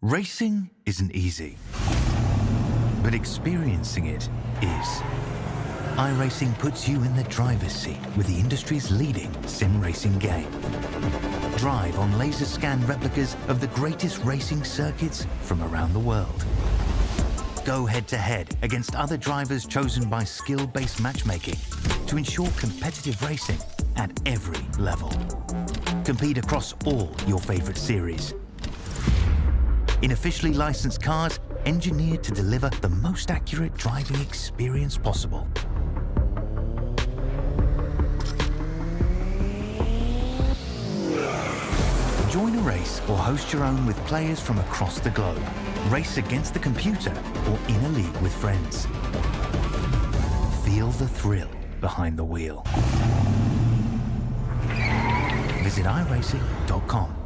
Racing isn't easy, but experiencing it is. iRacing puts you in the driver's seat with the industry's leading sim racing game. Drive on laser scan replicas of the greatest racing circuits from around the world. Go head-to-head against other drivers chosen by skill-based matchmaking to ensure competitive racing at every level. Compete across all your favorite series. In officially licensed cars, engineered to deliver the most accurate driving experience possible. Join a race or host your own with players from across the globe. Race against the computer or in a league with friends. Feel the thrill behind the wheel. Visit iRacing.com.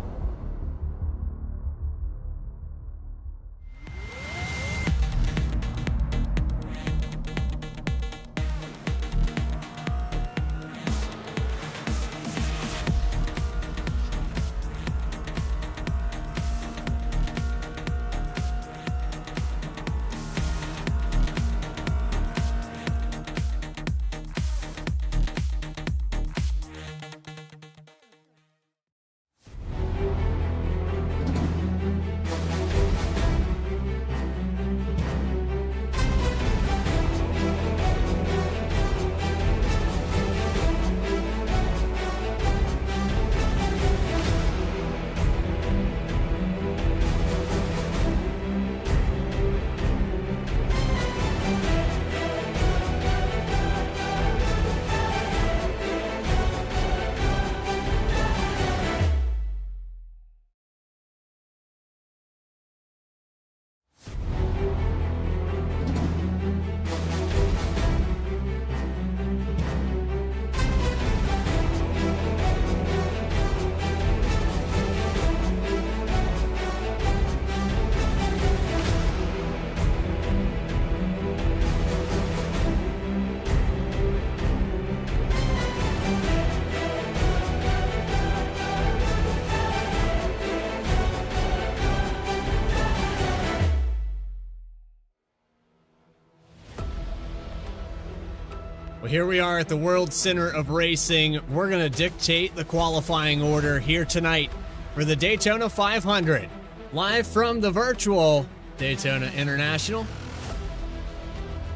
Well, here we are at the World Center of Racing. We're going to dictate the qualifying order here tonight for the Daytona 500. Live from the virtual Daytona International.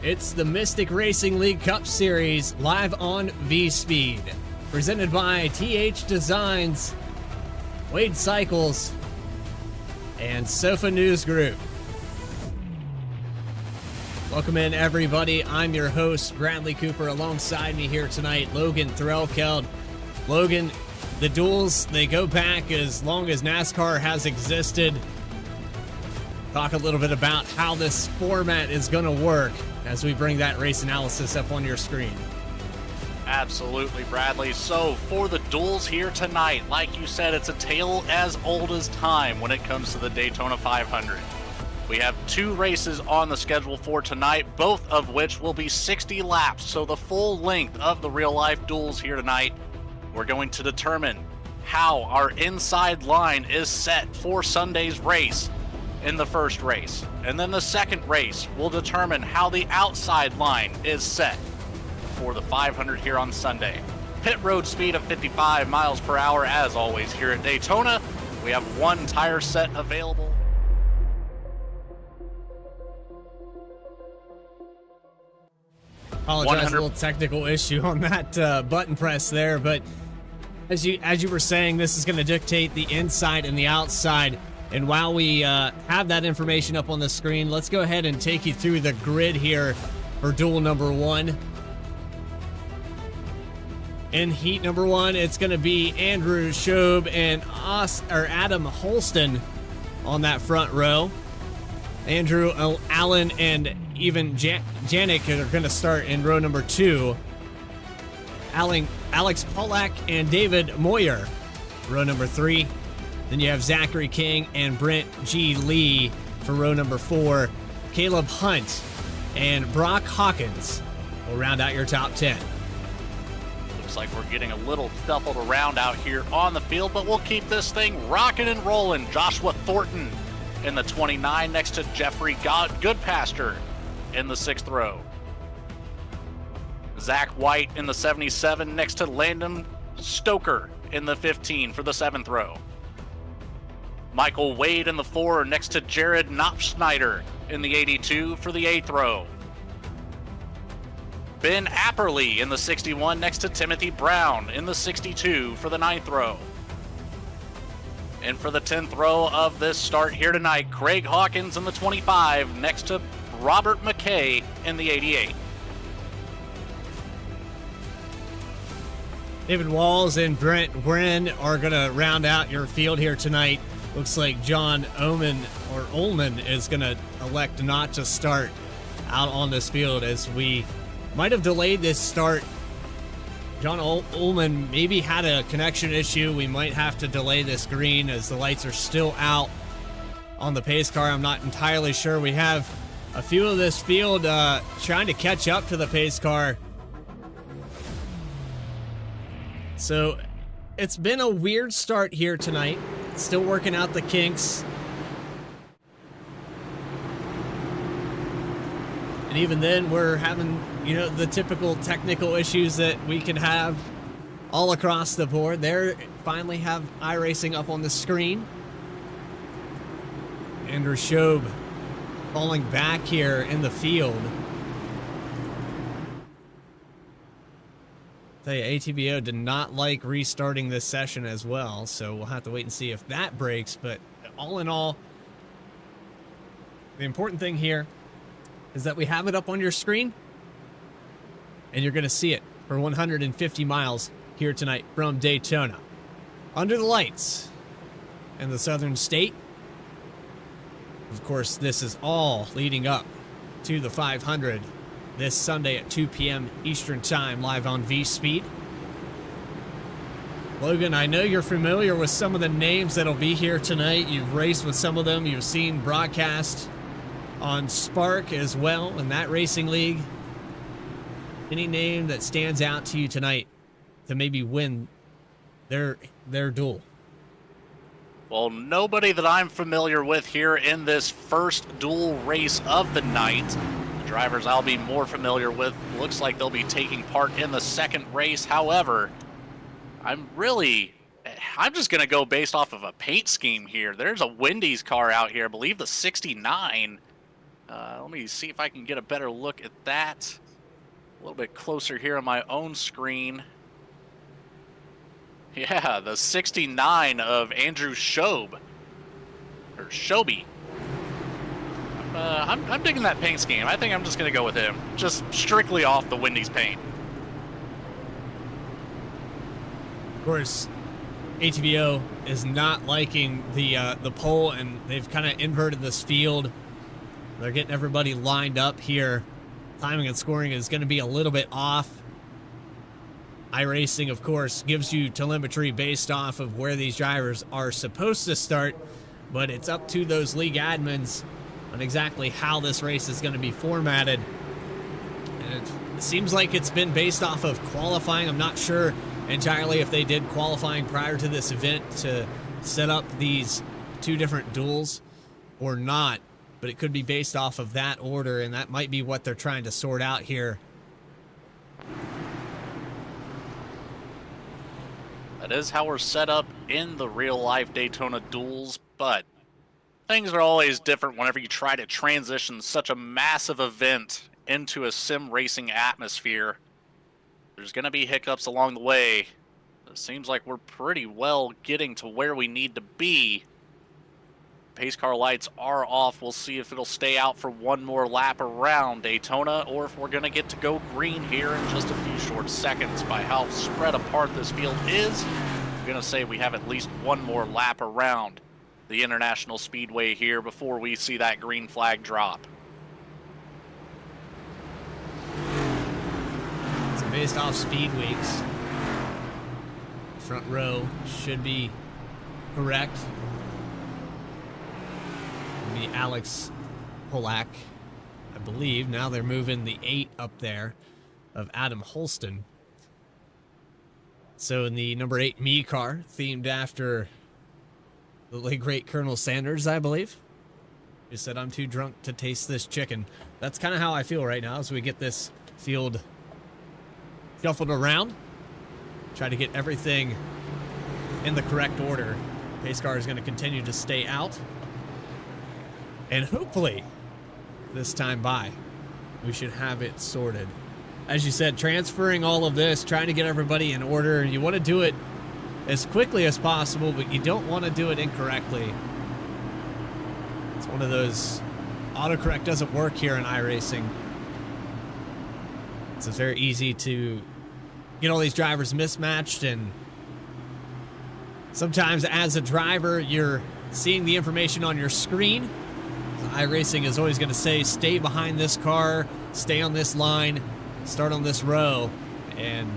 It's the Mystic Racing League Cup Series live on Vspeed. Presented by THDesigns, Wade Cycles, and Sofa News Group. Welcome in, everybody. I'm your host, Bradley Cooper. Alongside me here tonight, Logan Threlkeld. Logan, the duels, they go back as long as NASCAR has existed. Talk a little bit about how this format is going to work as we bring that race analysis up on your screen. Absolutely, Bradley. So for the duels here tonight, like you said, it's a tale as old as time when it comes to the Daytona 500. We have two races on the schedule for tonight, both of which will be 60 laps, so the full length of the real-life duels here tonight. We're going to determine how our inside line is set for Sunday's race in the first race. And then the second race will determine how the outside line is set for the 500 here on Sunday. Pit road speed of 55 miles per hour, as always, here at Daytona. We have one tire set available. Apologize, a little technical issue on that button press there, but as you were saying, this is going to dictate the inside and the outside. And while we have that information up on the screen, let's go ahead and take you through the grid here for duel number one. In heat number one, it's going to be Andrew Schob and Adam Holston on that front row. Andrew Allen and even Janik are going to start in row number two. Alex Pollack and David Moyer, row number three. Then you have Zachary King and Brent G. Lee for row number four. Caleb Hunt and Brock Hawkins will round out your top 10. Looks like we're getting a little shuffled around out here on the field, but we'll keep this thing rocking and rolling. Joshua Thornton in the 29 next to Jeffrey Goodpaster in the 6th row. Zach White in the 77 next to Landon Stoker in the 15 for the 7th row. Michael Wade in the 4 next to Jared Knopfschneider in the 82 for the 8th row. Ben Apperly in the 61 next to Timothy Brown in the 62 for the 9th row. And for the 10th row of this start here tonight, Craig Hawkins in the 25 next to Robert McKay in the 88. David Walls and Brent Wren are going to round out your field here tonight. Looks like John Ullman is going to elect not to start out on this field, as we might have delayed this start. John Ullman maybe had a connection issue. We might have to delay this green as the lights are still out on the pace car. I'm not entirely sure. We have a few of this field trying to catch up to the pace car. So it's been a weird start here tonight. Still working out the kinks. And even then, we're having, the typical technical issues that we can have all across the board. There, finally have iRacing up on the screen. Andrew Schob falling back here in the field. Tell you, ATBO did not like restarting this session as well, so we'll have to wait and see if that breaks. But all in all, the important thing here is that we have it up on your screen, and you're going to see it for 150 miles here tonight from Daytona. Under the lights in the southern state. Of course, this is all leading up to the 500 this Sunday at 2 p.m. Eastern Time, live on Vspeed. Logan, I know you're familiar with some of the names that'll be here tonight. You've raced with some of them. You've seen broadcast on Spark as well in that racing league. Any name that stands out to you tonight to maybe win their duel? Well, nobody that I'm familiar with here in this first duel race of the night. The drivers I'll be more familiar with, looks like they'll be taking part in the second race. However, I'm just going to go based off of a paint scheme here. There's a Wendy's car out here, I believe the 69. Let me see if I can get a better look at that. A little bit closer here on my own screen. Yeah, the 69 of Andrew Schob. Or Shoby. I'm digging that paint scheme. I think I'm just going to go with him. Just strictly off the Wendy's paint. Of course, ATBO is not liking the pole, and they've kind of inverted this field. They're getting everybody lined up here. Timing and scoring is going to be a little bit off. iRacing, of course, gives you telemetry based off of where these drivers are supposed to start, but it's up to those league admins on exactly how this race is going to be formatted. And it seems like it's been based off of qualifying. I'm not sure entirely if they did qualifying prior to this event to set up these two different duels or not, but it could be based off of that order, and that might be what they're trying to sort out here. That is how we're set up in the real-life Daytona duels, but things are always different whenever you try to transition such a massive event into a sim racing atmosphere. There's going to be hiccups along the way. It seems like we're pretty well getting to where we need to be. Pace car lights are off. We'll see if it'll stay out for one more lap around Daytona, or if we're going to get to go green here in just a few short seconds. By how spread apart this field is, I'm going to say we have at least one more lap around the International Speedway here before we see that green flag drop. So based off speed weeks, front row should be correct. Be Alex Polak, I believe. Now they're moving the 8 up there of Adam Holston. So in the number 8 Me car, themed after the late great Colonel Sanders, I believe. He said, I'm too drunk to taste this chicken. That's kind of how I feel right now as we get this field shuffled around. Try to get everything in the correct order. Pace car is going to continue to stay out. And hopefully, this time by, we should have it sorted. As you said, transferring all of this, trying to get everybody in order. You want to do it as quickly as possible, but you don't want to do it incorrectly. It's one of those, autocorrect doesn't work here in iRacing. It's very easy to get all these drivers mismatched, and sometimes as a driver, you're seeing the information on your screen. iRacing is always going to say, stay behind this car, stay on this line, start on this row. And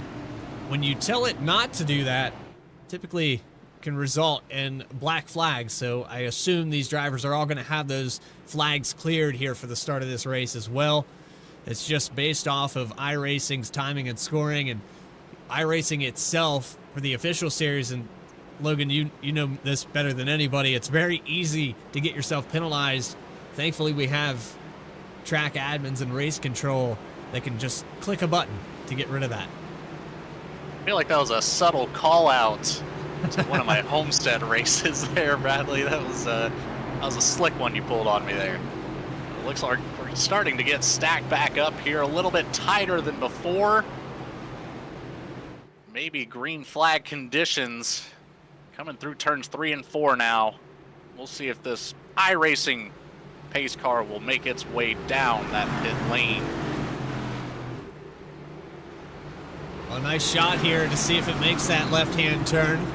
when you tell it not to do that, typically can result in black flags. So I assume these drivers are all going to have those flags cleared here for the start of this race as well. It's just based off of iRacing's timing and scoring, and iRacing itself for the official series. And Logan, you know this better than anybody. It's very easy to get yourself penalized. Thankfully, we have track admins and race control that can just click a button to get rid of that. I feel like that was a subtle call out to one of my Homestead races there, Bradley. That was a slick one you pulled on me there. It looks like we're starting to get stacked back up here, a little bit tighter than before. Maybe green flag conditions coming through turns 3 and 4 now. We'll see if this iRacing pace car will make its way down that pit lane. A nice shot here to see if it makes that left-hand turn.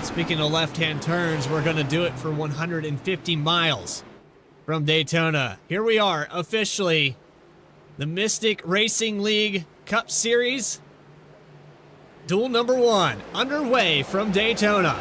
Speaking of left-hand turns, we're going to do it for 150 miles from Daytona. Here we are, officially, the Mystic Racing League Cup Series. Duel number 1, underway from Daytona.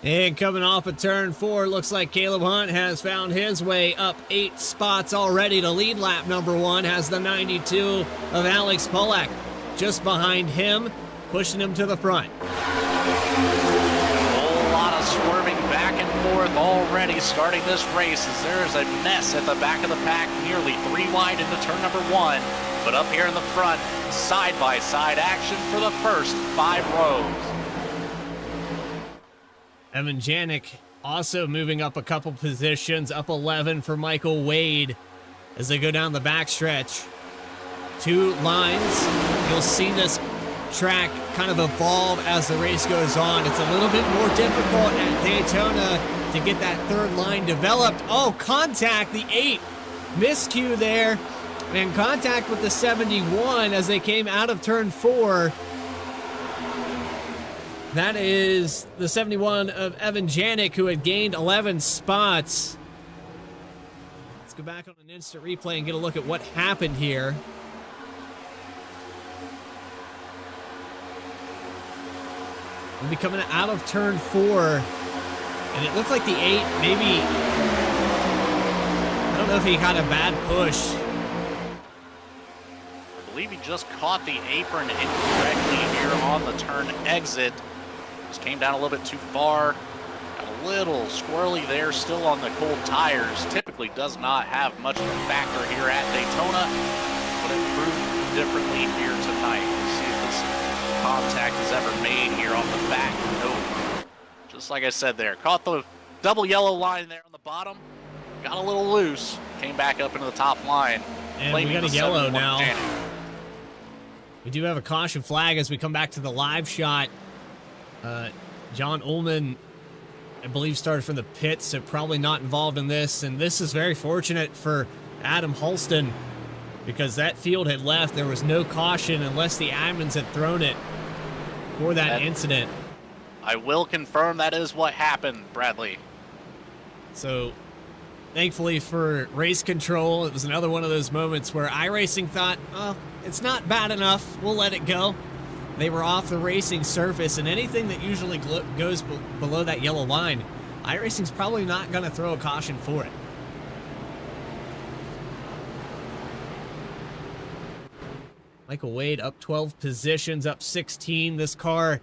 And coming off of turn 4, looks like Caleb Hunt has found his way up 8 spots already to lead lap number 1. Has the 92 of Alex Polak just behind him, pushing him to the front. A whole lot of swerving back and forth already starting this race, as there's a mess at the back of the pack, nearly 3 wide into turn number 1. But up here in the front, side-by-side action for the first 5 rows. Evan Janik also moving up a couple positions, up 11 for Michael Wade as they go down the backstretch. 2 lines. You'll see this track kind of evolve as the race goes on. It's a little bit more difficult at Daytona to get that 3rd line developed. Oh, contact, the 8. Miscue there, and contact with the 71 as they came out of turn 4. That is the 71 of Evan Janik, who had gained 11 spots. Let's go back on an instant replay and get a look at what happened here. We'll be coming out of turn 4, and it looked like the 8 maybe, I don't know if he got a bad push. I believe he just caught the apron incorrectly here on the turn exit. Just came down a little bit too far. Got a little squirrely there, still on the cold tires. Typically does not have much of a factor here at Daytona, but it proved differently here tonight. We'll see if this contact is ever made here off the back. Nope. Just like I said there, caught the double yellow line there on the bottom. Got a little loose. Came back up into the top line. And we got a yellow now. We do have a caution flag as we come back to the live shot. John Ullman I believe started from the pits, so probably not involved in this. And this is very fortunate for Adam Halston because that field had left. There was no caution unless the admins had thrown it for that incident. I will confirm that is what happened, Bradley. So thankfully for race control, it was another one of those moments where iRacing thought, oh, it's not bad enough, we'll let it go. They were off the racing surface, and anything that usually goes below that yellow line, iRacing's probably not going to throw a caution for it. Michael Wade up 12 positions, up 16. This car,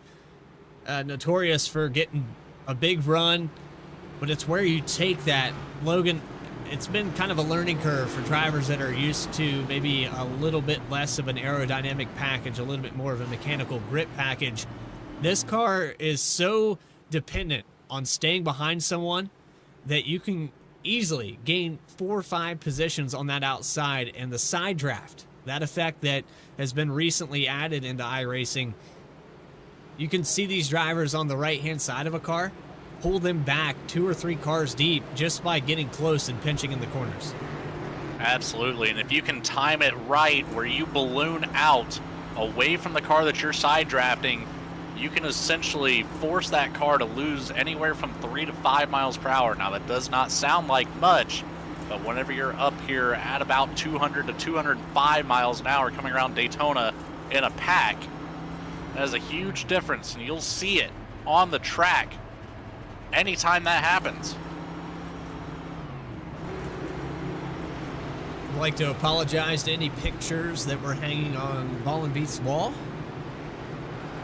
notorious for getting a big run, but it's where you take that. Logan, it's been kind of a learning curve for drivers that are used to maybe a little bit less of an aerodynamic package, a little bit more of a mechanical grip package. This car is so dependent on staying behind someone that you can easily gain 4 or 5 positions on that outside, and the side draft, that effect that has been recently added into iRacing. You can see these drivers on the right-hand side of a car pull them back 2 or 3 cars deep just by getting close and pinching in the corners. Absolutely, and if you can time it right where you balloon out away from the car that you're side drafting, you can essentially force that car to lose anywhere from 3 to 5 miles per hour. Now that does not sound like much, but whenever you're up here at about 200 to 205 miles an hour coming around Daytona in a pack, that is a huge difference, and you'll see it on the track anytime that happens. I'd like to apologize to any pictures that were hanging on Ball and Beat's wall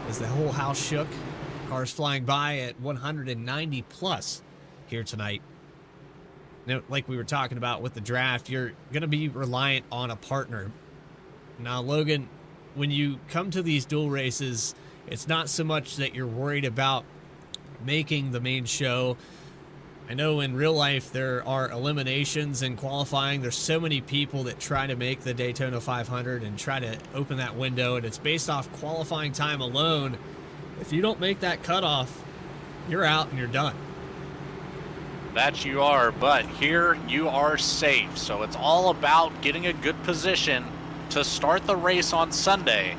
as the whole house shook. Cars flying by at 190 plus here tonight. Now, like we were talking about with the draft, you're going to be reliant on a partner. Now, Logan, when you come to these dual races, it's not so much that you're worried about making the main show. I know in real life there are eliminations in qualifying. There's so many people that try to make the Daytona 500 and try to open that window, and it's based off qualifying time alone. If you don't make that cutoff, you're out and you're done. That you are, but here you are safe. So it's all about getting a good position to start the race on Sunday.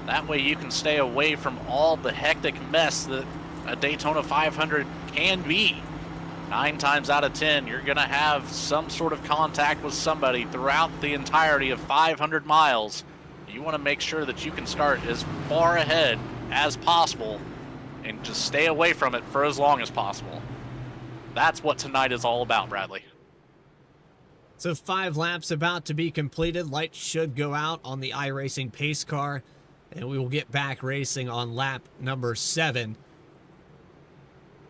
That way you can stay away from all the hectic mess that a Daytona 500 can be. 9 times out of 10, you're going to have some sort of contact with somebody throughout the entirety of 500 miles. You want to make sure that you can start as far ahead as possible and just stay away from it for as long as possible. That's what tonight is all about, Bradley. So 5 laps about to be completed. Lights should go out on the iRacing pace car, and we will get back racing on lap number 7.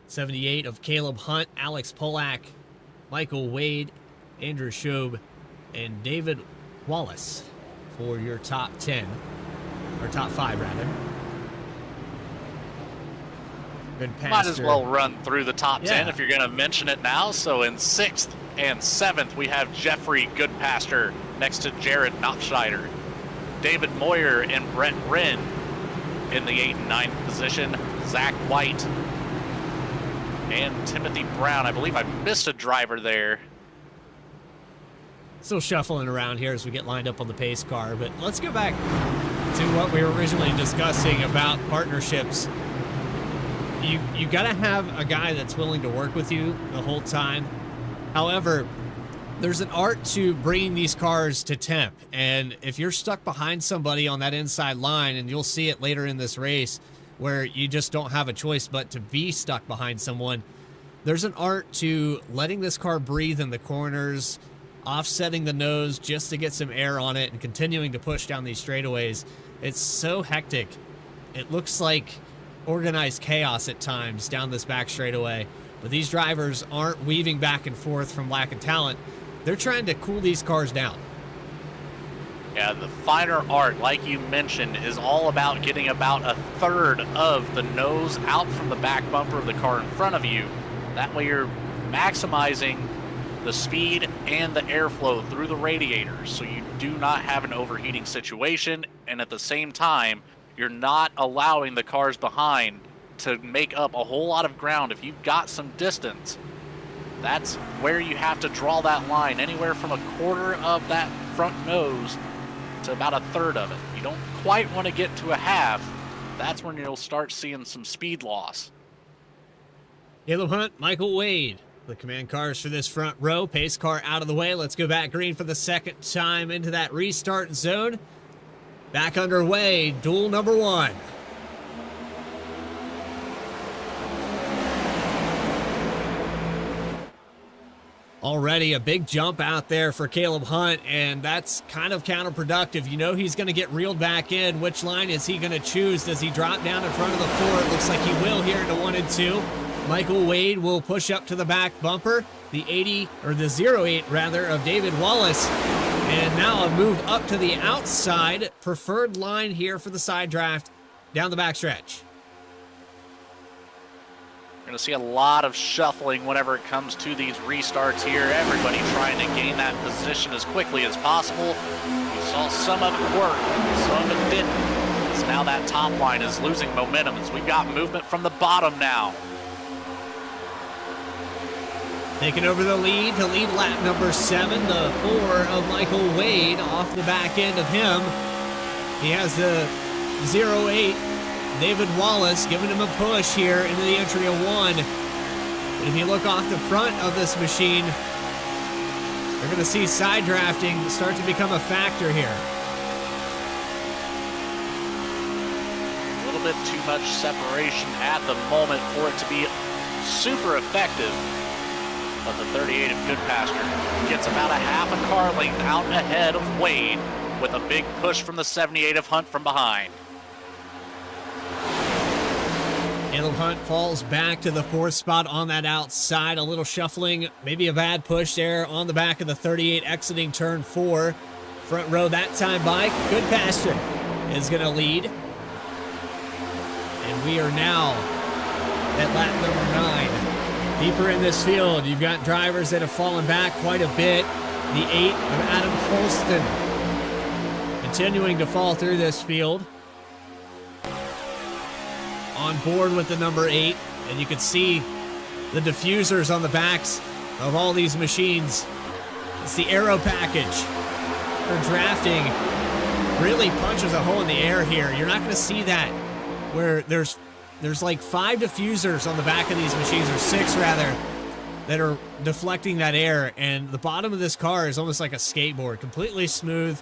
78 of Caleb Hunt, Alex Polak, Michael Wade, Andrew Schob, and David Wallace for your top 10, or top 5 rather. Might as well run through the top 10 if you're going to mention it now. So in 6th and 7th, we have Jeffrey Goodpaster next to Jared Knopfschneider. David Moyer and Brett Wren in the 8th and 9th position. Zach White and Timothy Brown. I believe I missed a driver there. Still shuffling around here as we get lined up on the pace car, but let's go back to what we were originally discussing about partnerships. You got to have a guy that's willing to work with you the whole time. However, there's an art to bringing these cars to temp, and if you're stuck behind somebody on that inside line, and you'll see it later in this race where you just don't have a choice but to be stuck behind someone, there's an art to letting this car breathe in the corners, offsetting the nose just to get some air on it, and continuing to push down these straightaways. It's so hectic. It looks like organized chaos at times down this back straightaway, but these drivers aren't weaving back and forth from lack of talent. They're trying to cool these cars down. Yeah, the finer art, like you mentioned, is all about getting about a third of the nose out from the back bumper of the car in front of you. That way you're maximizing the speed and the airflow through the radiators, so you do not have an overheating situation, and at the same time, you're not allowing the cars behind to make up a whole lot of ground, if you've got some distance, that's where you have to draw that line, anywhere from a quarter of that front nose to about a third of it. You don't quite want to get to a half. That's when you'll start seeing some speed loss. Caleb Hunt, Michael Wade, the command cars for this front row. Pace car out of the way. Let's go back green for the second time into that restart zone. Back underway, duel number 1. Already a big jump out there for Caleb Hunt, and that's kind of counterproductive. You know he's going to get reeled back in. Which line is he going to choose? Does he drop down in front of the 4? It looks like he will here into 1 and 2. Michael Wade will push up to the back bumper. The 08 rather of David Wallace. And now a move up to the outside. Preferred line here for the side draft down the backstretch. We're going to see a lot of shuffling whenever it comes to these restarts here. Everybody trying to gain that position as quickly as possible. You saw some of it work, some of it didn't. So now that top line is losing momentum as we've got movement from the bottom now. Taking over the lead to lead lap number 7, the 4 of Michael Wade off the back end of him. He has the 08 David Wallace giving him a push here into the entry of 1. But if you look off the front of this machine, you're going to see side drafting start to become a factor here. A little bit too much separation at the moment for it to be super effective. But the 38 of Goodpasture gets about a half a car length out ahead of Wade with a big push from the 78 of Hunt from behind. Caleb Hunt falls back to the 4th spot on that outside. A little shuffling, maybe a bad push there on the back of the 38 exiting turn 4. Front row that time by Goodpasture is going to lead. And we are now at lap number 9. Deeper in this field, you've got drivers that have fallen back quite a bit. The 8 of Adam Holston continuing to fall through this field. On board with the number 8, and you can see the diffusers on the backs of all these machines. It's the aero package for drafting. Really punches a hole in the air here. You're not going to see that where there's like 5 diffusers on the back of these machines, or 6 rather, that are deflecting that air, and the bottom of this car is almost like a skateboard, completely smooth,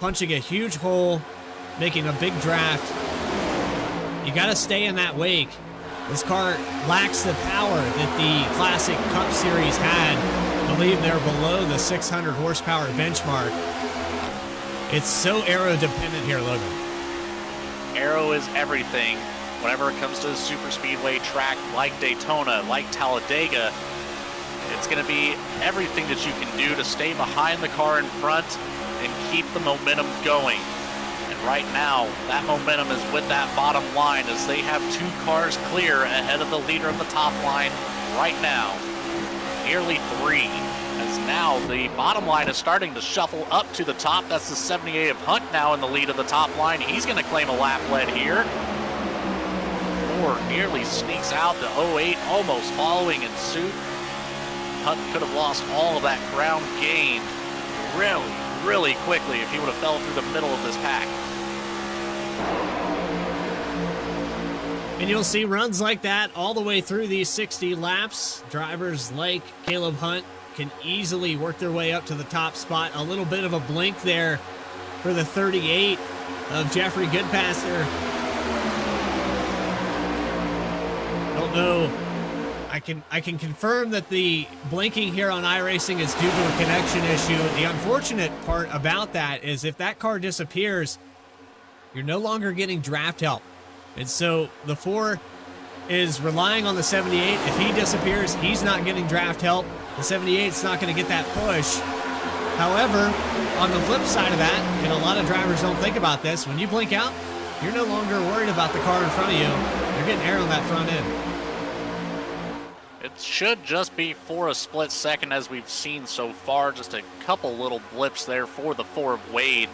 punching a huge hole, making a big draft. You got to stay in that wake. This car lacks the power that the Classic Cup Series had. I believe they're below the 600 horsepower benchmark. It's so aero dependent here, Logan. Aero is everything. Whenever it comes to a super speedway track like Daytona, like Talladega, it's going to be everything that you can do to stay behind the car in front and keep the momentum going. And right now, that momentum is with that bottom line as they have 2 cars clear ahead of the leader of the top line right now. Nearly 3. As now the bottom line is starting to shuffle up to the top. That's the 78 of Hunt now in the lead of the top line. He's going to claim a lap lead here. 4 nearly sneaks out. The 08 almost following in suit. Hunt could have lost all of that ground gain really quickly if he would have fell through the middle of this pack. And you'll see runs like that all the way through these 60 laps. Drivers like Caleb Hunt can easily work their way up to the top spot. A little bit of a blink there for the 38 of Jeffrey Goodpasture. Don't know. I can confirm that the blinking here on iRacing is due to a connection issue. The unfortunate part about that is if that car disappears, you're no longer getting draft help. And so the 4 is relying on the 78. If he disappears, he's not getting draft help. The 78's not going to get that push. However, on the flip side of that, and a lot of drivers don't think about this, when you blink out, you're no longer worried about the car in front of you. You're getting air on that front end. It should just be for a split second as we've seen so far. Just a couple little blips there for the 4 of Wade.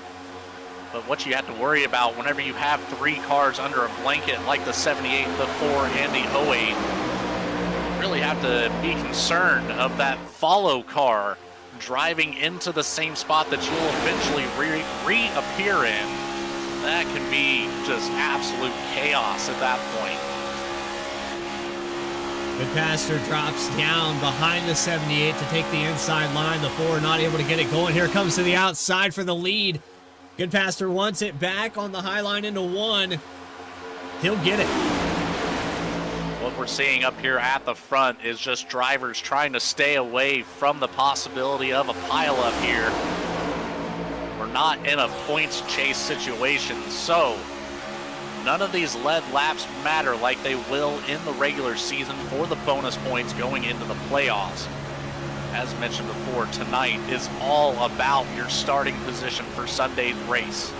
But what you have to worry about whenever you have 3 cars under a blanket like the 78, the 4, and the 08, you really have to be concerned of that follow car driving into the same spot that you'll eventually reappear in. That can be just absolute chaos at that point. Goodpaster drops down behind the 78 to take the inside line. The 4 not able to get it going. Here comes to the outside for the lead. Goodpaster wants it back on the high line into 1. He'll get it. What we're seeing up here at the front is just drivers trying to stay away from the possibility of a pileup here. We're not in a points chase situation, so none of these lead laps matter like they will in the regular season for the bonus points going into the playoffs. As mentioned before, tonight is all about your starting position for Sunday's race.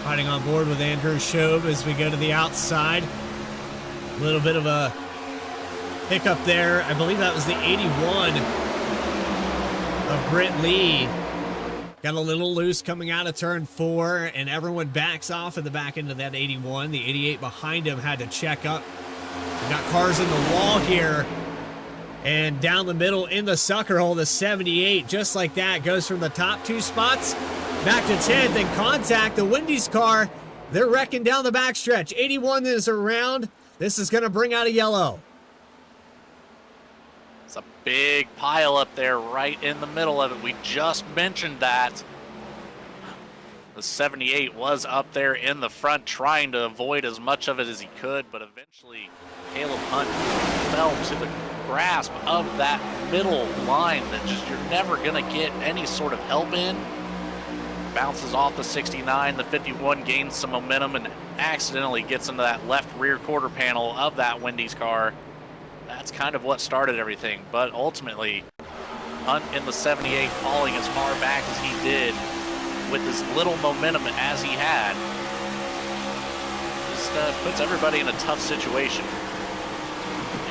Riding on board with Andrew Schob as we go to the outside. A little bit of a hiccup there. I believe that was the 81 of Britt Lee. Got a little loose coming out of turn 4, and everyone backs off at the back end of that 81. The 88 behind him had to check up. We got cars in the wall here. And down the middle in the sucker hole, the 78, just like that, goes from the top 2 spots back to 10th and contact the Wendy's car. They're wrecking down the backstretch. 81 is around. This is going to bring out a yellow. It's a big pile up there right in the middle of it. We just mentioned that. The 78 was up there in the front trying to avoid as much of it as he could, but eventually Caleb Hunt fell to the grasp of that middle line that just you're never going to get any sort of help in. Bounces off the 69, the 51 gains some momentum and accidentally gets into that left rear quarter panel of that Wendy's car. That's kind of what started everything, but ultimately Hunt in the 78 falling as far back as he did with as little momentum as he had just puts everybody in a tough situation.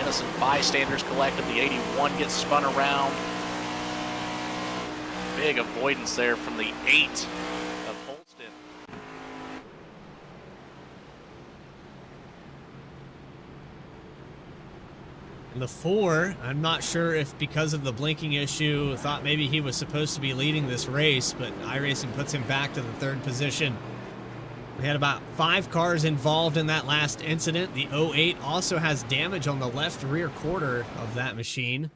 Innocent bystanders collected. The 81 gets spun around. Big avoidance there from the 8 of Holston. And the 4, I'm not sure if because of the blinking issue, thought maybe he was supposed to be leading this race, but iRacing puts him back to the 3rd position. We had about 5 cars involved in that last incident. The 08 also has damage on the left rear quarter of that machine.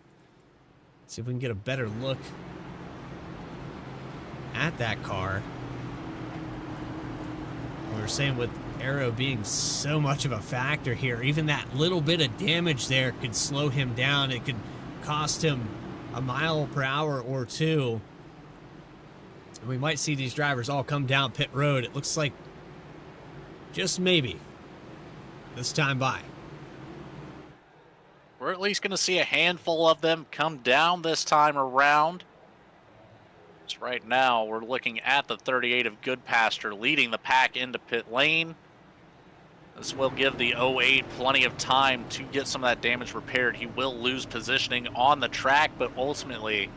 Let's see if we can get a better look at that car. We were saying with aero being so much of a factor here, even that little bit of damage there could slow him down. It could cost him a mile per hour or 2. And we might see these drivers all come down pit road. It looks like just maybe this time by. We're at least going to see a handful of them come down this time around. So right now, we're looking at the 38 of Goodpaster leading the pack into pit lane. This will give the 08 plenty of time to get some of that damage repaired. He will lose positioning on the track, but ultimately,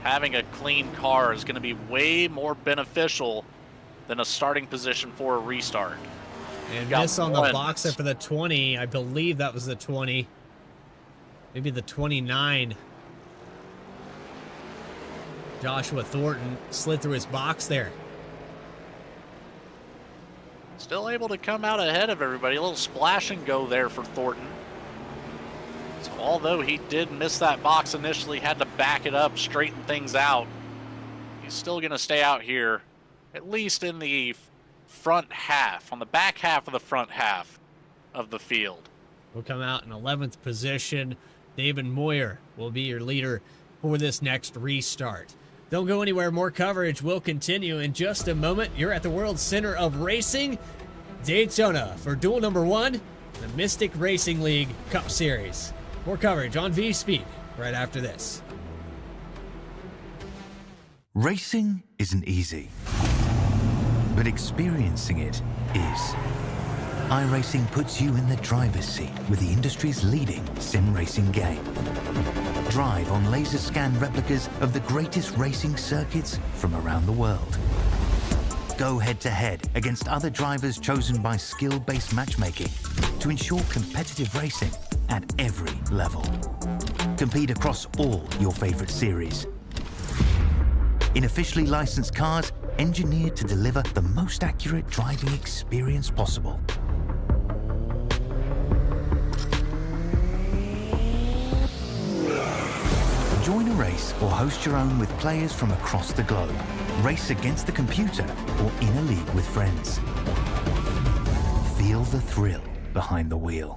having a clean car is going to be way more beneficial than a starting position for a restart. And miss on the box there for the 20. I believe that was the 20. Maybe the 29. Joshua Thornton slid through his box there. Still able to come out ahead of everybody. A little splash and go there for Thornton. So although he did miss that box initially, had to back it up, straighten things out, he's still going to stay out here, at least in the front half, on the back half of the front half of the field. We'll come out in 11th position. David Moyer will be your leader for this next restart. Don't go anywhere. More coverage will continue in just a moment. You're at the World Center of Racing, Daytona, for Duel number 1, the Mystic Racing League Cup Series. More coverage on Vspeed right after this. Racing isn't easy, but experiencing it is. iRacing puts you in the driver's seat with the industry's leading sim racing game. Drive on laser scan replicas of the greatest racing circuits from around the world. go head-to-head against other drivers chosen by skill-based matchmaking to ensure competitive racing at every level. Compete across all your favorite series. In officially licensed cars, engineered to deliver the most accurate driving experience possible. Join a race or host your own with players from across the globe. Race against the computer or in a league with friends. Feel the thrill behind the wheel.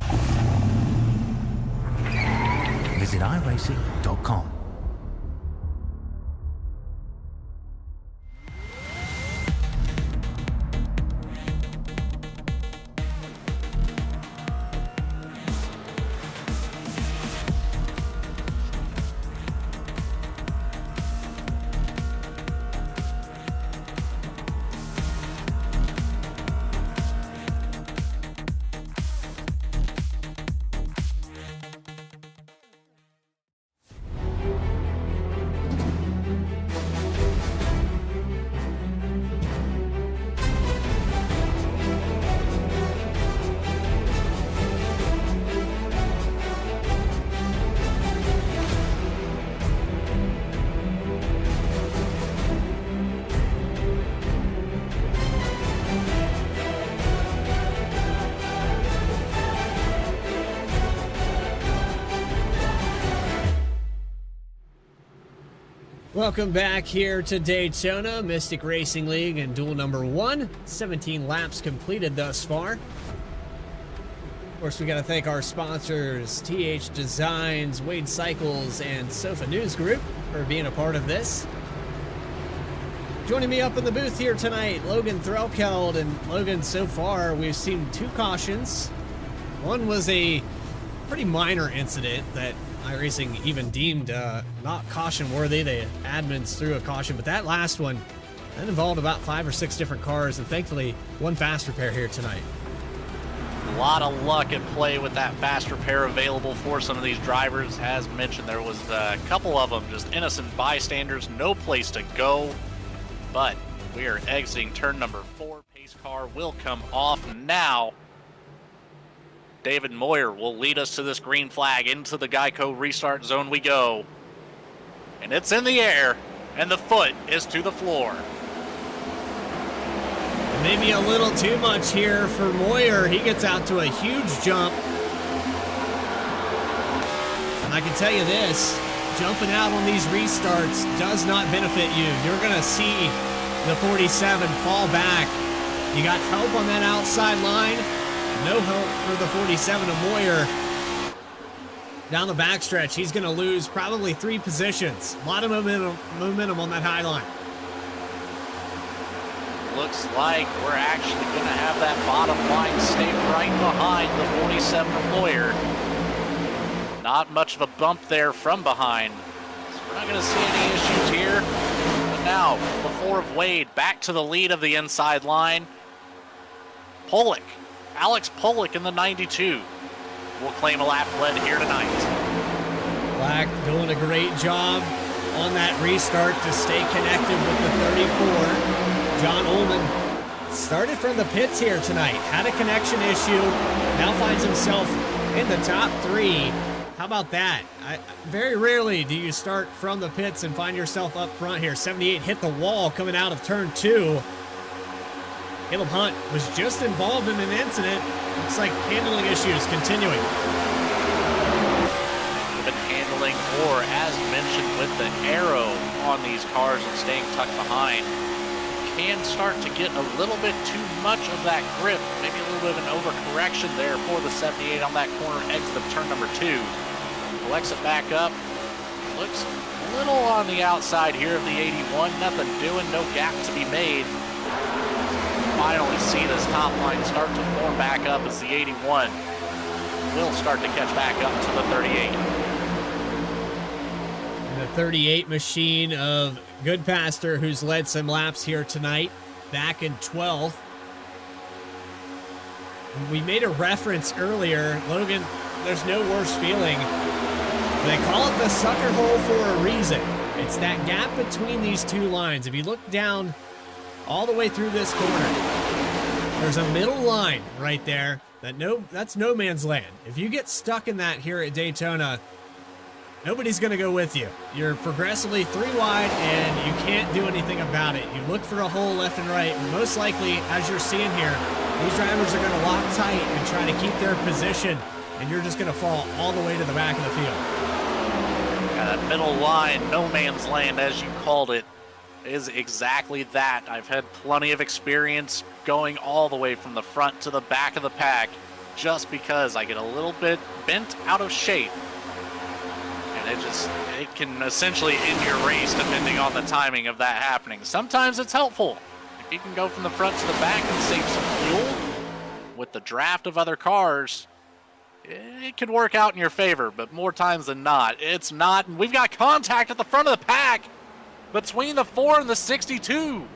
Visit IRacing.com. Welcome back here to Daytona, Mystic Racing League and Duel number 1. 17 laps completed thus far. Of course, we got to thank our sponsors, THDesigns, Wade Cycles, and Sofa News Group for being a part of this. Joining me up in the booth here tonight, Logan Threlkeld. And Logan, so far, we've seen 2 cautions. One was a pretty minor incident that iRacing even deemed not caution worthy. The admins threw a caution, but that last one, that involved about 5 or 6 different cars, and thankfully one fast repair here tonight. A lot of luck at play with that fast repair available for some of these drivers. As mentioned, there was a couple of them just innocent bystanders, no place to go. But we are exiting turn number 4. Pace car will come off now. David Moyer will lead us to this green flag. Into the Geico restart zone we go. And it's in the air, and the foot is to the floor. Maybe a little too much here for Moyer. He gets out to a huge jump. And I can tell you this, jumping out on these restarts does not benefit you. You're going to see the 47 fall back. You got help on that outside line. No help for the 47 of Moyer. Down the backstretch, he's going to lose probably 3 positions. A lot of momentum on that high line. Looks like we're actually going to have that bottom line stay right behind the 47 of Moyer. Not much of a bump there from behind. So we're not going to see any issues here. But now, the 4 of Wade back to the lead of the inside line. Pollock. Alex Pollock in the 92 will claim a lap lead here tonight. Black doing a great job on that restart to stay connected with the 34. John Ullman started from the pits here tonight. Had a connection issue. Now finds himself in the top 3. How about that? Very rarely do you start from the pits and find yourself up front here. 78 hit the wall coming out of turn 2. Caleb Hunt was just involved in an incident. Looks like handling issues continuing. Been handling, or as mentioned with the arrow on these cars and staying tucked behind, can start to get a little bit too much of that grip. Maybe a little bit of an overcorrection there for the 78 on that corner exit of turn number 2. Collects it back up. Looks a little on the outside here of the 81. Nothing doing, no gap to be made. Finally see this top line start to form back up as the 81 will start to catch back up to the 38. And the 38 machine of Goodpaster, who's led some laps here tonight, back in 12th. We made a reference earlier, Logan, there's no worse feeling. They call it the sucker hole for a reason. It's that gap between these 2 lines. If you look down all the way through this corner. There's a middle line right there. That's no man's land. If you get stuck in that here at Daytona, nobody's going to go with you. You're progressively 3 wide, and you can't do anything about it. You look for a hole left and right. And most likely, as you're seeing here, these drivers are going to lock tight and try to keep their position, and you're just going to fall all the way to the back of the field. Yeah, that middle line, no man's land, as you called it, is exactly that. I've had plenty of experience going all the way from the front to the back of the pack just because I get a little bit bent out of shape. And it can essentially end your race depending on the timing of that happening. Sometimes it's helpful. If you can go from the front to the back and save some fuel with the draft of other cars, it could work out in your favor, but more times than not, it's not. And we've got contact at the front of the pack between the 4 and the 62.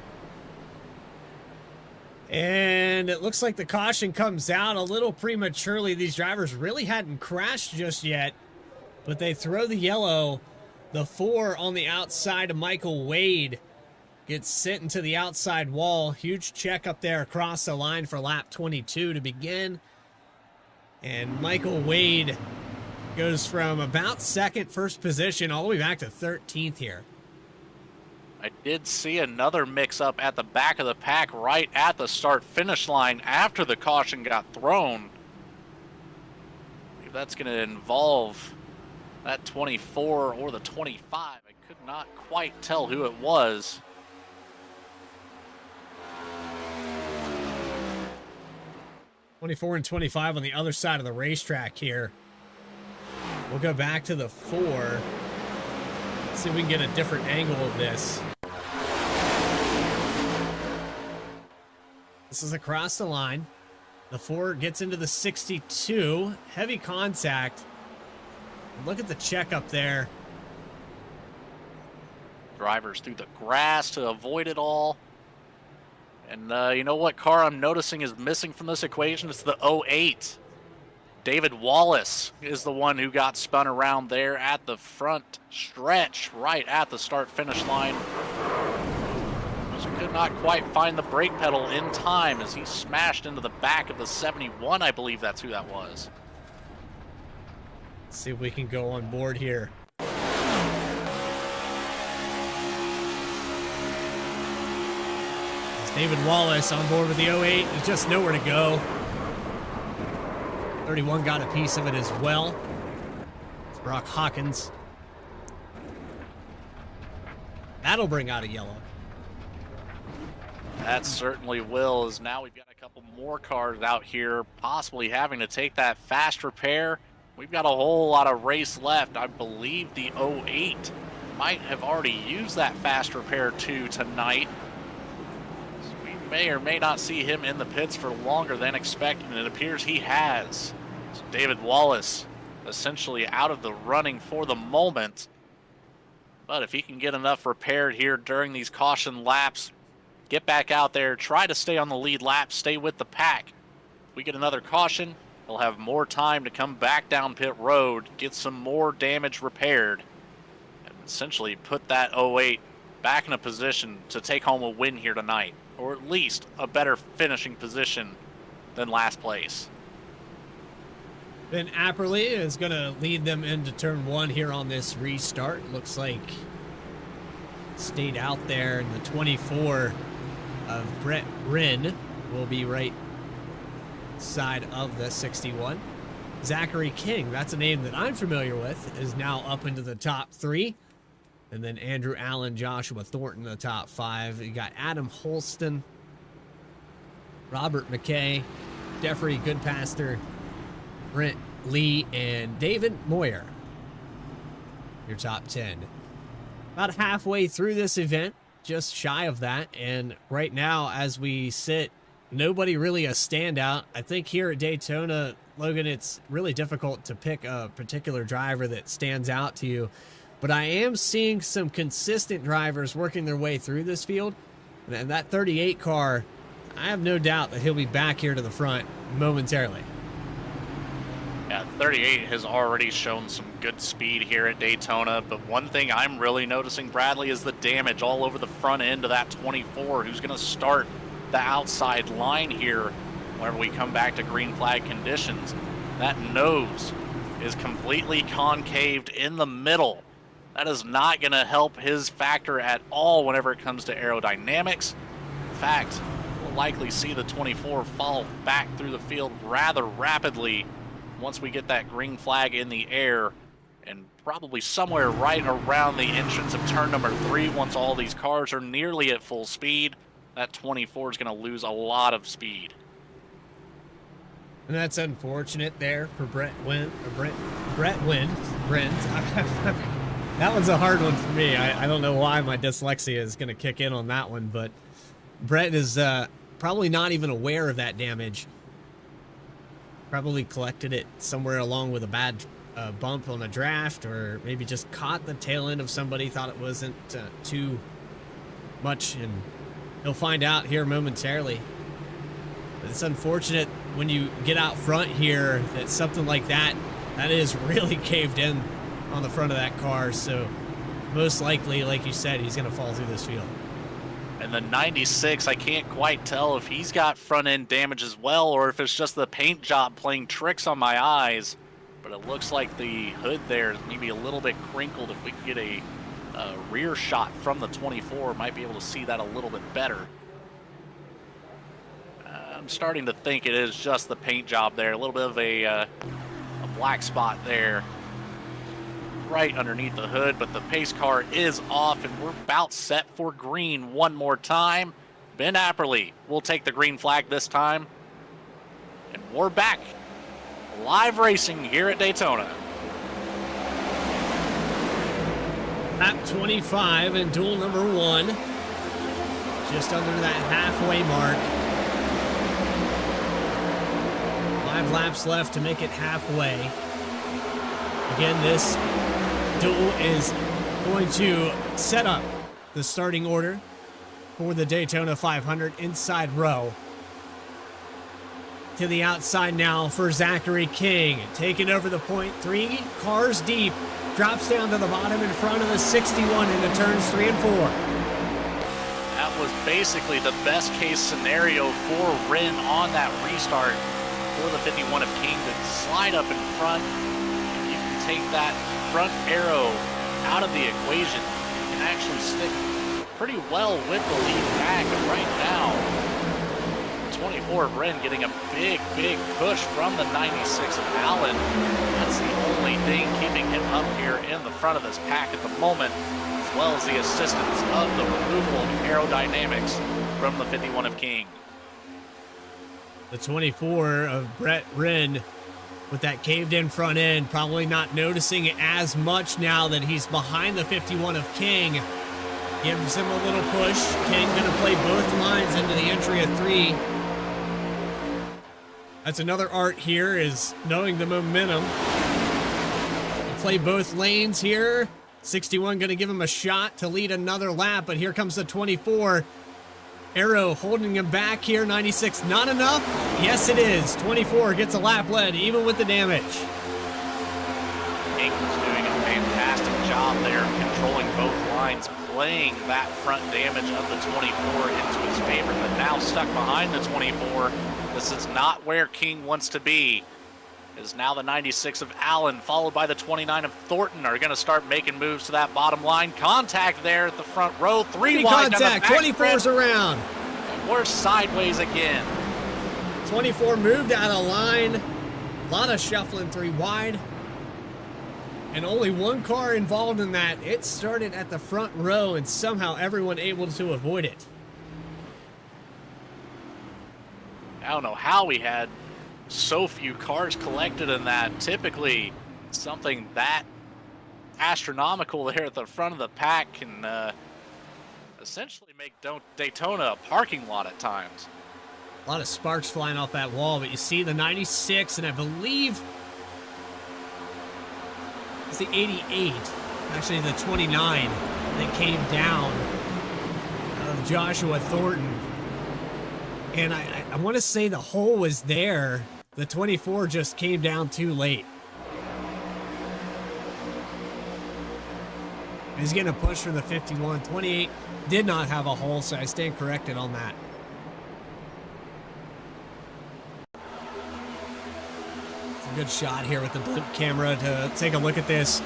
And it looks like the caution comes out a little prematurely. These drivers really hadn't crashed just yet, but they throw the yellow. The 4 on the outside of Michael Wade gets sent into the outside wall. Huge check up there across the line for lap 22 to begin. And Michael Wade goes from about first position, all the way back to 13th here. I did see another mix-up at the back of the pack right at the start-finish line after the caution got thrown. I believe that's going to involve that 24 or the 25. I could not quite tell who it was. '24 and 25 on the other side of the racetrack here. We'll go back to the 4. See if we can get a different angle of this. This is across the line. The 4 gets into the 62. Heavy contact. Look at the check up there. Drivers through the grass to avoid it all. And you know what car I'm noticing is missing from this equation? It's the 08. David Wallace is the one who got spun around there at the front stretch, right at the start-finish line. He could not quite find the brake pedal in time as he smashed into the back of the 71. I believe that's who that was. Let's see if we can go on board here. David Wallace on board with the 08. There's just nowhere to go. 31 got a piece of it as well. It's Brock Hawkins. That'll bring out a yellow. That certainly will, as now we've got a couple more cars out here possibly having to take that fast repair. We've got a whole lot of race left. I believe the 08 might have already used that fast repair too tonight. May or may not see him in the pits for longer than expected, and it appears he has. So David Wallace essentially out of the running for the moment. But if he can get enough repaired here during these caution laps, get back out there, try to stay on the lead lap, stay with the pack. If we get another caution, he'll have more time to come back down pit road, get some more damage repaired, and essentially put that 08 back in a position to take home a win here tonight. Or at least a better finishing position than last place. Ben Apperly is going to lead them into turn 1 here on this restart. Looks like stayed out there in the 24 of Brett Wren will be right side of the 61. Zachary King, that's a name that I'm familiar with, is now up into the top 3. And then Andrew Allen, Joshua Thornton, the top 5. You got Adam Holston, Robert McKay, Jeffrey Goodpaster, Brent Lee, and David Moyer. Your top 10. About halfway through this event, just shy of that. And right now, as we sit, nobody really a standout. I think here at Daytona, Logan, it's really difficult to pick a particular driver that stands out to you. But I am seeing some consistent drivers working their way through this field. And that 38 car, I have no doubt that he'll be back here to the front momentarily. Yeah, 38 has already shown some good speed here at Daytona, but one thing I'm really noticing, Bradley, is the damage all over the front end of that 24, who's going to start the outside line here whenever we come back to green flag conditions. That nose is completely concaved in the middle. That is not going to help his factor at all whenever it comes to aerodynamics. In fact, we'll likely see the 24 fall back through the field rather rapidly once we get that green flag in the air, and probably somewhere right around the entrance of turn number 3, once all these cars are nearly at full speed, that 24 is going to lose a lot of speed. And that's unfortunate there for Brent. That one's a hard one for me. I don't know why my dyslexia is going to kick in on that one, but Brent is probably not even aware of that damage. Probably collected it somewhere along with a bad bump on a draft, or maybe just caught the tail end of somebody, thought it wasn't too much, and he'll find out here momentarily. But it's unfortunate when you get out front here that something like that is really caved in on the front of that car, so most likely, like you said, he's going to fall through this field. And the 96, I can't quite tell if he's got front end damage as well, or if it's just the paint job playing tricks on my eyes. But it looks like the hood there is maybe a little bit crinkled. If we can get a rear shot from the 24, might be able to see that a little bit better. I'm starting to think it is just the paint job there. A little bit of a black spot there right underneath the hood, but the pace car is off, and we're about set for green one more time. Ben Apperly will take the green flag this time, and we're back live racing here at Daytona. Lap 25 and duel number 1, just under that halfway mark. 5 laps left to make it halfway. Again, this duel is going to set up the starting order for the Daytona 500 inside row. To the outside now for Zachary King, taking over the point, 3 cars deep, drops down to the bottom in front of the 61 into turns 3 and 4. That was basically the best case scenario for Wren on that restart for the 51 of King to slide up in front. If you can take that front arrow out of the equation, you can actually stick pretty well with the lead back. And right now, 24 of Wren getting a big push from the 96 of Allen. That's the only thing keeping him up here in the front of this pack at the moment, as well as the assistance of the removal of aerodynamics from the 51 of King. The 24 of Brett Wren with that caved in front end, probably not noticing it as much now that he's behind the 51 of King. Gives him a little push. King gonna play both lines into the entry of 3. That's another art here, is knowing the momentum. Play both lanes here. 61 gonna give him a shot to lead another lap, but here comes the 24. Arrow holding him back here. 96, not enough? Yes, it is. 24 gets a lap lead, even with the damage. King was doing a fantastic job there, controlling both lines, playing that front damage of the 24 into his favor, but now stuck behind the 24. This is not where King wants to be. It is now the 96 of Allen, followed by the 29 of Thornton, are going to start making moves to that bottom line. Contact there at the front row. 3 wide contact. 24's around. And we're sideways again. 24 moved out of line. A lot of shuffling 3 wide. And only 1 car involved in that. It started at the front row, and somehow everyone able to avoid it. I don't know how we had so few cars collected in that. Typically, something that astronomical there at the front of the pack can essentially make Daytona a parking lot at times. A lot of sparks flying off that wall, but you see the 96, and I believe it's the 88, actually the 29 that came down of Joshua Thornton. And I want to say the hole was there. The 24 just came down too late. He's getting a push from the 51. 28 did not have a hole, so I stand corrected on that. It's a good shot here with the blimp camera to take a look at this.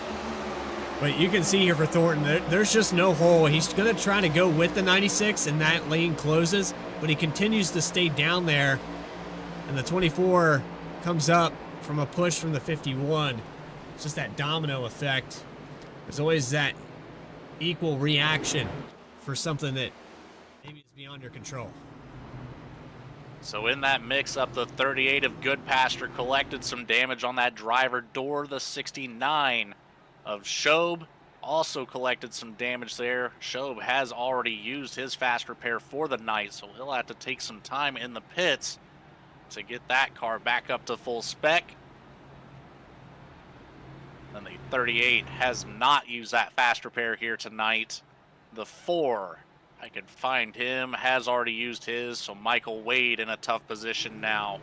But you can see here for Thornton, there's just no hole. He's going to try to go with the 96, and that lane closes, but he continues to stay down there. And the 24 comes up from a push from the 51. It's just that domino effect. There's always that equal reaction for something that maybe is beyond your control. So in that mix-up, the 38 of Goodpasture collected some damage on that driver door. The 69 of Shobe also collected some damage there. Shobe has already used his fast repair for the night, so he'll have to take some time in the pits to get that car back up to full spec. And the 38 has not used that fast repair here tonight. The 4, I could find him, has already used his, so Michael Wade in a tough position now.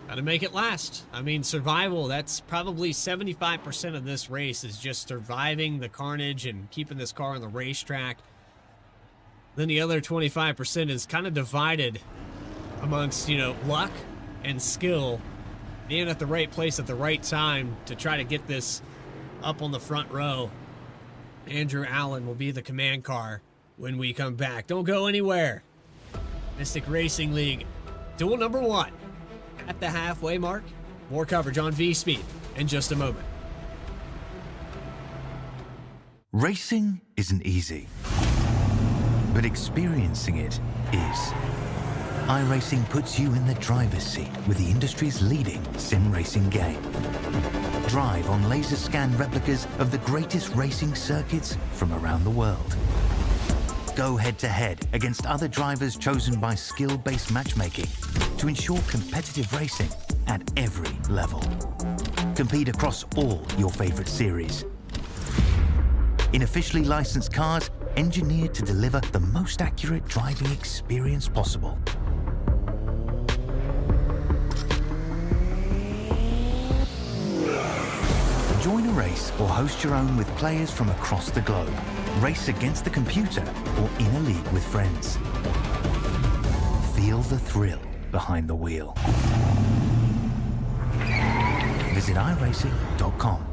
Got to make it last. I mean, survival, that's probably 75% of this race is just surviving the carnage and keeping this car on the racetrack. Then the other 25% is kind of divided amongst, you know, luck and skill, being at the right place at the right time to try to get this up on the front row. Andrew Allen will be the command car when we come back. Don't go anywhere. Mystic Racing League, duel number 1 at the halfway mark. More coverage on Vspeed in just a moment. Racing isn't easy, but experiencing it is. iRacing puts you in the driver's seat with the industry's leading sim racing game. Drive on laser scan replicas of the greatest racing circuits from around the world. Go head-to-head against other drivers chosen by skill-based matchmaking to ensure competitive racing at every level. Compete across all your favorite series. In officially licensed cars, engineered to deliver the most accurate driving experience possible. Join a race or host your own with players from across the globe. Race against the computer or in a league with friends. Feel the thrill behind the wheel. Visit iRacing.com.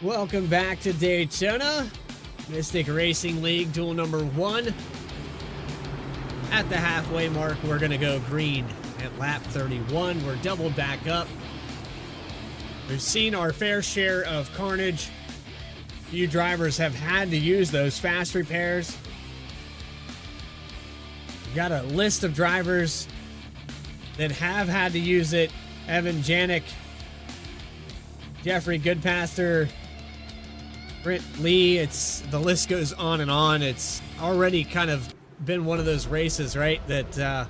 Welcome back to Daytona. Mystic Racing League, duel number 1. At the halfway mark, we're going to go green at lap 31. We're doubled back up. We've seen our fair share of carnage. Few drivers have had to use those fast repairs. We've got a list of drivers that have had to use it. Evan Janik, Jeffrey Goodpasture, Brent Lee, the list goes on and on. It's already kind of been one of those races, right? That,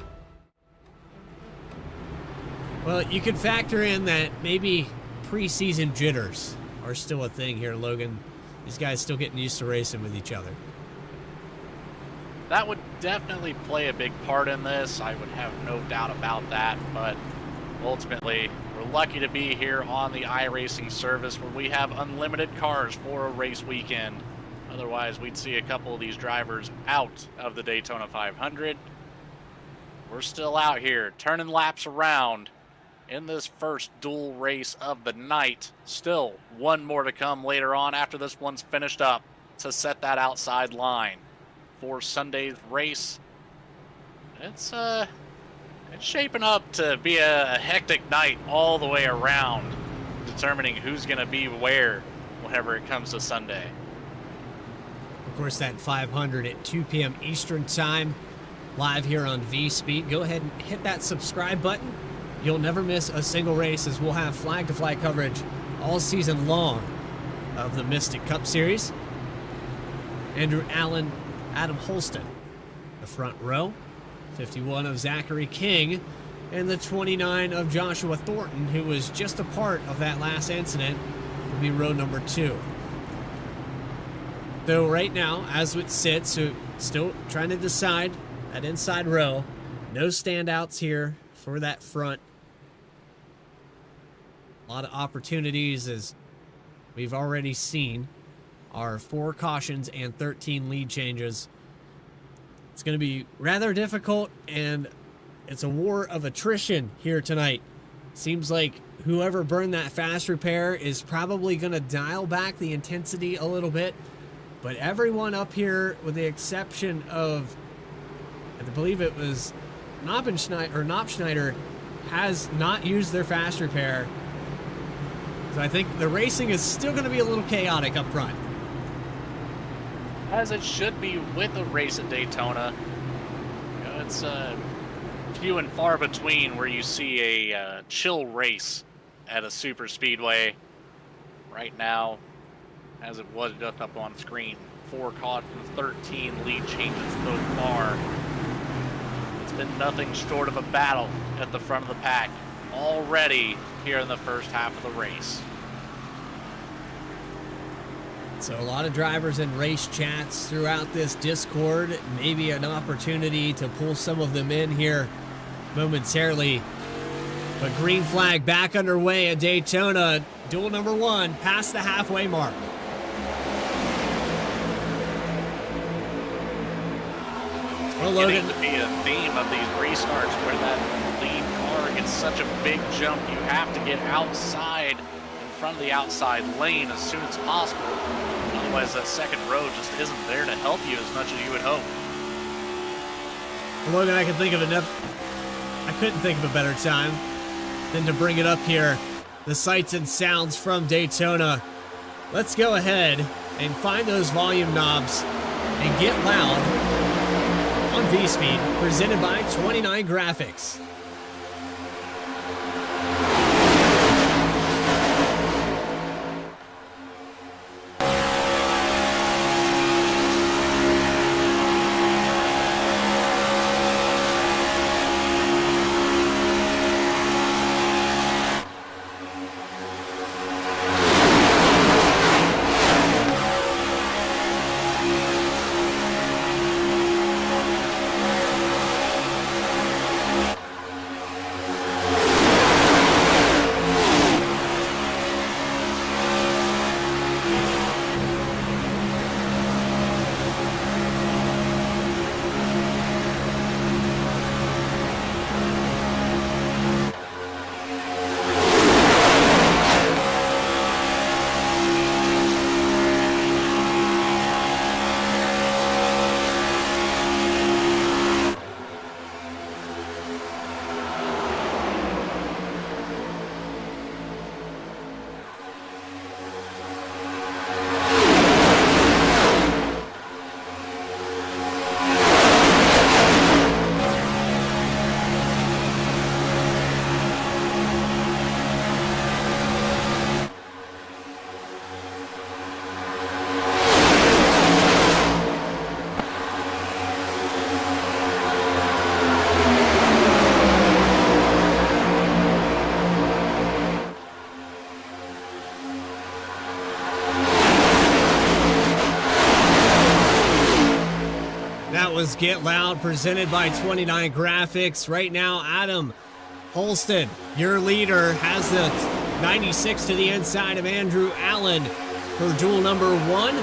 well, you could factor in that maybe preseason jitters are still a thing here, Logan. These guys still getting used to racing with each other. That would definitely play a big part in this. I would have no doubt about that, but ultimately, we're lucky to be here on the iRacing service where we have unlimited cars for a race weekend. Otherwise, we'd see a couple of these drivers out of the Daytona 500. We're still out here turning laps around in this first duel race of the night. Still one more to come later on after this one's finished up to set that outside line for Sunday's race. It's shaping up to be a hectic night all the way around, determining who's going to be where whenever it comes to Sunday. Of course, that 500 at 2 p.m. Eastern Time, live here on Vspeed. Go ahead and hit that subscribe button. You'll never miss a single race, as we'll have flag-to-flag coverage all season long of the Mystic Cup Series. Andrew Allen, Adam Holston, the front row. 51 of Zachary King, and the 29 of Joshua Thornton, who was just a part of that last incident, will be row number 2. Though right now, as it sits, so still trying to decide that inside row. No standouts here for that front. A lot of opportunities, as we've already seen, are 4 cautions and 13 lead changes. It's going to be rather difficult, and it's a war of attrition here tonight. Seems like whoever burned that fast repair is probably going to dial back the intensity a little bit, but everyone up here, with the exception of, I believe it was Knopfschneider, has not used their fast repair. So I think the racing is still going to be a little chaotic up front. As it should be with a race at Daytona. You know, it's few and far between where you see a chill race at a super speedway. Right now, as it was just up on screen, 4 cautions, 13 lead changes so far. It's been nothing short of a battle at the front of the pack already here in the first half of the race. So a lot of drivers in race chats throughout this Discord. Maybe an opportunity to pull some of them in here momentarily. But green flag back underway at Daytona. Duel number 1 past the halfway mark. Well, Logan, Getting to be a theme of these restarts where that lead car gets such a big jump. You have to get outside in front of the outside lane as soon as possible. Otherwise, that second row just isn't there to help you as much as you would hope. well, Logan, I couldn't think of a better time than to bring it up here. The sights and sounds from Daytona. Let's go ahead and find those volume knobs and get loud on Vspeed, presented by 29 Graphics. Was Get Loud, presented by 29 Graphics. Right now, Adam Holston, your leader, has the 96 to the inside of Andrew Allen for duel number 1.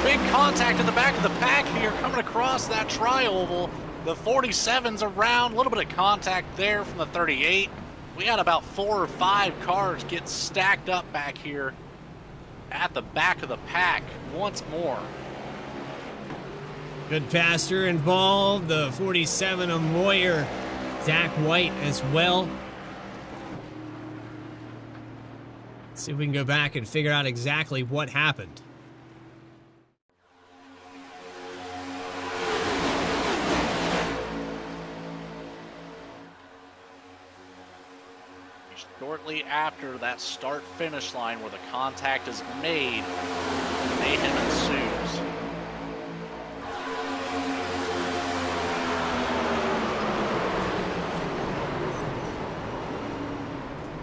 Big contact in the back of the pack here coming across that tri-oval. The 47's around, a little bit of contact there from the 38. We had about 4 or 5 cars get stacked up back here at the back of the pack once more. Good passer involved. The 47 of Moyer, Zach White as well. Let's see if we can go back and figure out exactly what happened. Shortly after that start-finish line where the contact is made, mayhem ensues.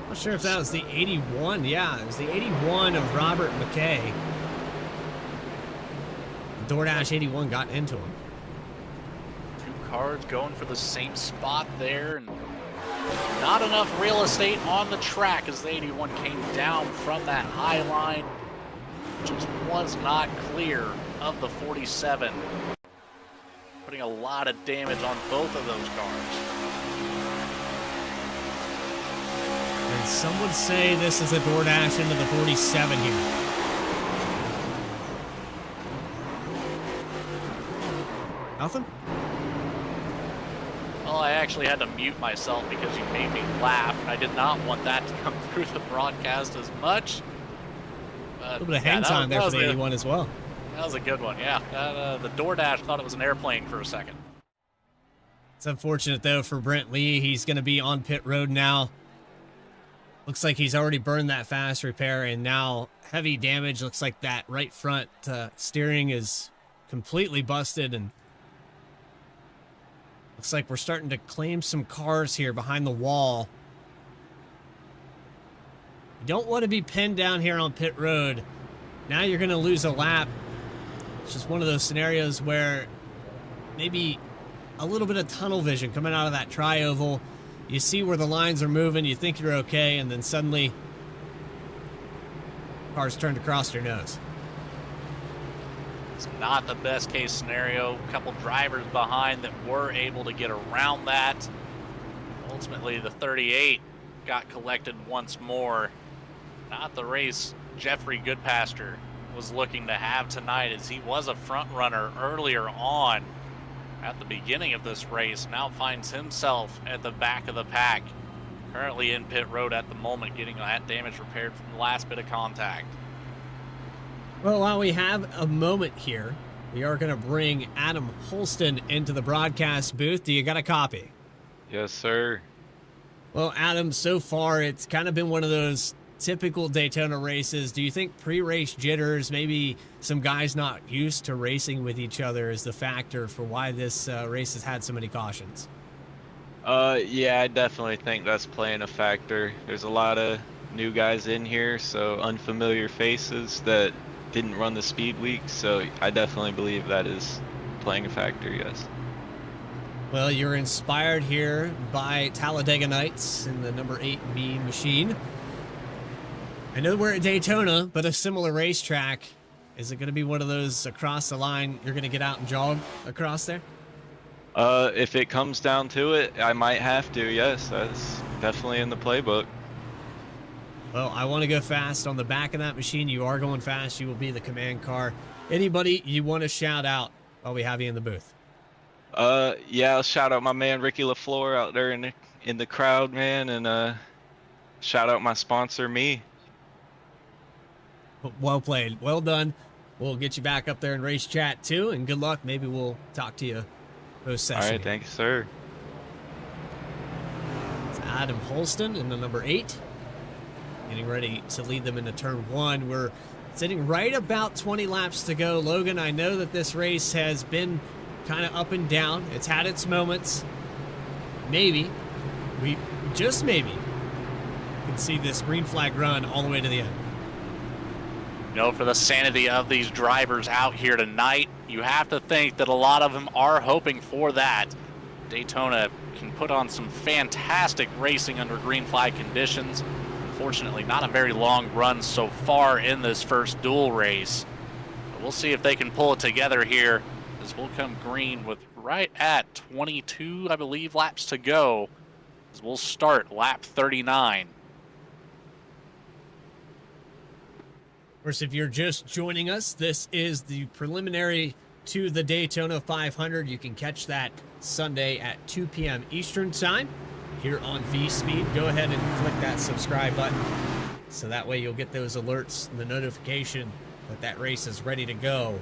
Not sure if that was the 81. Yeah, it was the 81 of Robert McKay. DoorDash 81 got into him. 2 cars going for the same spot there, and not enough real estate on the track as the 81 came down from that high line. Just was not clear of the 47. Putting a lot of damage on both of those cars. And some would say this is a DoorDash into the 47 here. Nothing? Well, I actually had to mute myself because you made me laugh. I did not want that to come through the broadcast as much. A little bit of hang time there for the 81 as well. That was a good one, yeah. The DoorDash thought it was an airplane for a second. It's unfortunate, though, for Brent Lee. He's going to be on pit road now. Looks like he's already burned that fast repair, and now heavy damage. Looks like that right front steering is completely busted, and looks like we're starting to claim some cars here behind the wall. You don't want to be pinned down here on pit road. Now you're going to lose a lap. It's just one of those scenarios where maybe a little bit of tunnel vision coming out of that tri-oval. You see where the lines are moving, you think you're okay, and then suddenly cars turned across your nose. It's not the best case scenario. A couple drivers behind that were able to get around that. Ultimately, the 38 got collected once more. Not the race Jeffrey Goodpaster was looking to have tonight, as he was a front runner earlier on at the beginning of this race. Now finds himself at the back of the pack. Currently in pit road at the moment, getting that damage repaired from the last bit of contact. Well, while we have a moment here, we are going to bring Adam Holston into the broadcast booth. Do you got a copy? Yes, sir. Well, Adam, so far it's kind of been one of those typical Daytona races. Do you think pre-race jitters, maybe some guys not used to racing with each other, is the factor for why this race has had so many cautions? Yeah, I definitely think that's playing a factor. There's a lot of new guys in here, so unfamiliar faces that didn't run the speed week, so I definitely believe that is playing a factor, yes. Well, you're inspired here by Talladega Nights in the number 8B machine. I know we're at Daytona, but a similar racetrack. Is it going to be one of those across the line you're going to get out and jog across there? If it comes down to it, I might have to, yes. That's definitely in the playbook. Well, I want to go fast on the back of that machine. You are going fast. You will be the command car. Anybody you want to shout out while we have you in the booth? Yeah, I'll shout out my man Ricky LaFleur out there in the crowd, man, and shout out my sponsor, me. Well played. Well done. We'll get you back up there in race chat too, and good luck. Maybe we'll talk to you post-session. All right, thank you, sir. It's Adam Holston in the number 8. Getting ready to lead them into turn 1. We're sitting right about 20 laps to go. Logan, I know that this race has been kind of up and down. It's had its moments. Maybe, just maybe, can see this green flag run all the way to the end. You know, for the sanity of these drivers out here tonight, you have to think that a lot of them are hoping for that. Daytona can put on some fantastic racing under green flag conditions. Unfortunately, not a very long run so far in this first duel race. we'll see if they can pull it together here, as we'll come green with right at 22, I believe, laps to go, as we'll start lap 39. Of course, if you're just joining us, this is the preliminary to the Daytona 500. You can catch that Sunday at 2 p.m. Eastern Time here on Vspeed. Go ahead and click that subscribe button so that way you'll get those alerts and the notification that that race is ready to go.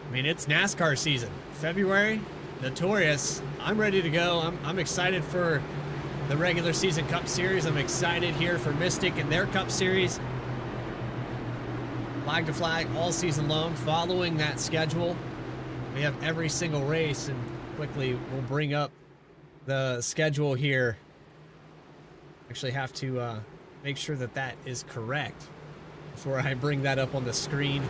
I mean, it's NASCAR season. February, notorious. I'm ready to go. I'm excited for the regular season Cup Series. I'm excited here for Mystic and their Cup Series. Flag to flag all season long, following that schedule. We have every single race, and quickly we'll bring up the schedule here. Actually have to make sure that that is correct before I bring that up on the screen.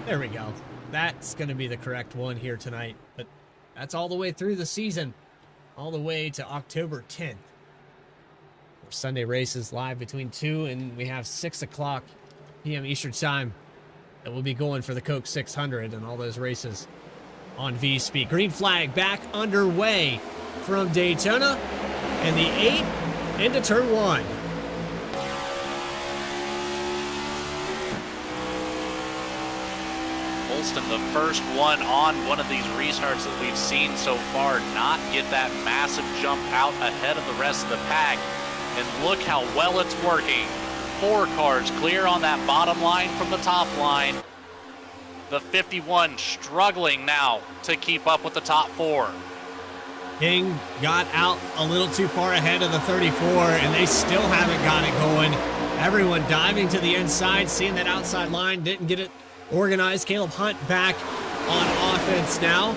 There we go. That's going to be the correct one here tonight, but that's all the way through the season, all the way to October 10th. Sunday races live between 2 and we have 6 o'clock p.m. Eastern Time that will be going for the Coke 600 and all those races on Vspeed. Green flag back underway from Daytona, and the 8 into turn 1. Holston, the first one of these restarts that we've seen so far, not get that massive jump out ahead of the rest of the pack. And look how well it's working. 4 cars clear on that bottom line from the top line. The 51 struggling now to keep up with the top 4. King got out a little too far ahead of the 34, and they still haven't got it going. Everyone diving to the inside, seeing that outside line, didn't get it organized. Caleb Hunt back on offense now.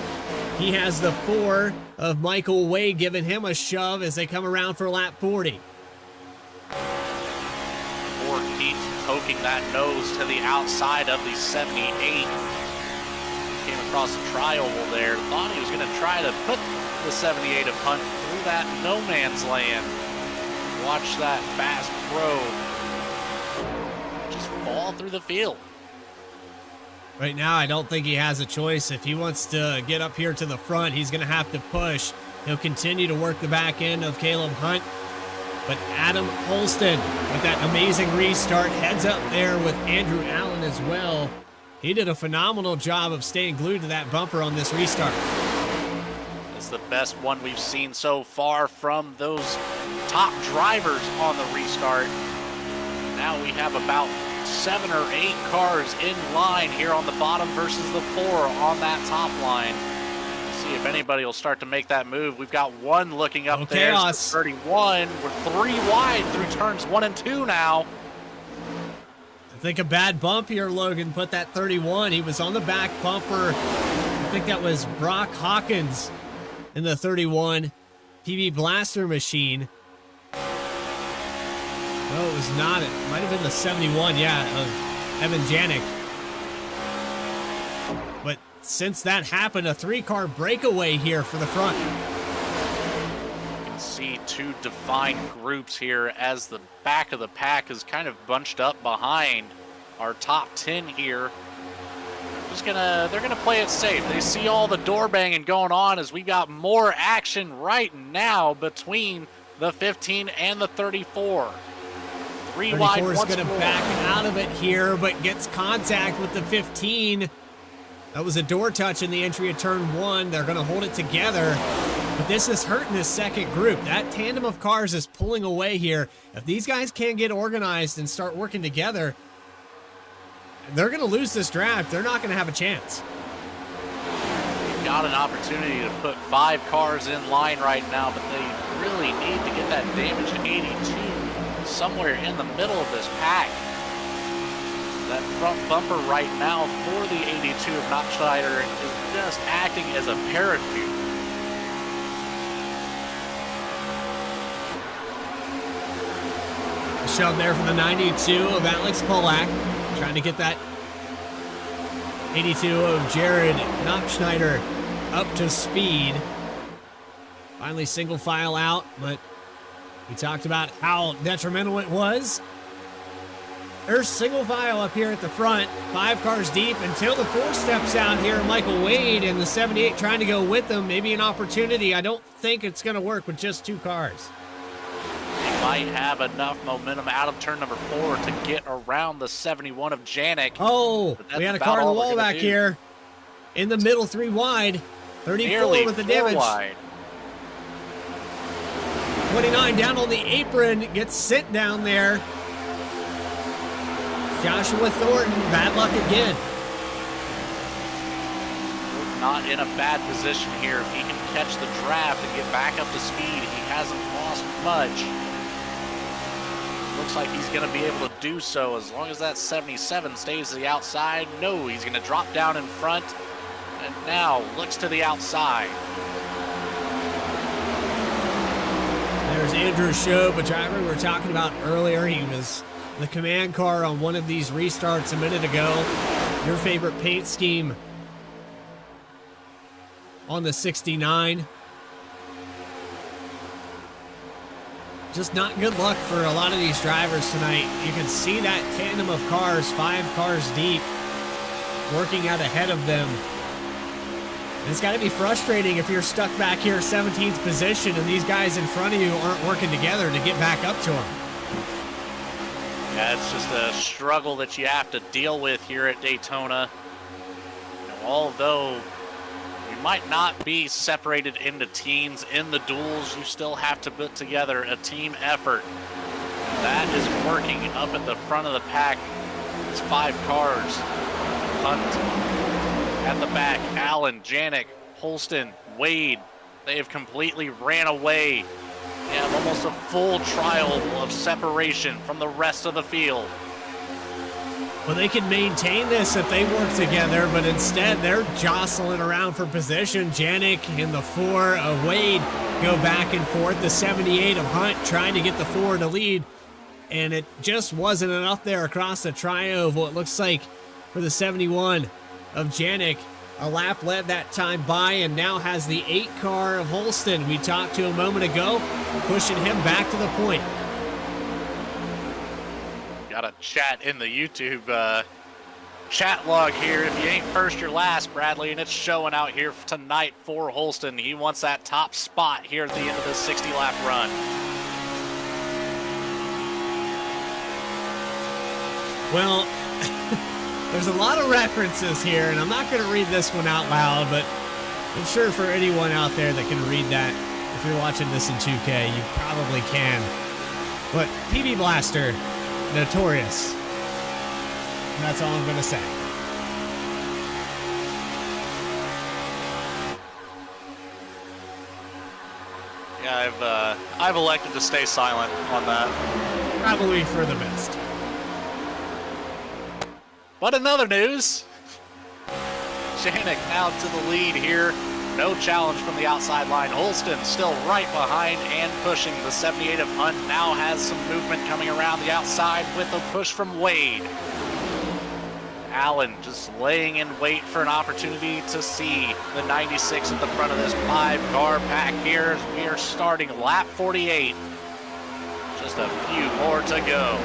He has the 4 of Michael Wade giving him a shove as they come around for lap 40. Ford keeps poking that nose to the outside of the 78. Came across a tri-oval there. Thought he was going to try to put the 78 of Hunt through that no man's land. Watch that fast pro just fall through the field. Right now, I don't think he has a choice. If he wants to get up here to the front, he's going to have to push. He'll continue to work the back end of Caleb Hunt. But Adam Holston, with that amazing restart, heads up there with Andrew Allen as well. He did a phenomenal job of staying glued to that bumper on this restart. It's the best one we've seen so far from those top drivers on the restart. Now we have about 7 or 8 cars in line here on the bottom versus the 4 on that top line. See if anybody will start to make that move. We've got one looking up there. Chaos. 31. We're 3 wide through turns 1 and 2 now. I think a bad bump here, Logan, put that 31. He was on the back bumper. I think that was Brock Hawkins in the 31 PB Blaster machine. No, it was not. It might have been the 71, yeah, of Evan Janik. But since that happened, a 3-car breakaway here for the front. You can see 2 defined groups here as the back of the pack is kind of bunched up behind our top 10 here. They're gonna play it safe. They see all the door banging going on as we got more action right now between the 15 and the 34. 3 wide. 34 is going to back out of it here, but gets contact with the 15. That was a door touch in the entry of turn 1. They're going to hold it together, but this is hurting this second group. That tandem of cars is pulling away here. If these guys can't get organized and start working together, they're going to lose this draft. They're not going to have a chance. We've got an opportunity to put 5 cars in line right now, but they really need to get that damage 82 somewhere in the middle of this pack. That front bumper right now for the 82 of Knopfschneider is just acting as a parachute. A shove there from the 92 of Alex Polak, trying to get that 82 of Jared Knopfschneider up to speed. Finally single file out, but We talked about how detrimental it was. There's single file up here at the front, 5 cars deep until the 4 steps out here. Michael Wade and the 78 trying to go with them. Maybe an opportunity. I don't think it's going to work with just 2 cars. He might have enough momentum out of turn number 4 to get around the 71 of Janik. Oh, we had a car on the wall back here. In the middle, 3 wide. 34 Nearly with the 4 damage. wide. 29 down on the apron, gets sent down there. Joshua Thornton, bad luck again. Not in a bad position here. If he can catch the draft and get back up to speed, he hasn't lost much. Looks like he's going to be able to do so as long as that 77 stays to the outside. No, he's going to drop down in front and now looks to the outside. There's Andrew Shobe, a driver we were talking about earlier. He was the command car on one of these restarts a minute ago. Your favorite paint scheme on the 69. Just not good luck for a lot of these drivers tonight. You can see that tandem of cars, 5 cars deep, working out ahead of them. And it's got to be frustrating if you're stuck back here 17th position and these guys in front of you aren't working together to get back up to them. Yeah, it's just a struggle that you have to deal with here at Daytona. You know, although you might not be separated into teams in the duels, you still have to put together a team effort. That is working up at the front of the pack. It's 5 cars. Hunt at the back. Allen, Janik, Holston, Wade. They have completely ran away. They have almost a full trial of separation from the rest of the field. Well, they can maintain this if they work together, but instead they're jostling around for position. Janik in the 4 of Wade go back and forth. The 78 of Hunt trying to get the 4 to lead, and it just wasn't enough there across the tri-oval. It looks like for the 71 of Janik, a lap led that time by and now has the 8 car of Holston. We talked to a moment ago, pushing him back to the point. Got a chat in the YouTube chat log here. If you ain't first, you're last, Bradley, and it's showing out here tonight for Holston. He wants that top spot here at the end of this 60-lap run. Well, there's a lot of references here, and I'm not going to read this one out loud, but I'm sure for anyone out there that can read that, if you're watching this in 2K, you probably can. But PB Blaster, notorious. And that's all I'm going to say. Yeah, I've elected to stay silent on that. Probably for the best. But in other news, Janik now to the lead here. No challenge from the outside line. Holston still right behind and pushing. The 78 of Hunt now has some movement coming around the outside with a push from Wade. Allen just laying in wait for an opportunity to see the 96 at the front of this 5-car pack here as we are starting lap 48. Just a few more to go.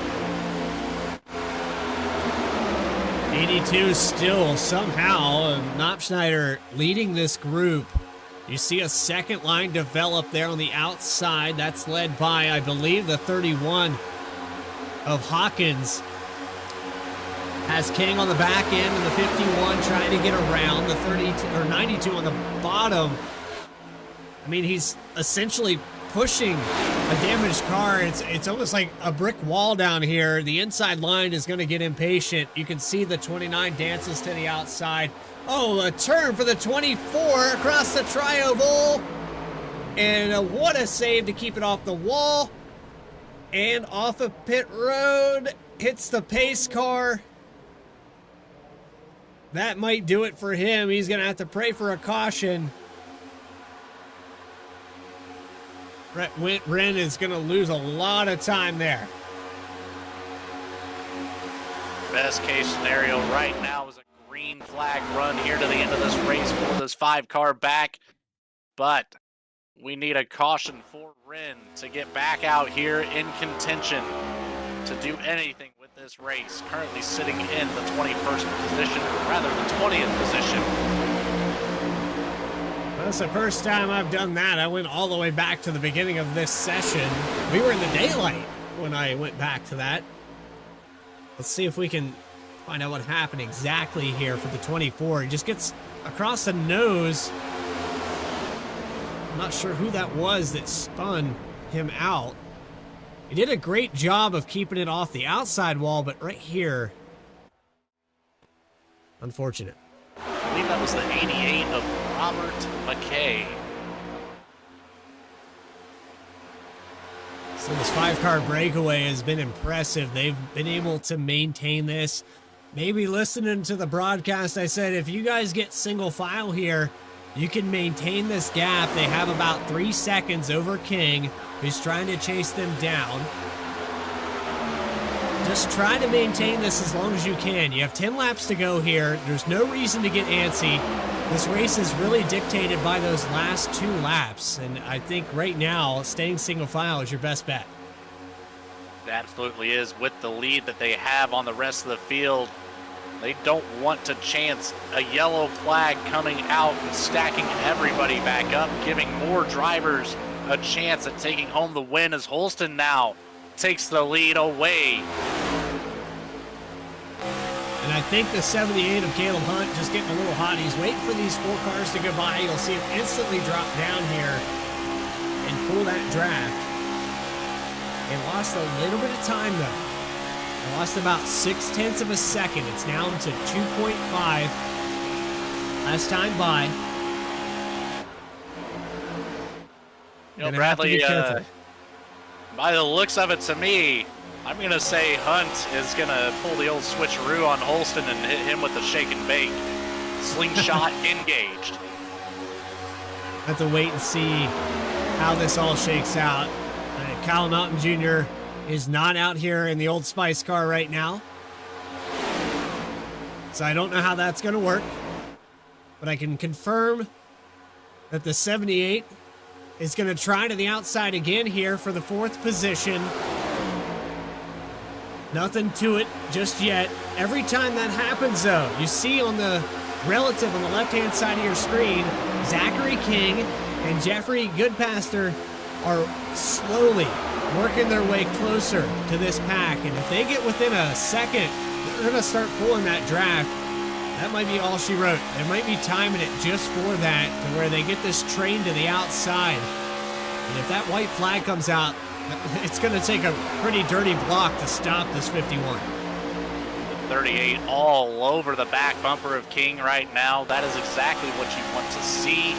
82 still somehow, Knopfschneider leading this group. You see a second line develop there on the outside. That's led by, I believe, the 31 of Hawkins. Has King on the back end and the 51 trying to get around the 32 or 92 on the bottom. I mean, he's essentially pushing a damaged car. It's almost like a brick wall down here. The inside line is going to get impatient. You can see the 29 dances to the outside. Oh, a turn for the 24 across the tri-oval. And what a save to keep it off the wall. And off of pit road. Hits the pace car. That might do it for him. He's going to have to pray for a caution. Brett Wren is going to lose a lot of time there. Best case scenario right now is a green flag run here to the end of this race for this 5-car back. But We need a caution for Rin to get back out here in contention to do anything with this race. Currently sitting in the 21st position, or rather the 20th position. That's the first time I've done that. I went all the way back to the beginning of this session. We were in the daylight when I went back to that. Let's see if we can find out what happened exactly here for the 24. He just gets across the nose. I'm not sure who that was that spun him out. He did a great job of keeping it off the outside wall, but right here, unfortunate. I believe that was the 88 of Robert McKay. So this 5-car breakaway has been impressive. They've been able to maintain this. Maybe listening to the broadcast, I said, if you guys get single file here, you can maintain this gap. They have about 3 seconds over King, who's trying to chase them down. Just try to maintain this as long as you can. You have 10 laps to go here. There's no reason to get antsy. This race is really dictated by those last 2 laps, and I think right now, staying single file is your best bet. It absolutely is. With the lead that they have on the rest of the field, they don't want to chance a yellow flag coming out and stacking everybody back up, giving more drivers a chance at taking home the win as Holston now takes the lead away. And I think the 78 of Caleb Hunt just getting a little hot. He's waiting for these 4 cars to go by. You'll see him instantly drop down here and pull that draft. They lost a little bit of time though. They lost about 0.6 of a second. It's down to 2.5. Last time by. You know, Bradley, by the looks of it to me, I'm going to say Hunt is going to pull the old switcheroo on Holston and hit him with the shake and bake. Slingshot engaged. Have to wait and see how this all shakes out. Kyle Naughton Jr. is not out here in the Old Spice car right now. So I don't know how that's going to work. But I can confirm that the 78 is going to try to the outside again here for the 4th position. Nothing to it just yet. Every time that happens, though, you see on the relative on the left-hand side of your screen, Zachary King and Jeffrey Goodpaster are slowly working their way closer to this pack. And if they get within a second, they're going to start pulling that draft. That might be all she wrote. They might be timing it just for that, to where they get this train to the outside. And if that white flag comes out, it's going to take a pretty dirty block to stop this 51. 38 all over the back bumper of King right now. That is exactly what you want to see.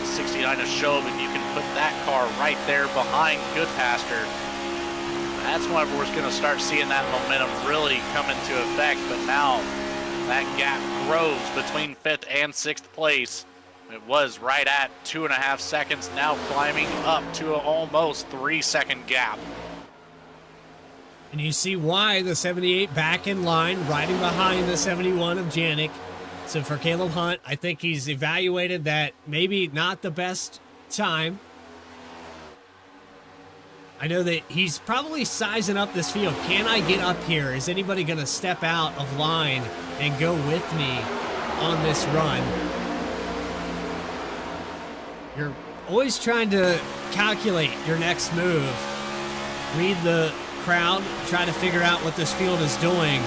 69 to show if you can put that car right there behind Goodpaster. That's whenever we're going to start seeing that momentum really come into effect. But now that gap grows between 5th and 6th place. It was right at 2.5 seconds, now climbing up to an almost 3-second gap. And you see why the 78 back in line, riding behind the 71 of Janik. So for Caleb Hunt, I think he's evaluated that maybe not the best time. I know that he's probably sizing up this field. Can I get up here? Is anybody going to step out of line and go with me on this run? You're always trying to calculate your next move. Read the crowd, try to figure out what this field is doing.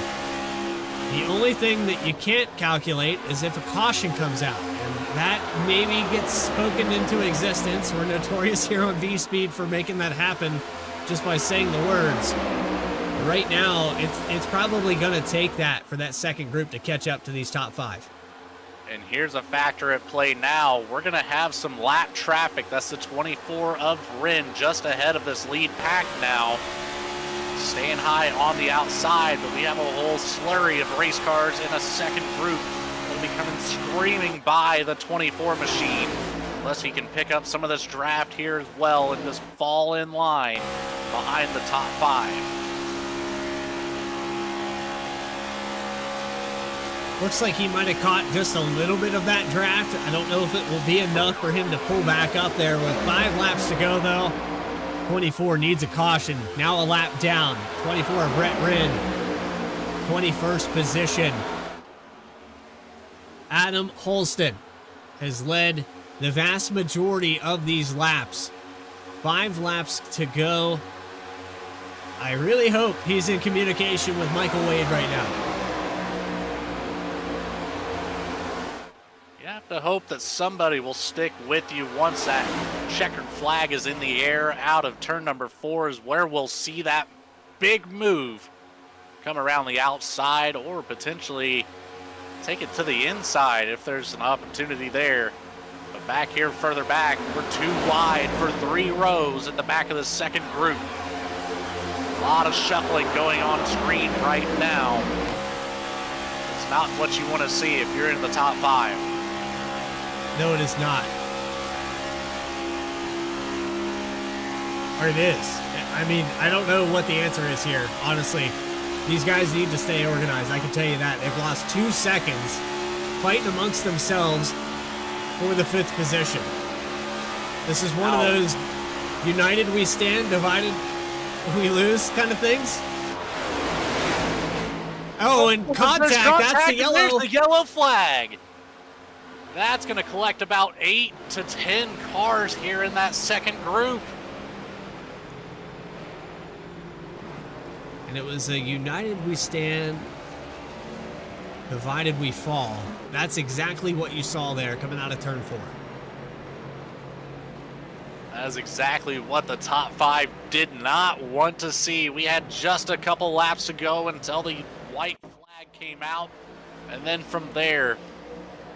The only thing that you can't calculate is if a caution comes out, and that maybe gets spoken into existence. We're notorious here on Vspeed for making that happen just by saying the words. But right now, it's probably going to take that for that second group to catch up to these top 5. And here's a factor at play now. We're going to have some lap traffic. That's the 24 of Rin just ahead of this lead pack now. Staying high on the outside, but we have a whole slurry of race cars in a second group. Will be coming screaming by the 24 machine, unless he can pick up some of this draft here as well and just fall in line behind the top 5. Looks like he might have caught just a little bit of that draft. I don't know if it will be enough for him to pull back up there. With 5 laps to go, though, 24 needs a caution. Now a lap down. 24, Brett Rinn, 21st position. Adam Holston has led the vast majority of these laps. 5 laps to go. I really hope he's in communication with Michael Wade right now. You have to hope that somebody will stick with you once that checkered flag is in the air. Out of turn number 4 is where we'll see that big move come around the outside, or potentially take it to the inside if there's an opportunity there. But back here, further back, we're too wide for 3 rows at the back of the second group. A lot of shuffling going on screen right now. It's not what you want to see if you're in the top 5. No, it is not. Or it is. I mean, I don't know what the answer is here, honestly. These guys need to stay organized, I can tell you that. They've lost 2 seconds fighting amongst themselves for the 5th position. This is one of those united we stand, divided we lose kind of things. Oh, and contact, that's the yellow. There's the yellow flag. That's going to collect about 8 to 10 cars here in that second group. And it was a united we stand, divided we fall. That's exactly what you saw there coming out of turn 4. That is exactly what the top 5 did not want to see. We had just a couple laps to go until the white flag came out. And then from there,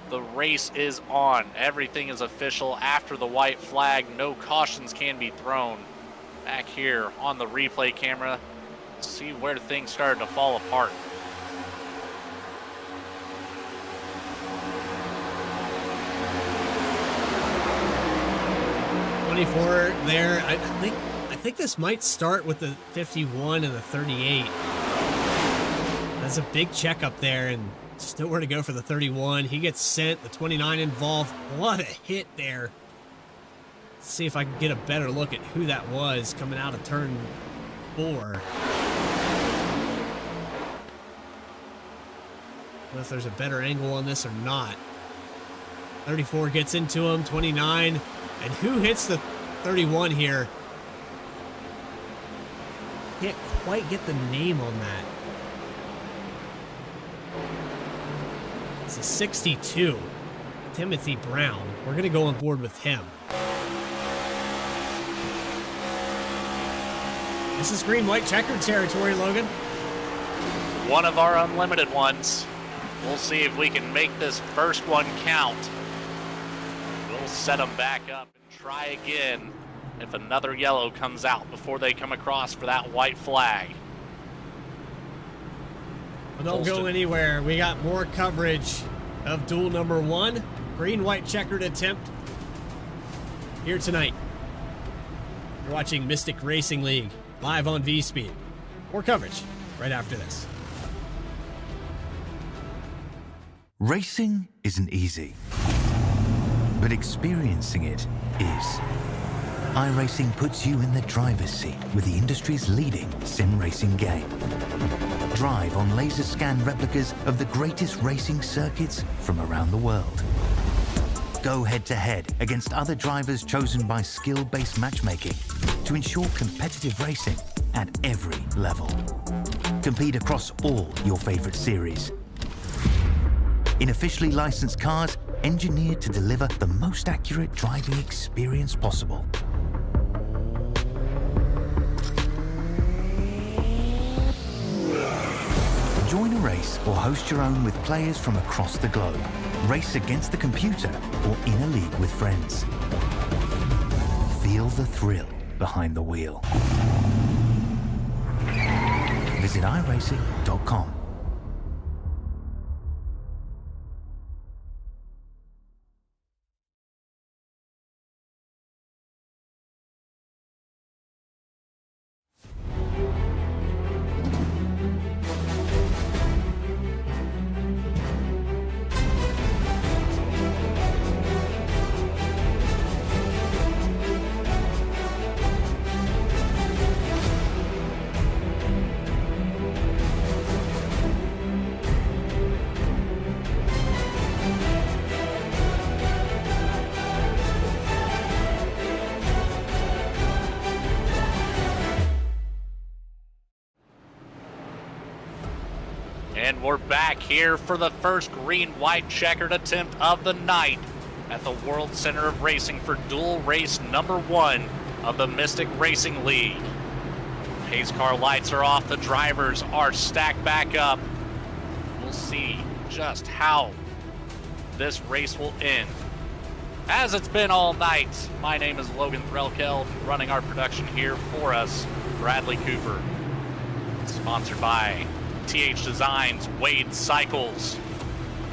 the race is on. Everything is official after the white flag. No cautions can be thrown. Back here on the replay camera, see where things started to fall apart. There, I think this might start with the 51 and the 38. That's a big check up there, and just nowhere to go for the 31. He gets sent, the 29 involved. What a hit there. Let's see if I can get a better look at who that was coming out of turn 4. I don't know if there's a better angle on this or not. 34 gets into him, 29. And who hits the 31 here? Can't quite get the name on that. It's a 62. Timothy Brown. We're going to go on board with him. This is green-white checkered territory, Logan. One of our unlimited ones. We'll see if we can make this first one count. We'll set them back up and try again if another yellow comes out before they come across for that white flag. Well, don't go anywhere. We got more coverage of duel number 1. Green-white checkered attempt here tonight. You're watching Mystic Racing League live on Vspeed. More coverage right after this. Racing isn't easy, but experiencing it is. iRacing puts you in the driver's seat with the industry's leading sim racing game. Drive on laser scan replicas of the greatest racing circuits from around the world. Go head-to-head against other drivers chosen by skill-based matchmaking to ensure competitive racing at every level. Compete across all your favorite series. In officially licensed cars, engineered to deliver the most accurate driving experience possible. Join a race or host your own with players from across the globe. Race against the computer or in a league with friends. Feel the thrill behind the wheel. Visit iRacing.com. We're back here for the first green-white checkered attempt of the night at the World Center of Racing for Duel Race number 1 of the Mystic Racing League. Pace car lights are off, the drivers are stacked back up. We'll see just how this race will end. As it's been all night, my name is Logan Threlkeld, running our production here for us, Bradley Cooper. Sponsored by THDesigns, Wade Cycles,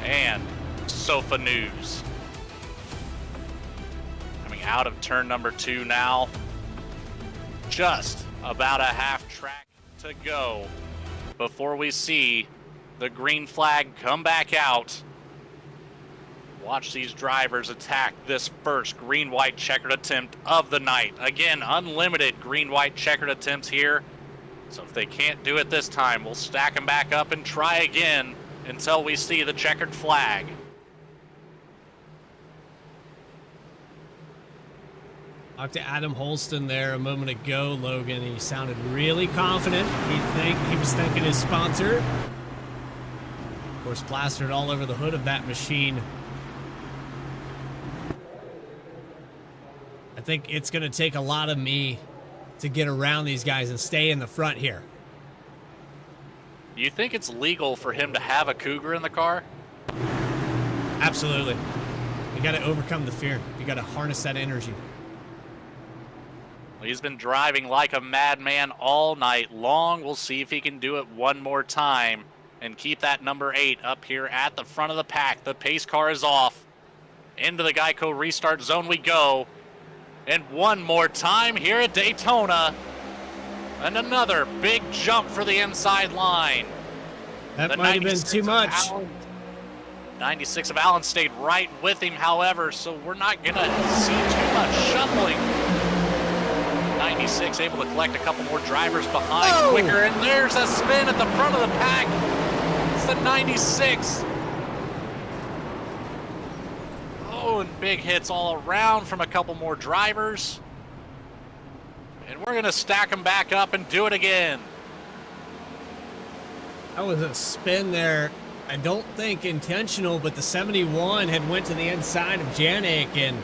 and Sofa News. Coming out of turn number 2 now. Just about a half track to go before we see the green flag come back out. Watch these drivers attack this first green-white checkered attempt of the night. Again, unlimited green-white checkered attempts here. So if they can't do it this time, we'll stack them back up and try again until we see the checkered flag. Talked to Adam Holston there a moment ago, Logan. He sounded really confident. He was thanking his sponsor. Of course, plastered all over the hood of that machine. I think it's going to take a lot of me to get around these guys and stay in the front here. You think it's legal for him to have a Cougar in the car? Absolutely. You got to overcome the fear. You got to harness that energy. Well, he's been driving like a madman all night long. We'll see if he can do it one more time and keep that number 8 up here at the front of the pack. The pace car is off. Into the Geico restart zone we go. And one more time here at Daytona. And another big jump for the inside line. That might have been too much. 96 of Allen stayed right with him, however, so we're not going to see too much shuffling. 96 able to collect a couple more drivers behind quicker, and there's a spin at the front of the pack. It's the 96. Oh, and big hits all around from a couple more drivers. And we're going to stack them back up and do it again. That was a spin there. I don't think intentional, but the 71 had went to the inside of Janik, and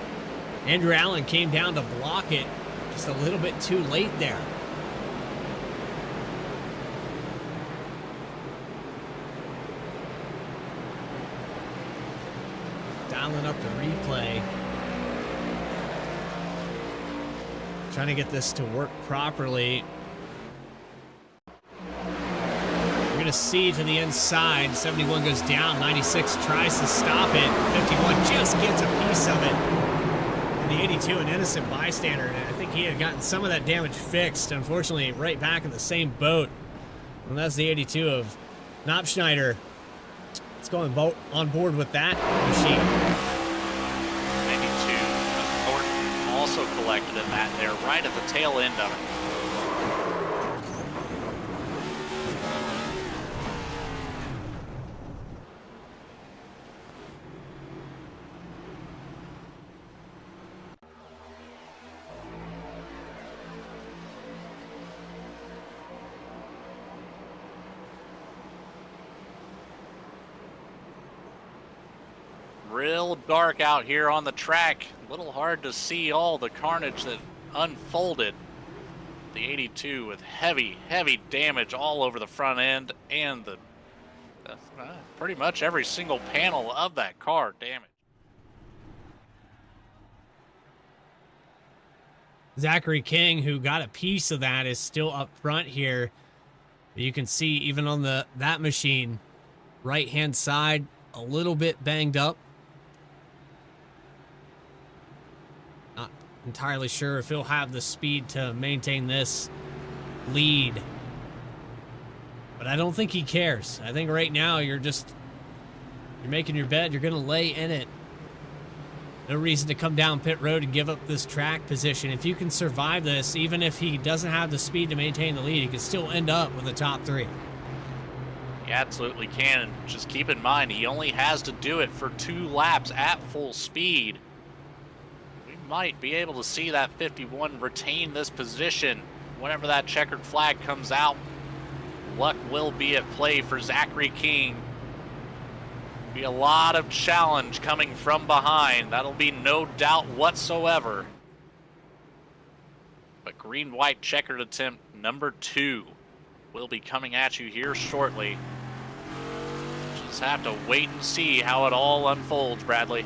Andrew Allen came down to block it just a little bit too late there. Dialing up the replay. Trying to get this to work properly. We're going to see to the inside. 71 goes down. 96 tries to stop it. 51 just gets a piece of it. And the 82, an innocent bystander. And I think he had gotten some of that damage fixed. Unfortunately, right back in the same boat. And that's the 82 of Knopfschneider. It's going on board with that machine. 92 of Thornton also collected in that there, right at the tail end of it. Real dark out here on the track. A little hard to see all the carnage that unfolded. The 82 with heavy damage all over the front end and the pretty much every single panel of that car damaged. Zachary King, who got a piece of that, is still up front here. You can see even on that machine, right-hand side, a little bit banged up. Not entirely sure if he'll have the speed to maintain this lead. But I don't think he cares. I think right now you're making your bed. You're going to lay in it. No reason to come down pit road and give up this track position. If you can survive this, even if he doesn't have the speed to maintain the lead, he can still end up with the top 3. He absolutely can. And just keep in mind, he only has to do it for 2 laps at full speed. We might be able to see that 51 retain this position whenever that checkered flag comes out. luck will be at play for Zachary King. Be a lot of challenge coming from behind. That'll be no doubt whatsoever. But green-white checkered attempt number 2 will be coming at you here shortly. Just have to wait and see how it all unfolds, Bradley.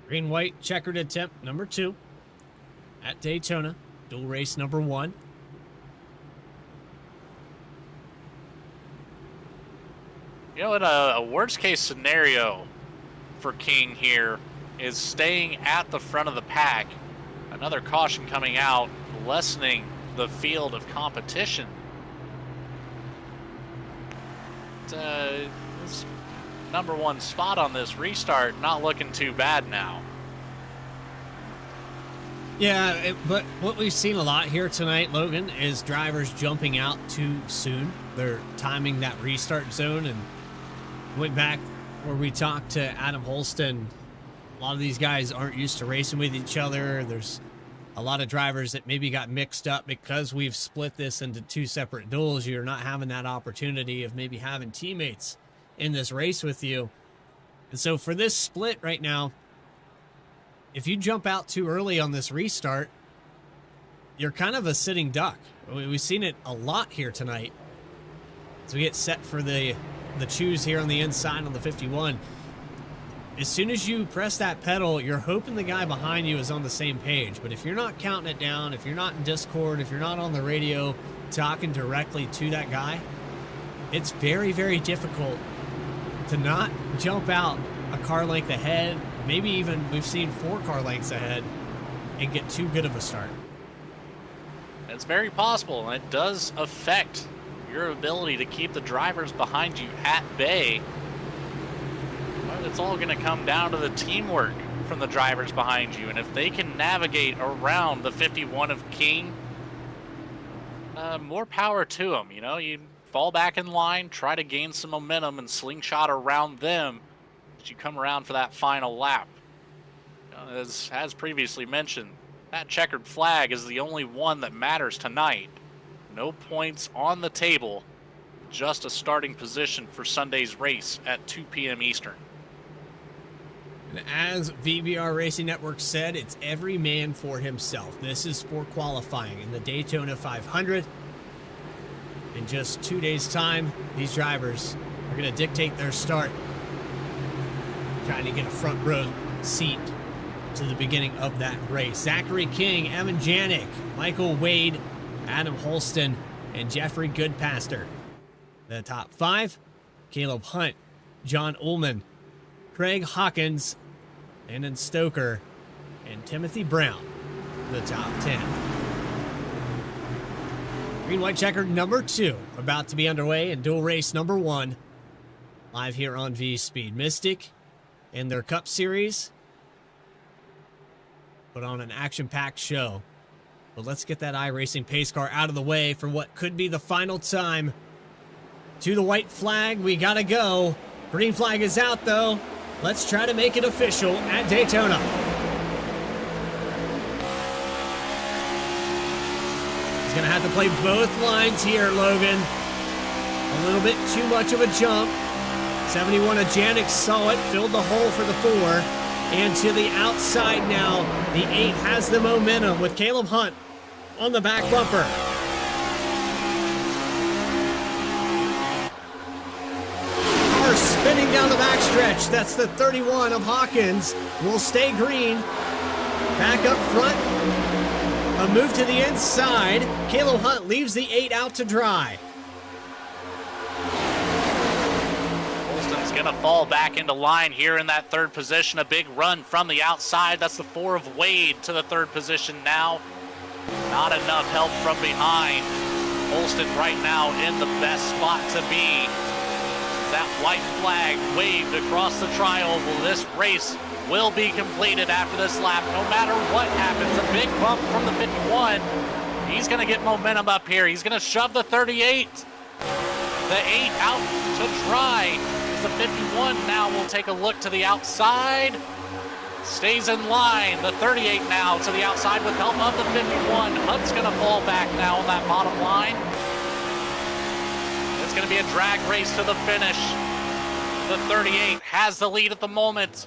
Green-white checkered attempt number 2 at Daytona. Dual race number 1. You know, in a worst-case scenario for King here is staying at the front of the pack. Another caution coming out, lessening the field of competition. This number 1 spot on this restart not looking too bad now. Yeah, but what we've seen a lot here tonight, Logan, is drivers jumping out too soon. They're timing that restart zone, and went back where we talked to Adam Holston. A lot of these guys aren't used to racing with each other. There's a lot of drivers that maybe got mixed up because we've split this into 2 separate duels. You're not having that opportunity of maybe having teammates in this race with you. And so for this split right now, if you jump out too early on this restart, you're kind of a sitting duck. We've seen it a lot here tonight. As we get set for the choose here on the inside on the 51. As soon as you press that pedal, you're hoping the guy behind you is on the same page. But if you're not counting it down, if you're not in Discord, if you're not on the radio talking directly to that guy, it's very, very difficult to not jump out a car length ahead. Maybe even we've seen 4 car lengths ahead and get too good of a start. It's very possible, and it does affect your ability to keep the drivers behind you at bay. But it's all going to come down to the teamwork from the drivers behind you, and if they can navigate around the 51 of King, more power to them. You know, you fall back in line, try to gain some momentum and slingshot around them as you come around for that final lap. As previously mentioned, that checkered flag is the only one that matters tonight. No points on the table, just a starting position for Sunday's race at 2 p.m. Eastern. And as VBR Racing Network said, it's every man for himself. This is for qualifying in the Daytona 500. In just 2 days' time, these drivers are going to dictate their start, trying to get a front row seat to the beginning of that race. Zachary King, Evan Janik, Michael Wade, Adam Holston, and Jeffrey Goodpaster. The top 5, Caleb Hunt, John Ullman, Craig Hawkins, Landon Stoker, and Timothy Brown, the top 10. Green-white checkered number 2, about to be underway in dual race number 1, live here on Vspeed. Mystic and their Cup Series put on an action-packed show. But let's get that iRacing pace car out of the way for what could be the final time. To the white flag, we gotta go. Green flag is out, though. Let's try to make it official at Daytona. He's gonna have to play both lines here, Logan. A little bit too much of a jump. 71 of Janik saw it, filled the hole for the 4. And to the outside now, the 8 has the momentum with Caleb Hunt on the back bumper. Car spinning down the backstretch. That's the 31 of Hawkins. Will stay green. Back up front. A move to the inside. Caleb Hunt leaves the 8 out to dry. Going to fall back into line here in that 3rd position. A big run from the outside. That's the 4 of Wade to the 3rd position now. Not enough help from behind. Holston right now in the best spot to be. That white flag waved across the tri-oval. This race will be completed after this lap, no matter what happens. A big bump from the 51. He's going to get momentum up here. He's going to shove the 38. The 8 out to dry. The 51 now will take a look to the outside. stays in line. The 38 now to the outside with help of the 51. Hunt's going to fall back now on that bottom line. It's going to be a drag race to the finish. The 38 has the lead at the moment.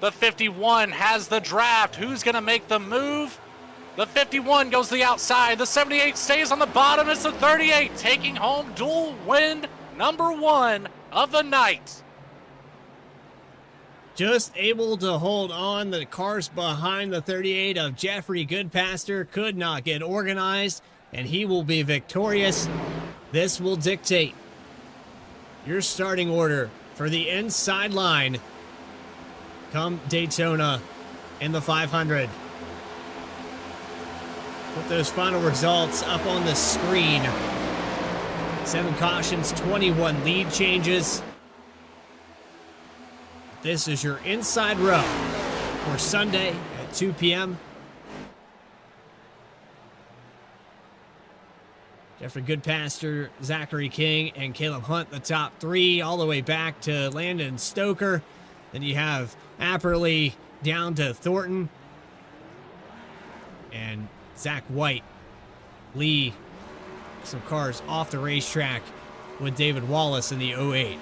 The 51 has the draft. Who's going to make the move? The 51 goes to the outside. The 78 stays on the bottom. It's the 38 taking home dual win number 1 of the night. Just able to hold on. The cars behind the 38 of Jeffrey Goodpaster could not get organized, and he will be victorious. This will dictate your starting order for the inside line come Daytona in the 500. Put those final results up on the screen. 7 cautions, 21 lead changes. This is your inside row for Sunday at 2 p.m. Jeffrey Goodpaster, Zachary King, and Caleb Hunt, the top 3, all the way back to Landon Stoker. Then you have Apperly down to Thornton. And Zach White, Lee, some cars off the racetrack with David Wallace in the 08.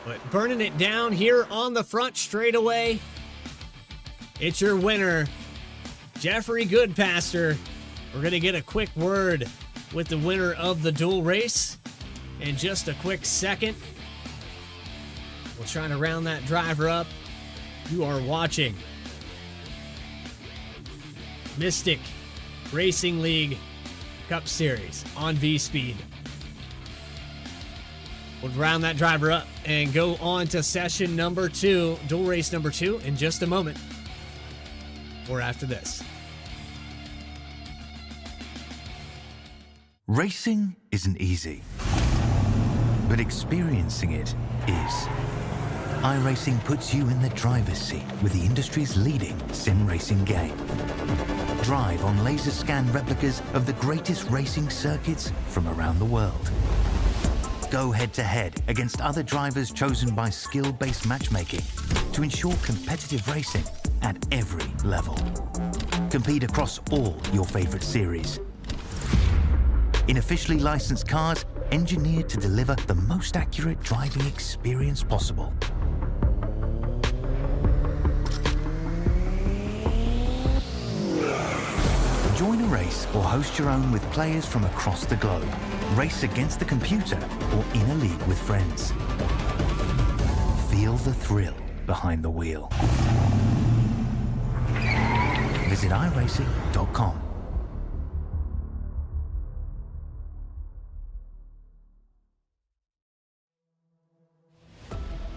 But burning it down here on the front straightaway, it's your winner, Jeffrey Goodpaster. We're going to get a quick word with the winner of the dual race in just a quick second. We'll try to round that driver up. You are watching Mystic Racing League Cup Series on Vspeed. We'll round that driver up and go on to session number 2, dual race number 2, in just a moment, or after this. Racing isn't easy, but experiencing it is. iRacing puts you in the driver's seat with the industry's leading sim racing game. Drive on laser scan replicas of the greatest racing circuits from around the world. Go head-to-head against other drivers chosen by skill-based matchmaking to ensure competitive racing at every level. Compete across all your favorite series. In officially licensed cars, engineered to deliver the most accurate driving experience possible. Join a race or host your own with players from across the globe. Race against the computer or in a league with friends. Feel the thrill behind the wheel. Visit iRacing.com.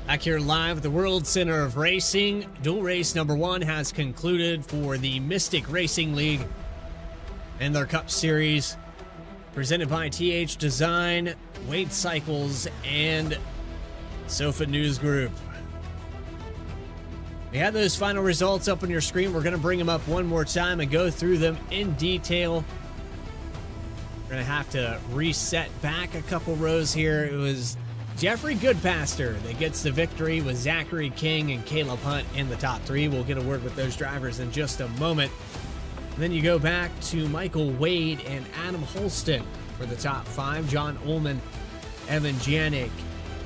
Back here live at the World Center of Racing. Dual race number 1 has concluded for the Mystic Racing League and their Cup Series, presented by THDesigns, Wade Cycles, and Sofa News Group. We have those final results up on your screen. We're going to bring them up one more time and go through them in detail. We're going to have to reset back a couple rows here. It was Jeffrey Goodpaster that gets the victory with Zachary King and Caleb Hunt in the top 3. We'll get a word with those drivers in just a moment. And then you go back to Michael Wade and Adam Holston for the top 5. John Ullman, Evan Janik,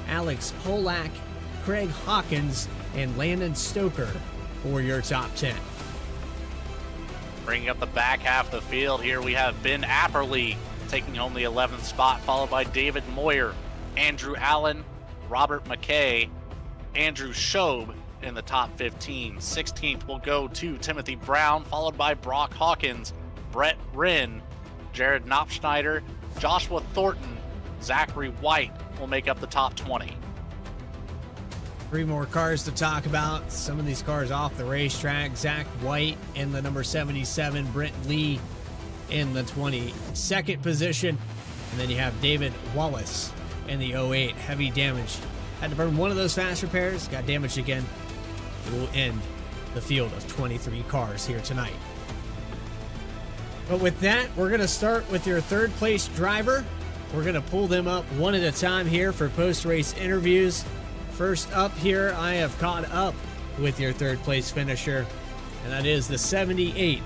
Alex Polak, Craig Hawkins, and Landon Stoker for your top 10. Bringing up the back half of the field here, we have Ben Apperly taking home the 11th spot, followed by David Moyer, Andrew Allen, Robert McKay, Andrew Schob in the top 15. 16th will go to Timothy Brown, followed by Brock Hawkins, Brett Wren, Jared Knopfschneider, Joshua Thornton, Zachary White will make up the top 20. 3 more cars to talk about. Some of these cars off the racetrack. Zach White in the number 77, Brent Lee in the 22nd position. And then you have David Wallace in the 08. Heavy damage. Had to burn one of those fast repairs. Got damaged again. It will end the field of 23 cars here tonight. But with that, we're going to start with your 3rd place driver. We're going to pull them up one at a time here for post-race interviews. First up here, I have caught up with your third place finisher, and that is the 78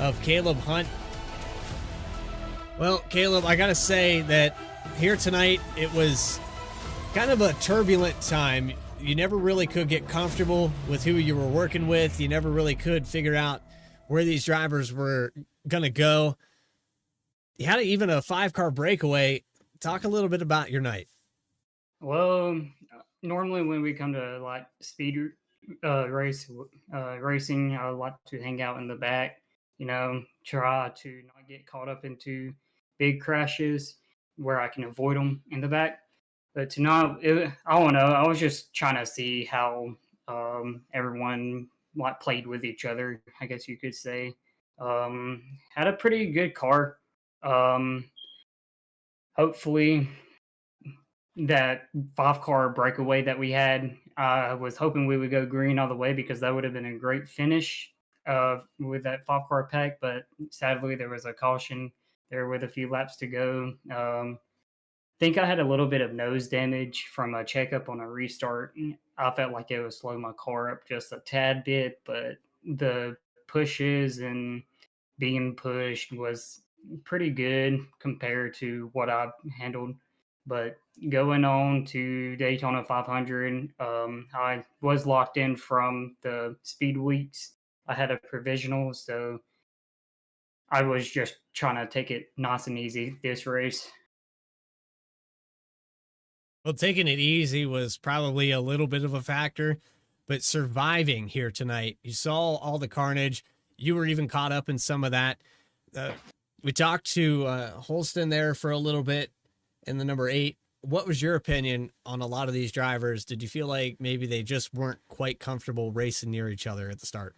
of Caleb Hunt. Well, Caleb, I gotta say that here tonight, it was kind of a turbulent time. You never really could get comfortable with who you were working with. You never really could figure out where these drivers were gonna go. You had even a 5-car breakaway. Talk a little bit about your night. Well, normally when we come to like speed racing, I like to hang out in the back, try to not get caught up into big crashes where I can avoid them in the back. But tonight, I don't know. I was just trying to see how everyone like played with each other, I guess you could say. Had a pretty good car. Hopefully that 5-car breakaway that we had, I was hoping we would go green all the way because that would have been a great finish with that 5-car pack. But sadly, there was a caution there with a few laps to go. I think I had a little bit of nose damage from a checkup on a restart. I felt like it would slow my car up just a tad bit, but the pushes and being pushed was pretty good compared to what I've handled. But going on to Daytona 500, I was locked in from the speed weeks. I had a provisional, so I was just trying to take it nice and easy this race. Well, taking it easy was probably a little bit of a factor, but surviving here tonight, you saw all the carnage. You were even caught up in some of that. We talked to Holston there for a little bit in the number 8. What was your opinion on a lot of these drivers? Did you feel like maybe they just weren't quite comfortable racing near each other at the start?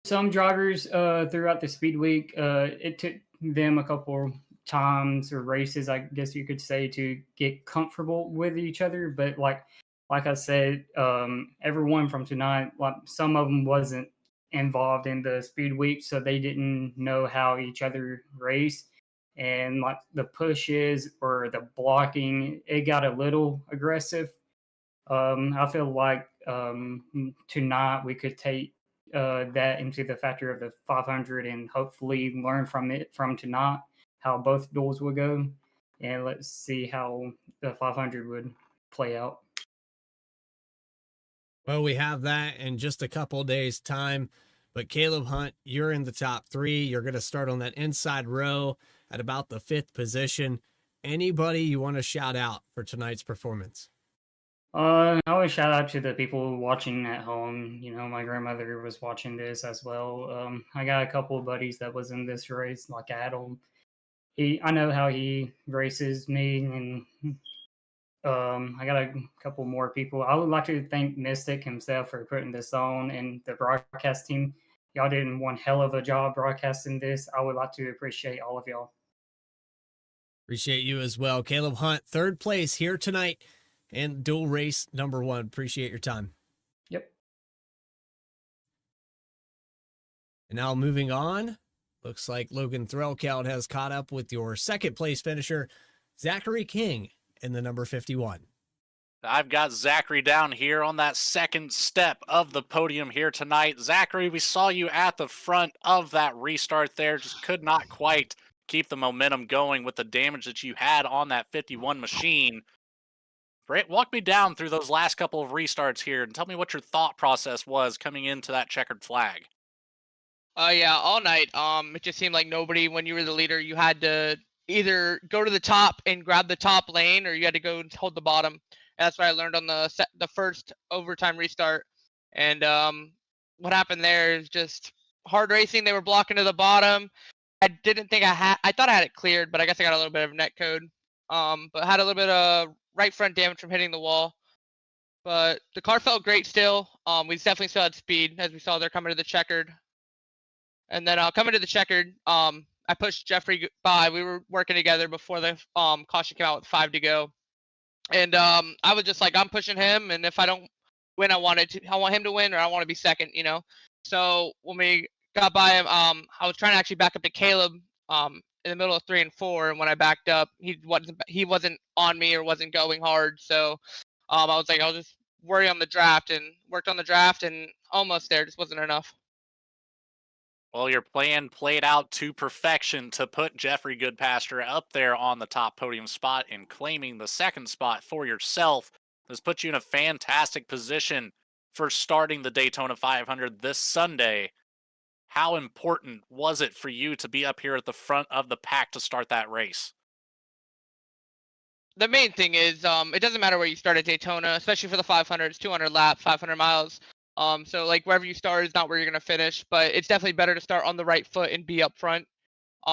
Some drivers throughout the speed week, it took them a couple times or races, I guess you could say, to get comfortable with each other. But like I said, everyone from tonight, like some of them wasn't involved in the speed week, so they didn't know how each other raced. And like the pushes or the blocking, it got a little aggressive. I feel like tonight we could take that into the factor of the 500 and hopefully learn from it from tonight how both duels will go, and let's see how the 500 would play out. Well, we have that in just a couple days' time. But Caleb Hunt, you're in the top 3. You're going to start on that inside row at about the 5th position. Anybody you want to shout out for tonight's performance? I always shout out to the people watching at home. My grandmother was watching this as well. I got a couple of buddies that was in this race, like Adam. I know how he races me, and I got a couple more people. I would like to thank Mystic himself for putting this on, and the broadcast team. Y'all did one hell of a job broadcasting this. I would like to appreciate all of y'all. Appreciate you as well. Caleb Hunt, 3rd place here tonight in dual race number 1. Appreciate your time. Yep. And now moving on, looks like Logan Threlkeld has caught up with your 2nd place finisher, Zachary King, in the number 51. I've got Zachary down here on that 2nd step of the podium here tonight. Zachary, we saw you at the front of that restart there. Just could not quite keep the momentum going with the damage that you had on that 51 machine. Brett, walk me down through those last couple of restarts here and tell me what your thought process was coming into that checkered flag. Yeah, all night. It just seemed like nobody, when you were the leader, you had to either go to the top and grab the top lane, or you had to go and hold the bottom. And that's what I learned on the first overtime restart. And what happened there is just hard racing. They were blocking to the bottom. I didn't think I thought I had it cleared, but I guess I got a little bit of net code. But had a little bit of right front damage from hitting the wall. But the car felt great still. We definitely still had speed, as we saw there coming to the checkered. And then coming to the checkered, I pushed Jeffrey by. We were working together before the caution came out with 5 to go. And I was just like, I'm pushing him, and if I don't win, I want him to win, or I want to be second, So when we got by him, I was trying to actually back up to Caleb in the middle of 3 and 4, and when I backed up, he wasn't on me or wasn't going hard. So I was like, I'll just worry on the draft, and worked on the draft, and almost there, just wasn't enough. Well, your plan played out to perfection to put Jeffrey Goodpasture up there on the top podium spot and claiming the second spot for yourself. This puts you in a fantastic position for starting the Daytona 500 this Sunday. How important was it for you to be up here at the front of the pack to start that race? The main thing is, it doesn't matter where you start at Daytona, especially for the 500. It's 200 laps, 500 miles. So like wherever you start is not where you're gonna finish, but it's definitely better to start on the right foot and be up front,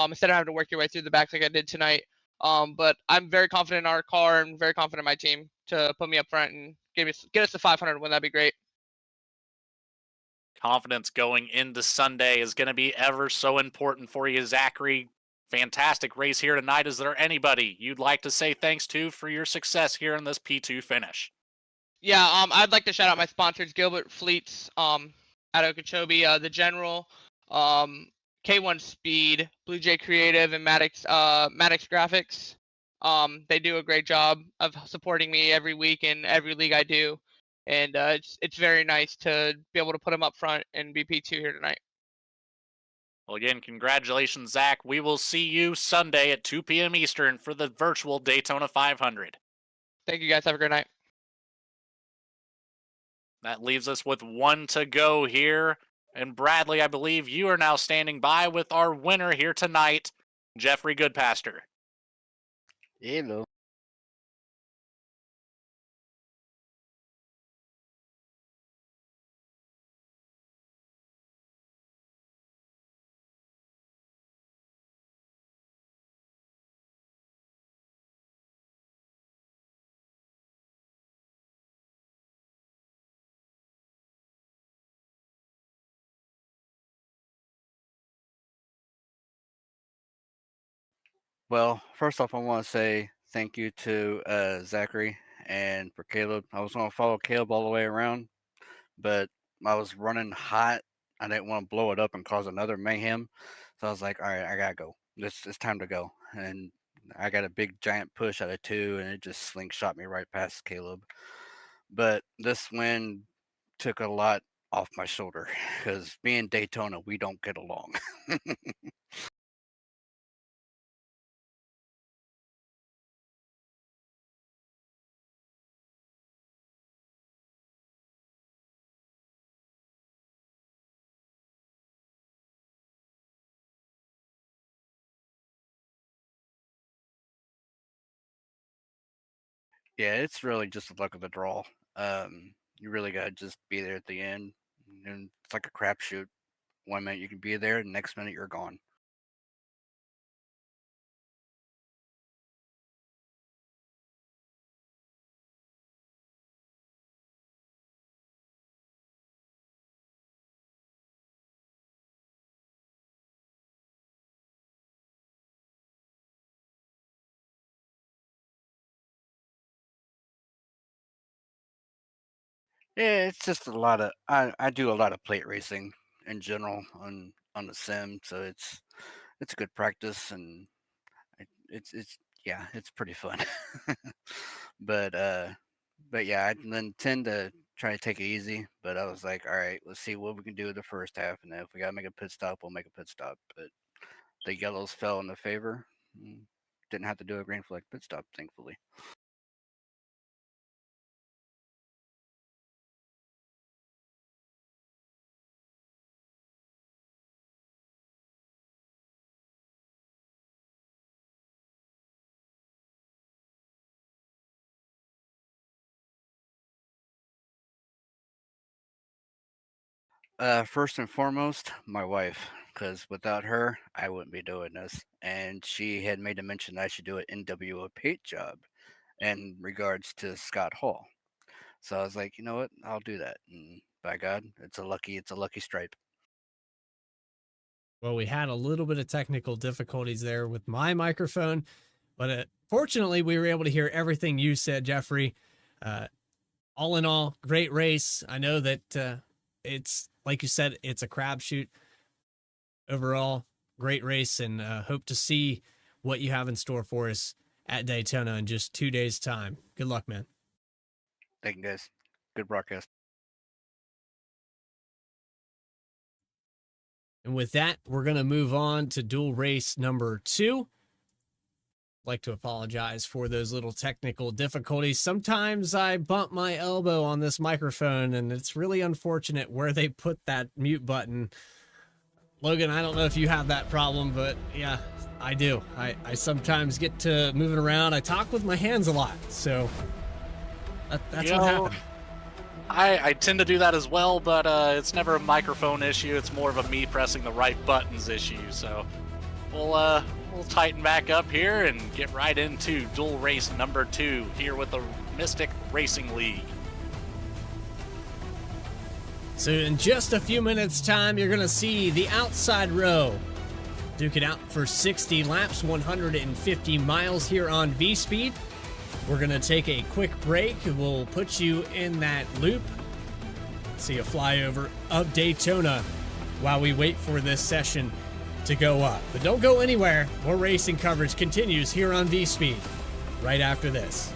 instead of having to work your way through the back like I did tonight. But I'm very confident in our car and very confident in my team to put me up front and get us to 500 win. That'd be great. Confidence going into Sunday is going to be ever so important for you, Zachary. Fantastic race here tonight. Is there anybody you'd like to say thanks to for your success here in this P2 finish? Yeah, I'd like to shout out my sponsors, Gilbert Fleets, at Okeechobee, the General, K1 Speed, Blue Jay Creative, and Maddox Graphics. They do a great job of supporting me every week in every league I do, and it's very nice to be able to put them up front and be P2 here tonight. Well, again, congratulations, Zach. We will see you Sunday at 2 p.m. Eastern for the virtual Daytona 500. Thank you, guys. Have a great night. That leaves us with one to go here. And Bradley, I believe you are now standing by with our winner here tonight, Jeffrey Goodpasture. Hello. Well, first off, I want to say thank you to Zachary and for Caleb. I was going to follow Caleb all the way around, but I was running hot. I didn't want to blow it up and cause another mayhem. So I was like, all right, I got to go. It's time to go. And I got a big giant push out of 2, and it just slingshot me right past Caleb. But this win took a lot off my shoulder because me and Daytona, we don't get along. Yeah, it's really just the luck of the draw. You really got to just be there at the end. And it's like a crapshoot. 1 minute you can be there, the next minute you're gone. Yeah, it's just a lot of I do a lot of plate racing in general on the sim, so it's a good practice and it's yeah, it's pretty fun. but but yeah, I then tend to try to take it easy. But I was like, all right, let's see what we can do in the first half, and then if we gotta make a pit stop, we'll make a pit stop. But the yellows fell in the favor. Didn't have to do a green flag pit stop, thankfully. First and foremost, my wife, because without her, I wouldn't be doing this. And she had made a mention that I should do an NWO paint job in regards to Scott Hall. So I was like, you know what, I'll do that. And by God, it's a lucky stripe. Well, we had a little bit of technical difficulties there with my microphone, but fortunately, we were able to hear everything you said, Jeffrey. All in all, great race. I know that it's, like you said, it's a crapshoot. Overall, great race, and hope to see what you have in store for us at Daytona in just 2 days' time. Good luck, man. Thank you, guys. Good broadcast. And with that, we're going to move on to duel race number 2. I'd like to apologize for those little technical difficulties. Sometimes I bump my elbow on this microphone, and it's really unfortunate where they put that mute button. Logan, I don't know if you have that problem, but yeah, I do. I sometimes get to moving around. I talk with my hands a lot, so that's what happened. I tend to do that as well, but it's never a microphone issue. It's more of a me pressing the right buttons issue. So we'll tighten back up here and get right into duel race number 2 here with the Mystic Racing League. So in just a few minutes time, you're going to see the outside row duke it out for 60 laps, 150 miles here on Vspeed. We're going to take a quick break. We'll put you in that loop. See a flyover of Daytona while we wait for this session to go up. But don't go anywhere. More racing coverage continues here on Vspeed right after this.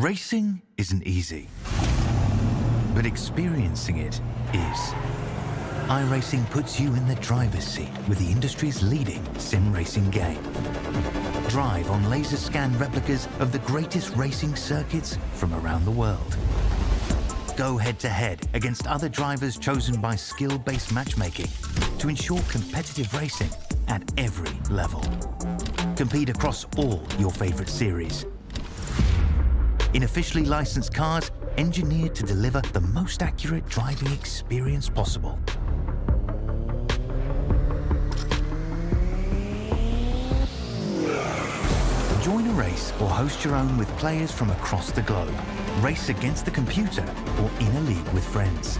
Racing isn't easy, but experiencing it is. iRacing puts you in the driver's seat with the industry's leading sim racing game. Drive on laser scan replicas of the greatest racing circuits from around the world. Go head-to-head against other drivers chosen by skill-based matchmaking to ensure competitive racing at every level. Compete across all your favorite series. In officially licensed cars, engineered to deliver the most accurate driving experience possible. Join a race or host your own with players from across the globe. Race against the computer or in a league with friends.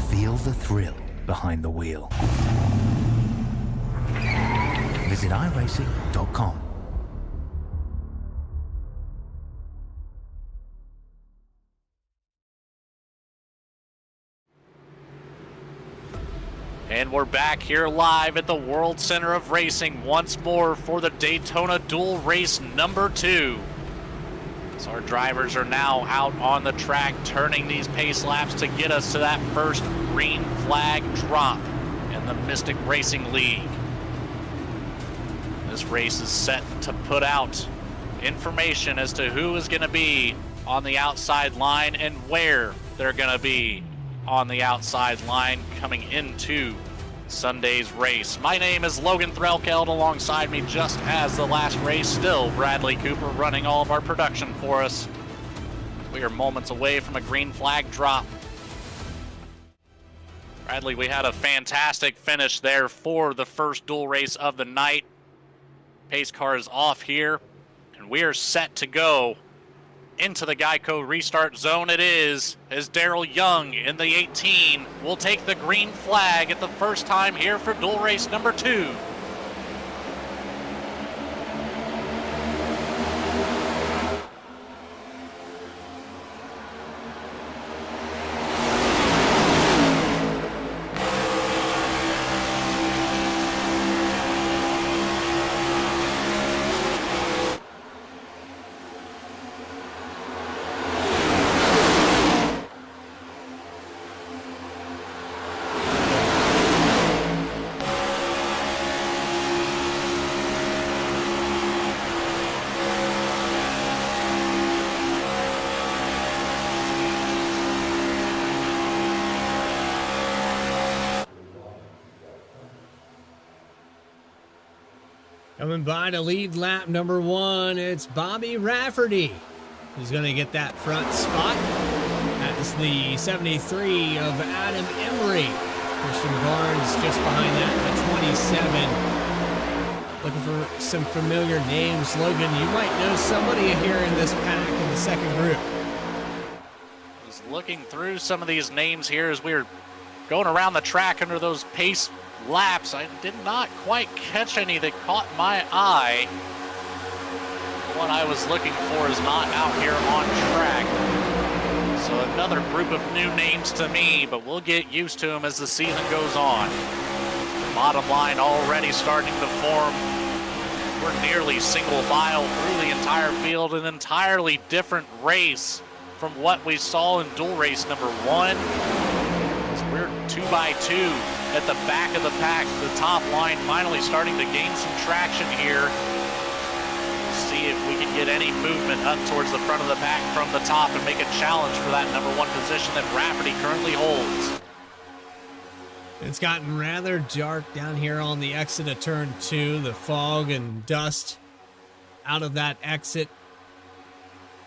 Feel the thrill behind the wheel. Visit iRacing.com. And we're back here live at the World Center of Racing once more for the Daytona Duel Race number 2. So our drivers are now out on the track turning these pace laps to get us to that first green flag drop in the Mystic Racing League. This race is set to put out information as to who is going to be on the outside line and where they're going to be on the outside line coming into Sunday's race. My name is Logan Threlkeld, alongside me just as the last race, still Bradley Cooper running all of our production for us. We are moments away from a green flag drop. Bradley, we had a fantastic finish there for the first duel race of the night. Pace car is off here, and we are set to go into the Geico restart zone. It is, as Daryl Young in the 18 will take the green flag at the first time here for duel race number 2. Coming by to lead lap number 1, it's Bobby Rafferty, who's going to get that front spot. That's the 73 of Adam Emery. Christian Barnes just behind that, the 27. Looking for some familiar names. Logan, you might know somebody here in this pack in the second group. Just looking through some of these names here as we were going around the track under those pace laps. I did not quite catch any that caught my eye. The one I was looking for is not out here on track. So another group of new names to me, but we'll get used to them as the season goes on. Bottom line already starting to form. We're nearly single file through the entire field, an entirely different race from what we saw in duel race number 1. As we're 2x2 at the back of the pack, the top line finally starting to gain some traction here. See if we can get any movement up towards the front of the pack from the top and make a challenge for that number 1 position that Rafferty currently holds. It's gotten rather dark down here on the exit of turn 2. The fog and dust out of that exit.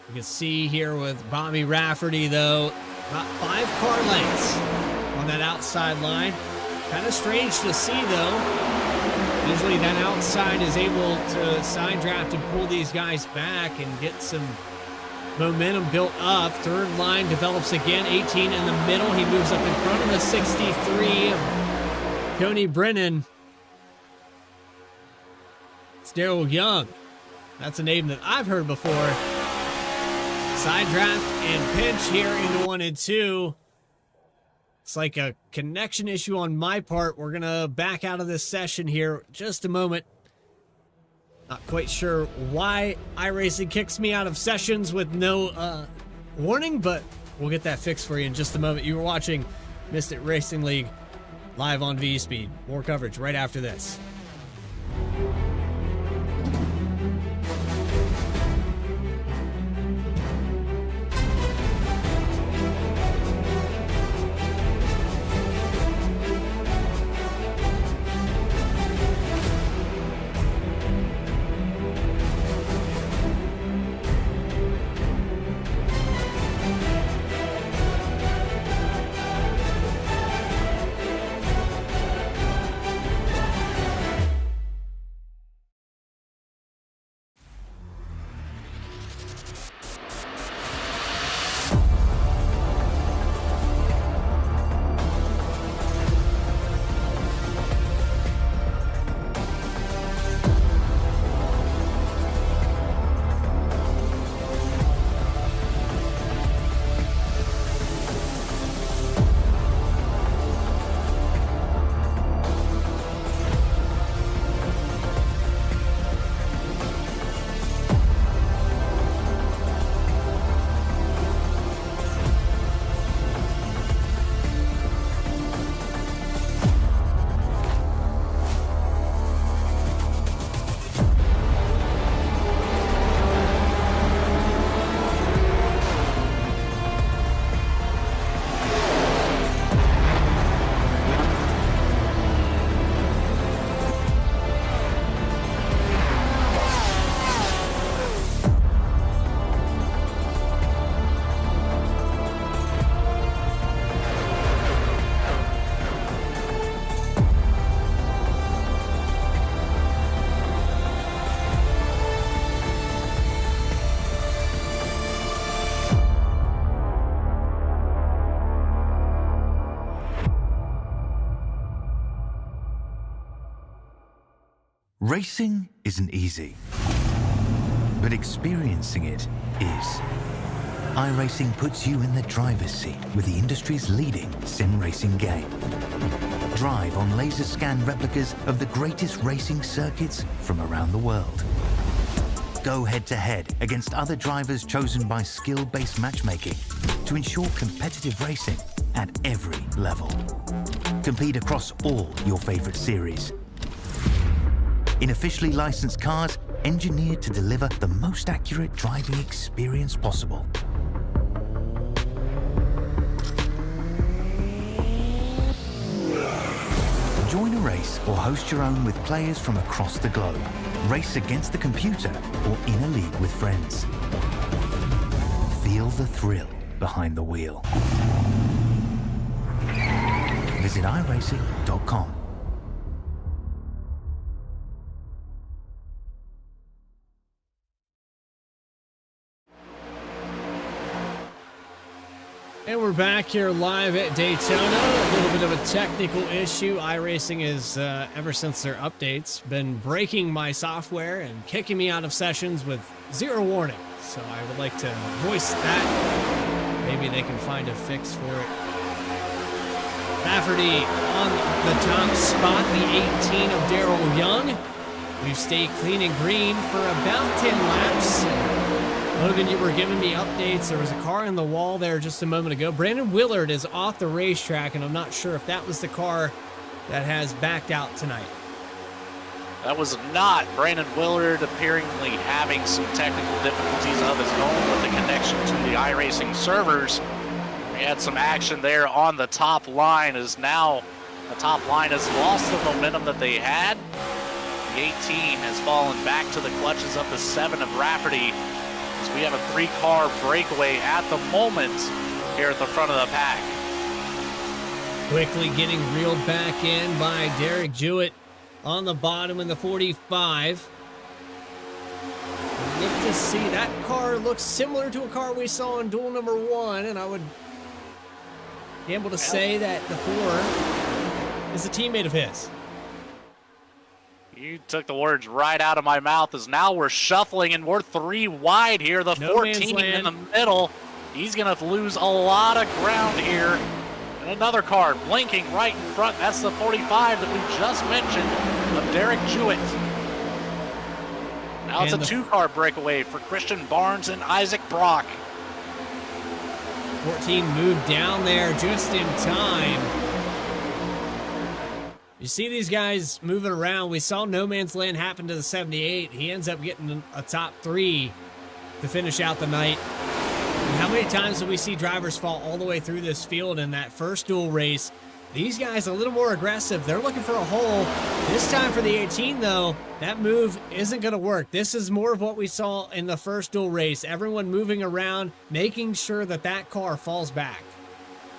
You can see here with Bobby Rafferty, though, about 5 car lengths on that outside line. Kind of strange to see, though. Usually that outside is able to side draft and pull these guys back and get some momentum built up. Third line develops again. 18 in the middle. He moves up in front of the 63 of Tony Brennan. It's Daryl Young. That's a name that I've heard before. Side draft and pinch here into 1 and 2. It's like a connection issue on my part. We're going to back out of this session here just a moment. Not quite sure why iRacing kicks me out of sessions with no warning, but we'll get that fixed for you in just a moment. You were watching Missed It Racing League live on Vspeed. More coverage right after this. Racing isn't easy, but experiencing it is. iRacing puts you in the driver's seat with the industry's leading sim racing game. Drive on laser scan replicas of the greatest racing circuits from around the world. Go head-to-head against other drivers chosen by skill-based matchmaking to ensure competitive racing at every level. Compete across all your favorite series. In officially licensed cars, engineered to deliver the most accurate driving experience possible. Join a race or host your own with players from across the globe. Race against the computer or in a league with friends. Feel the thrill behind the wheel. Visit iRacing.com. And we're back here live at Daytona. A little bit of a technical issue. iRacing is, ever since their updates, been breaking my software and kicking me out of sessions with zero warning. So I would like to voice that. Maybe they can find a fix for it. Rafferty on the top spot, the 18 of Daryl Young. We've stayed clean and green for about 10 laps. Logan, you were giving me updates. There was a car in the wall there just a moment ago. Brandon Willard is off the racetrack, and I'm not sure if that was the car that has backed out tonight. That was not. Brandon Willard apparently having some technical difficulties of his own with the connection to the iRacing servers. We had some action there on the top line, as now the top line has lost the momentum that they had. The 18 has fallen back to the clutches of the 7 of Rafferty. So we have a 3-car breakaway at the moment here at the front of the pack. Quickly getting reeled back in by Derek Jewett on the bottom in the 45. Look to see, that car looks similar to a car we saw in duel number 1, and I would be able to say that the 4 is a teammate of his. You took the words right out of my mouth, as now we're shuffling and we're 3 wide here. The No 14 in the middle. He's going to lose a lot of ground here. And another car blinking right in front. That's the 45 that we just mentioned of Derek Jewett. Now it's a 2-car breakaway for Christian Barnes and Isaac Brock. 14 moved down there just in time. You see these guys moving around. We saw no man's land happen to the 78. He ends up getting a top 3 to finish out the night. And how many times do we see drivers fall all the way through this field in that first dual race? These guys a little more aggressive. They're looking for a hole. This time for the 18, though, that move isn't going to work. This is more of what we saw in the first dual race. Everyone moving around, making sure that that car falls back.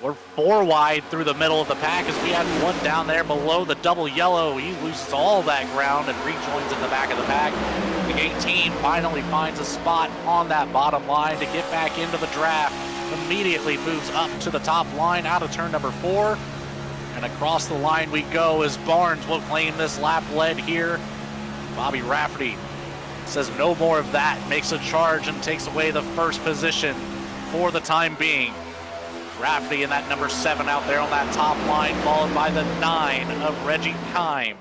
We're 4 wide through the middle of the pack as we had one down there below the double yellow. He loses all that ground and rejoins in the back of the pack. The 18 finally finds a spot on that bottom line to get back into the draft. Immediately moves up to the top line out of turn number 4. And across the line we go as Barnes will claim this lap lead here. Bobby Rafferty says no more of that, makes a charge and takes away the first position for the time being. Rafferty in that number 7 out there on that top line, followed by the 9 of Reggie Kime.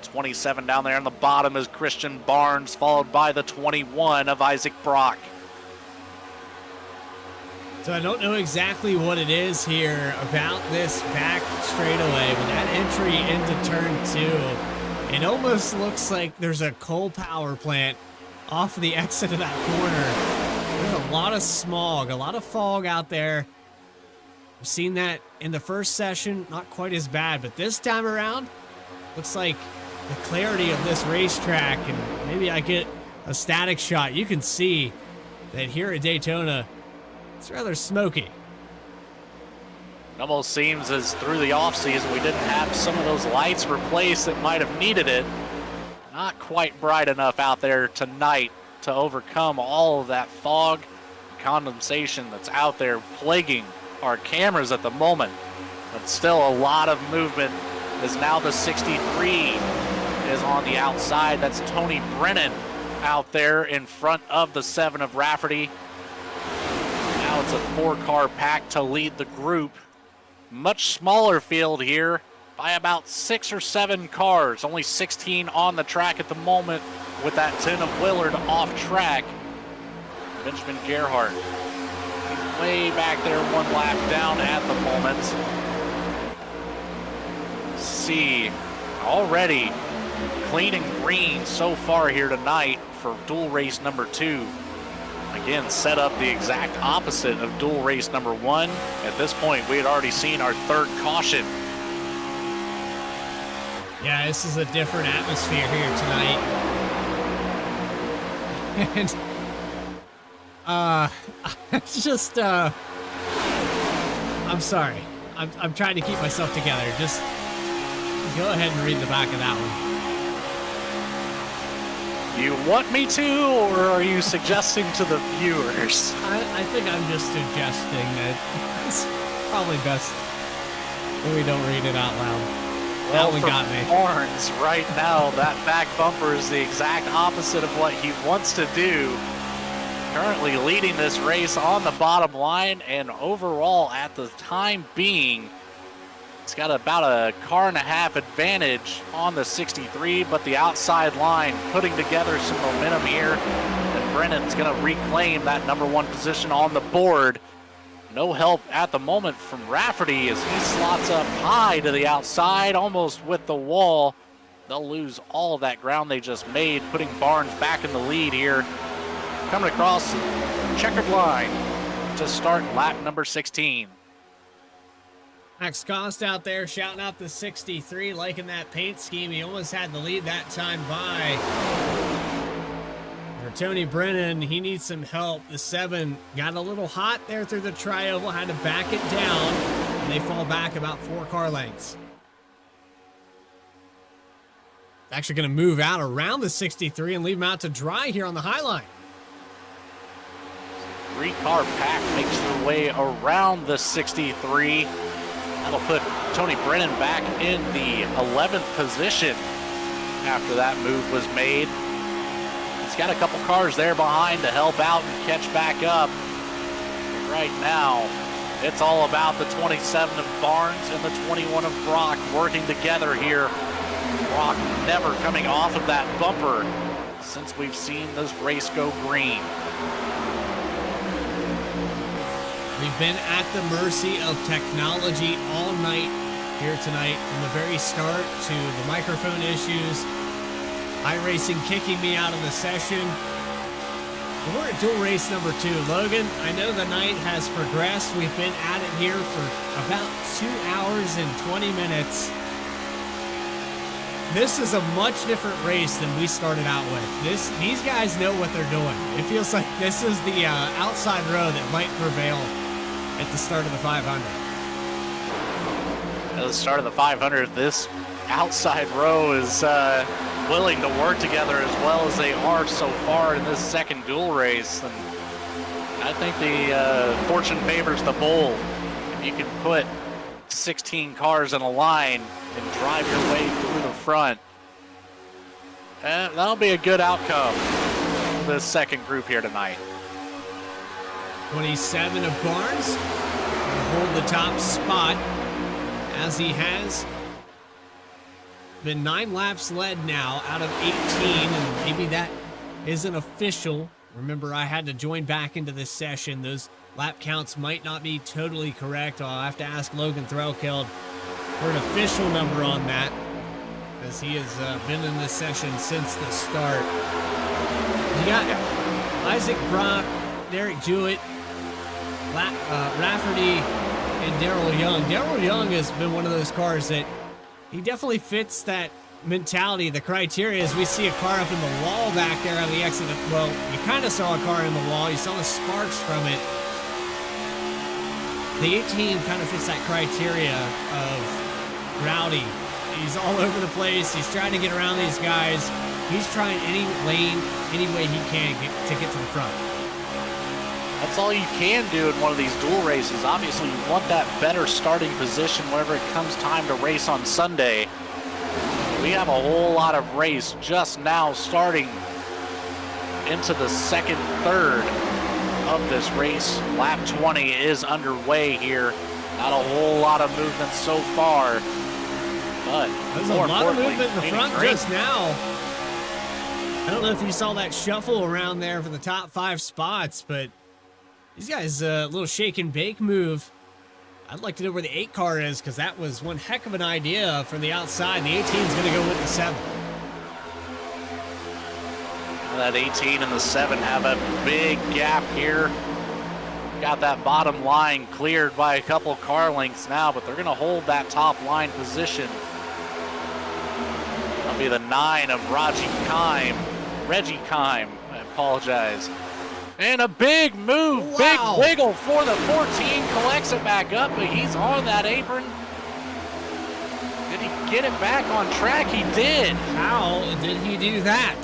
27 down there on the bottom is Christian Barnes, followed by the 21 of Isaac Brock. So I don't know exactly what it is here about this back straightaway, but that entry into turn 2, it almost looks like there's a coal power plant off the exit of that corner. There's a lot of smog, a lot of fog out there. I've seen that in the first session, not quite as bad, but this time around, looks like the clarity of this racetrack, and maybe I get a static shot. You can see that here at Daytona, it's rather smoky. It almost seems as through the offseason we didn't have some of those lights replaced that might have needed it. Not quite bright enough out there tonight to overcome all of that fog, condensation that's out there plaguing our cameras at the moment. But still a lot of movement as now the 63 is on the outside. That's Tony Brennan out there in front of the 7 of Rafferty. Now it's a 4-car pack to lead the group. Much smaller field here by about 6 or 7 cars. Only 16 on the track at the moment with that 10 of Willard off track. Benjamin Gerhardt, he's way back there, 1 lap down at the moment. See, already clean and green so far here tonight for dual race number 2. Again, set up the exact opposite of dual race number 1. At this point, we had already seen our 3rd caution. Yeah, this is a different atmosphere here tonight. And, it's just, I'm sorry. I'm trying to keep myself together. Just go ahead and read the back of that one. You want me to, or are you suggesting to the viewers? I think I'm just suggesting that it's probably best that we don't read it out loud. Well, that one got me. Barnes right now, that back bumper is the exact opposite of what he wants to do. Currently leading this race on the bottom line, and overall at the time being, he's got about a 1.5 car advantage on the 63, but the outside line putting together some momentum here, and Brennan's going to reclaim that number 1 position on the board. No help at the moment from Rafferty as he slots up high to the outside, almost with the wall. They'll lose all of that ground they just made, putting Barnes back in the lead here. Coming across the checkered line to start lap number 16. Max Cost out there shouting out the 63, liking that paint scheme. He almost had the lead that time by. For Tony Brennan, he needs some help. The 7 got a little hot there through the tri-oval, had to back it down, and they fall back about 4 car lengths. Actually going to move out around the 63 and leave him out to dry here on the high line. 3-car pack makes their way around the 63. That'll put Tony Brennan back in the 11th position after that move was made. He's got a couple cars there behind to help out and catch back up. But right now, it's all about the 27 of Barnes and the 21 of Brock working together here. Brock never coming off of that bumper. since we've seen this race go green. We've been at the mercy of technology all night here tonight, from the very start to the microphone issues, iRacing kicking me out of the session. We're at dual race number 2. Logan, I know the night has progressed. We've been at it here for about 2 hours and 20 minutes. This is a much different race than we started out with. These guys know what they're doing. It feels like this is the outside row that might prevail at the start of the 500. At the start of the 500, this outside row is willing to work together as well as they are so far in this second dual race. And I think the fortune favors the bold. If you can put 16 cars in a line and drive your way through the front, that'll be a good outcome for this second group here tonight. 27 of Barnes will hold the top spot, as he has been 9 laps led now out of 18, and maybe that isn't official. Remember, I had to join back into this session. Those lap counts might not be totally correct. I'll have to ask Logan Threlkeld for an official number on that, as he has been in this session since the start. You got Isaac Brock, Derek Jewett, Rafferty, and Darrell Young. Darrell Young has been one of those cars that he definitely fits that mentality, the criteria, as we see a car up in the wall back there on the exit. Well, you kind of saw a car in the wall. You saw the sparks from it. The 18 kind of fits that criteria of rowdy. He's all over the place. He's trying to get around these guys. He's trying any lane, any way he can to get to the front. That's all you can do in one of these dual races. Obviously, you want that better starting position whenever it comes time to race on Sunday. We have a whole lot of race just now starting into the second third of this race. Lap 20 is underway here. Not a whole lot of movement so far, but there's a lot of movement in the front just now. I don't know if you saw that shuffle around there for the top 5 spots, but these guys, a little shake and bake move. I'd like to know where the 8 car is, because that was one heck of an idea from the outside. The 18 is going to go with the 7. That 18 and the 7 have a big gap here. Got that bottom line cleared by a couple car lengths now, but they're going to hold that top line position. That'll be the 9 of Reggie Kime, I apologize. And a big move, wow. Big wiggle for the 14, collects it back up, but he's on that apron. Did he get it back on track? He did. How did he do that?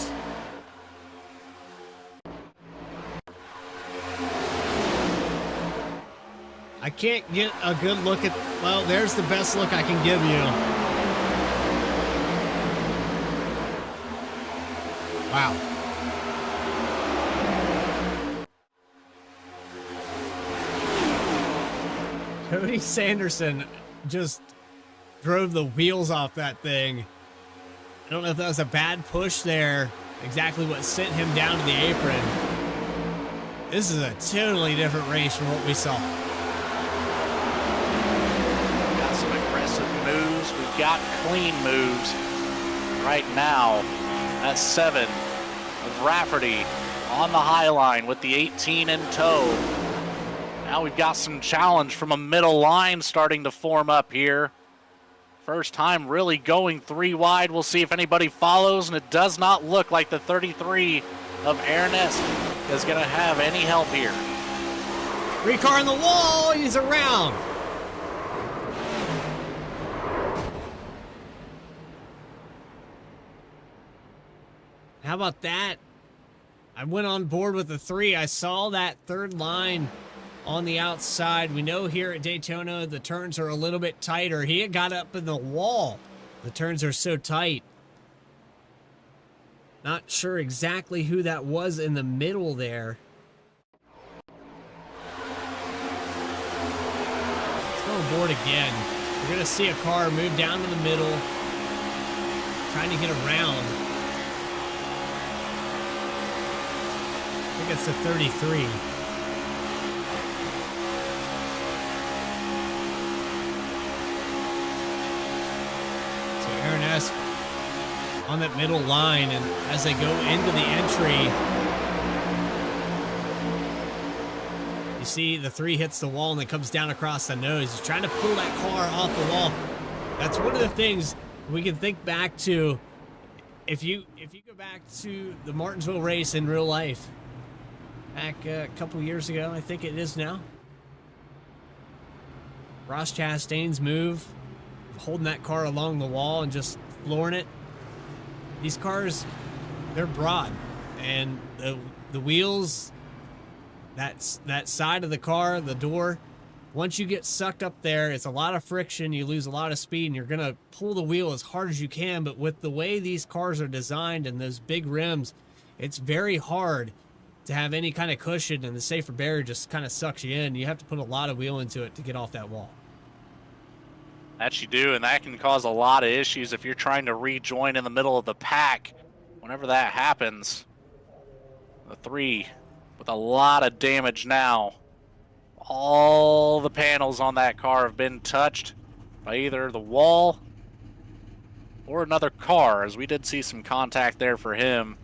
I can't get a good look at, well, there's the best look I can give you. Wow. Cody Sanderson just drove the wheels off that thing. I don't know if that was a bad push there, exactly what sent him down to the apron. This is a totally different race from what we saw. Got some aggressive moves. We've got clean moves right now. That's 7 of Rafferty on the high line with the 18 in tow. Now we've got some challenge from a middle line starting to form up here. First time really going 3 wide. We'll see if anybody follows, and it does not look like the 33 of Ernest is going to have any help here. 3 car in the wall, he's around. How about that? I went on board with the 3. I saw that third line on the outside. We know here at Daytona the turns are a little bit tighter. He had got up in the wall. The turns are so tight. Not sure exactly who that was in the middle there. Let's go on board again. We're going to see a car move down to the middle, trying to get around. gets to 33. So Aaron S. on that middle line, and as they go into the entry, you see the 3 hits the wall and it comes down across the nose. He's trying to pull that car off the wall. That's one of the things we can think back to. If you go back to the Martinsville race in real life, back a couple years ago, I think it is now. Ross Chastain's move, holding that car along the wall and just flooring it. These cars, they're broad, and the wheels, that side of the car, the door, once you get sucked up there, it's a lot of friction, you lose a lot of speed, and you're going to pull the wheel as hard as you can. But with the way these cars are designed and those big rims, it's very hard to have any kind of cushion, and the safer barrier just kind of sucks you in. You have to put a lot of wheel into it to get off that wall. That you do, and that can cause a lot of issues if you're trying to rejoin in the middle of the pack. Whenever that happens, the 3 with a lot of damage now. All the panels on that car have been touched by either the wall or another car, as we did see some contact there for him.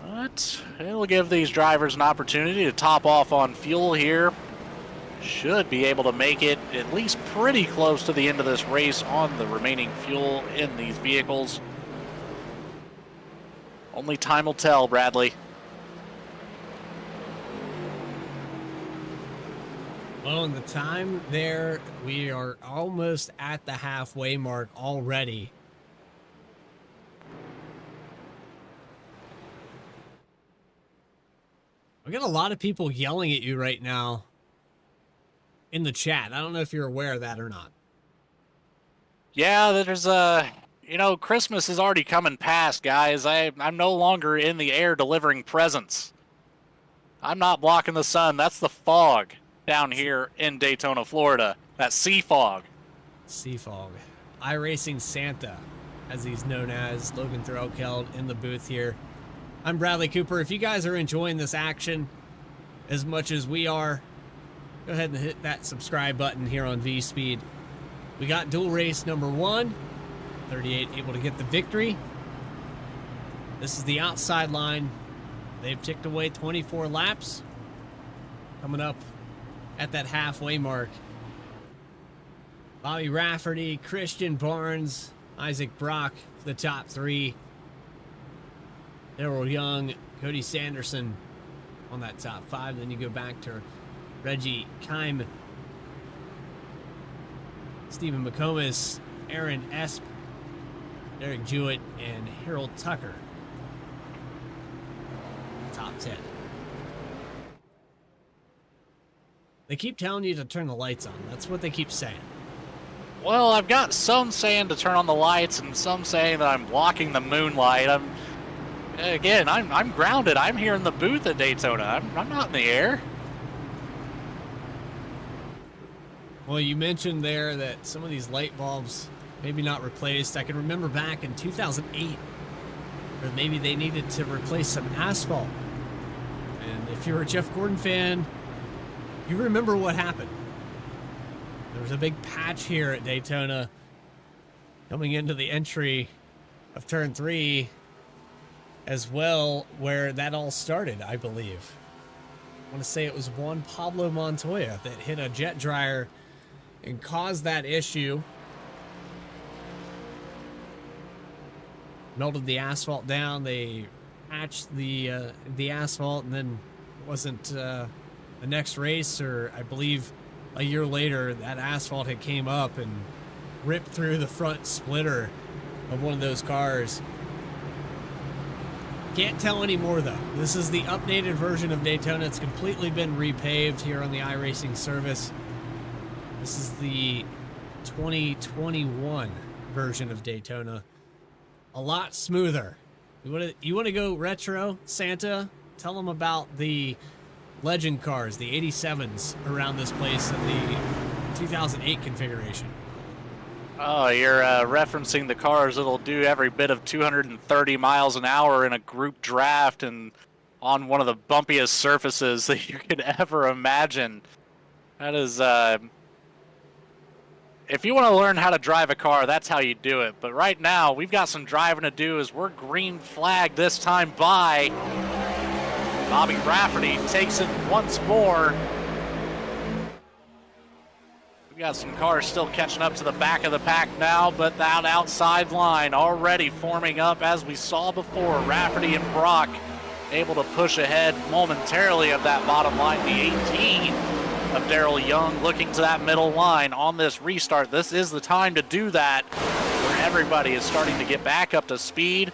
But it'll give these drivers an opportunity to top off on fuel here. Should be able to make it at least pretty close to the end of this race on the remaining fuel in these vehicles. Only time will tell, Bradley. Well, in the time there, we are almost at the halfway mark already. We got a lot of people yelling at you right now in the chat. I don't know if you're aware of that or not. Yeah, there's Christmas is already coming past, guys. I'm no longer in the air delivering presents. I'm not blocking the sun. That's the fog down here in Daytona, Florida. That sea fog. Sea fog. iRacing Santa, as he's known as. Logan Threlkeld in the booth here. I'm Bradley Cooper. If you guys are enjoying this action as much as we are, go ahead and hit that subscribe button here on Vspeed. We got dual race number 1. 38 able to get the victory. This is the outside line. They've ticked away 24 laps. Coming up at that halfway mark. Bobby Rafferty, Christian Barnes, Isaac Brock, the top 3. Daryl Young, Cody Sanderson on that top 5. Then you go back to Reggie Kime, Stephen McComas, Aaron Esp, Derek Jewett, and Harold Tucker. Top 10. They keep telling you to turn the lights on. That's what they keep saying. Well, I've got some saying to turn on the lights and some saying that I'm blocking the moonlight. I'm grounded. I'm here in the booth at Daytona. I'm not in the air. Well, you mentioned there that some of these light bulbs maybe not replaced. I can remember back in 2008, or maybe they needed to replace some asphalt. And if you're a Jeff Gordon fan, you remember what happened. There was a big patch here at Daytona coming into the entry of turn 3 as well, where that all started, I believe. I want to say it was Juan Pablo Montoya that hit a jet dryer and caused that issue. Melted the asphalt down. They patched the asphalt, and then it wasn't the next race, or I believe a year later, that asphalt had came up and ripped through the front splitter of one of those cars. Can't tell anymore though. This is the updated version of Daytona. It's completely been repaved here on the iRacing service. This is the 2021 version of Daytona. A lot smoother. You want to go retro, Santa? Tell them about the legend cars, the 87s around this place in the 2008 configuration. Oh, you're referencing the cars that'll do every bit of 230 miles an hour in a group draft and on one of the bumpiest surfaces that you could ever imagine. That is, if you want to learn how to drive a car, that's how you do it. But right now, we've got some driving to do as we're green flagged this time by Bobby Rafferty. Takes it once more. We got some cars still catching up to the back of the pack now, but that outside line already forming up as we saw before. Rafferty and Brock able to push ahead momentarily of that bottom line. The 18 of Daryl Young looking to that middle line on this restart. This is the time to do that where everybody is starting to get back up to speed.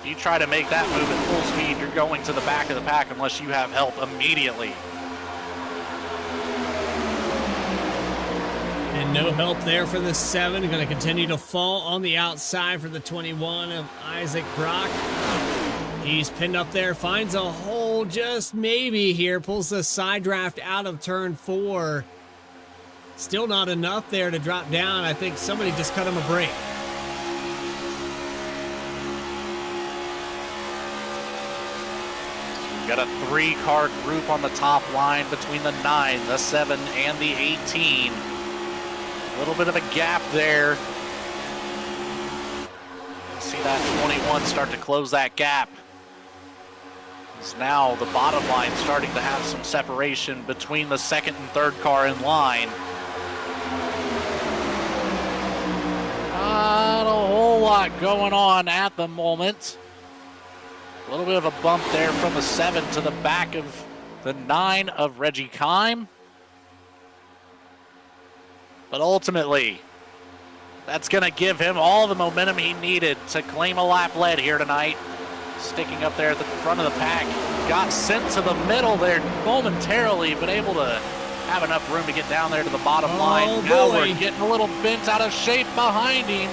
If you try to make that move at full speed, you're going to the back of the pack unless you have help immediately. And no help there for the 7. Going to continue to fall on the outside for the 21 of Isaac Brock. He's pinned up there, finds a hole just maybe here, pulls the side draft out of turn 4. Still not enough there to drop down. I think somebody just cut him a break. We've got a 3-car group on the top line between the 9, the 7, and the 18. A little bit of a gap there. See that 21 start to close that gap. As now the bottom line starting to have some separation between the 2nd and 3rd car in line. Not a whole lot going on at the moment. A little bit of a bump there from the 7 to the back of the 9 of Reggie Kime. But ultimately, that's going to give him all the momentum he needed to claim a lap lead here tonight. Sticking up there at the front of the pack. Got sent to the middle there momentarily, but able to have enough room to get down there to the bottom line. Now we're getting a little bent out of shape behind him.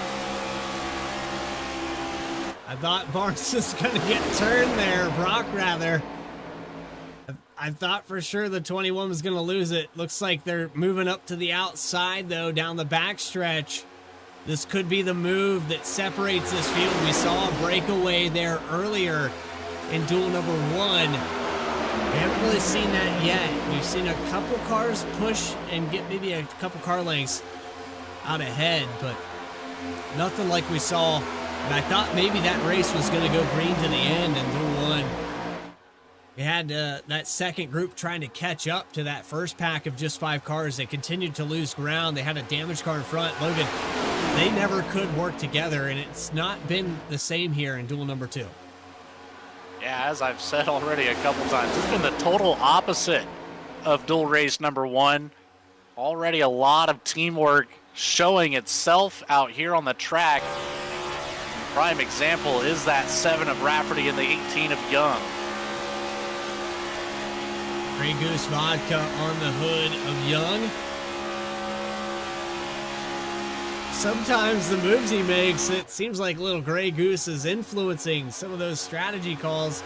I thought Barnes was going to get turned there, Brock rather. I thought for sure the 21 was going to lose it. Looks like they're moving up to the outside, though, down the backstretch. This could be the move that separates this field. We saw a breakaway there earlier in duel number 1. We haven't really seen that yet. We've seen a couple cars push and get maybe a couple car lengths out ahead, but nothing like we saw. And I thought maybe that race was going to go green to the end in duel 1. We had that second group trying to catch up to that first pack of just 5 cars. They continued to lose ground. They had a damaged car in front. Logan, they never could work together, and it's not been the same here in duel number 2. Yeah, as I've said already a couple times, it's been the total opposite of duel race number 1. Already a lot of teamwork showing itself out here on the track. Prime example is that 7 of Rafferty and the 18 of Young. Grey Goose vodka on the hood of Young. Sometimes the moves he makes, it seems like little Grey Goose is influencing some of those strategy calls,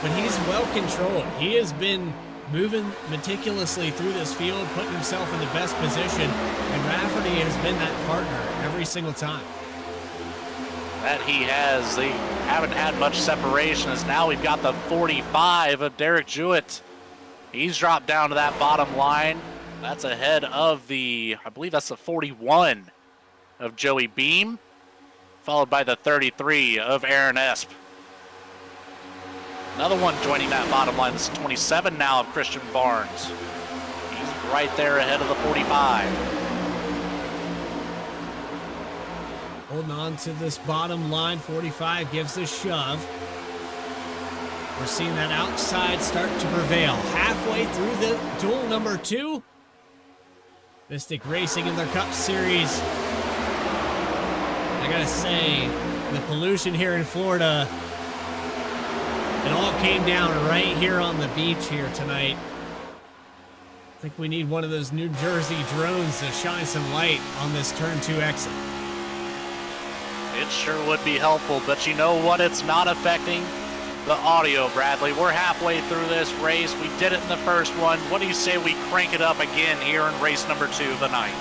but he's well controlled. He has been moving meticulously through this field, putting himself in the best position, and Rafferty has been that partner every single time. That he has. They haven't had much separation, as now we've got the 45 of Derek Jewett. He's dropped down to that bottom line. That's ahead of the, I believe that's the 41 of Joey Beam, followed by the 33 of Aaron Esp. Another one joining that bottom line. This is 27 now of Christian Barnes. He's right there ahead of the 45. Holding on to this bottom line, 45 gives a shove. We're seeing that outside start to prevail. Halfway through the duel number 2. Mystic Racing in their Cup Series. I gotta say, the pollution here in Florida, it all came down right here on the beach here tonight. I think we need one of those New Jersey drones to shine some light on this turn 2 exit. It sure would be helpful, but you know what? It's not affecting the audio, Bradley. We're halfway through this race. We did it in the first one. What do you say we crank it up again here in race number 2 of the night?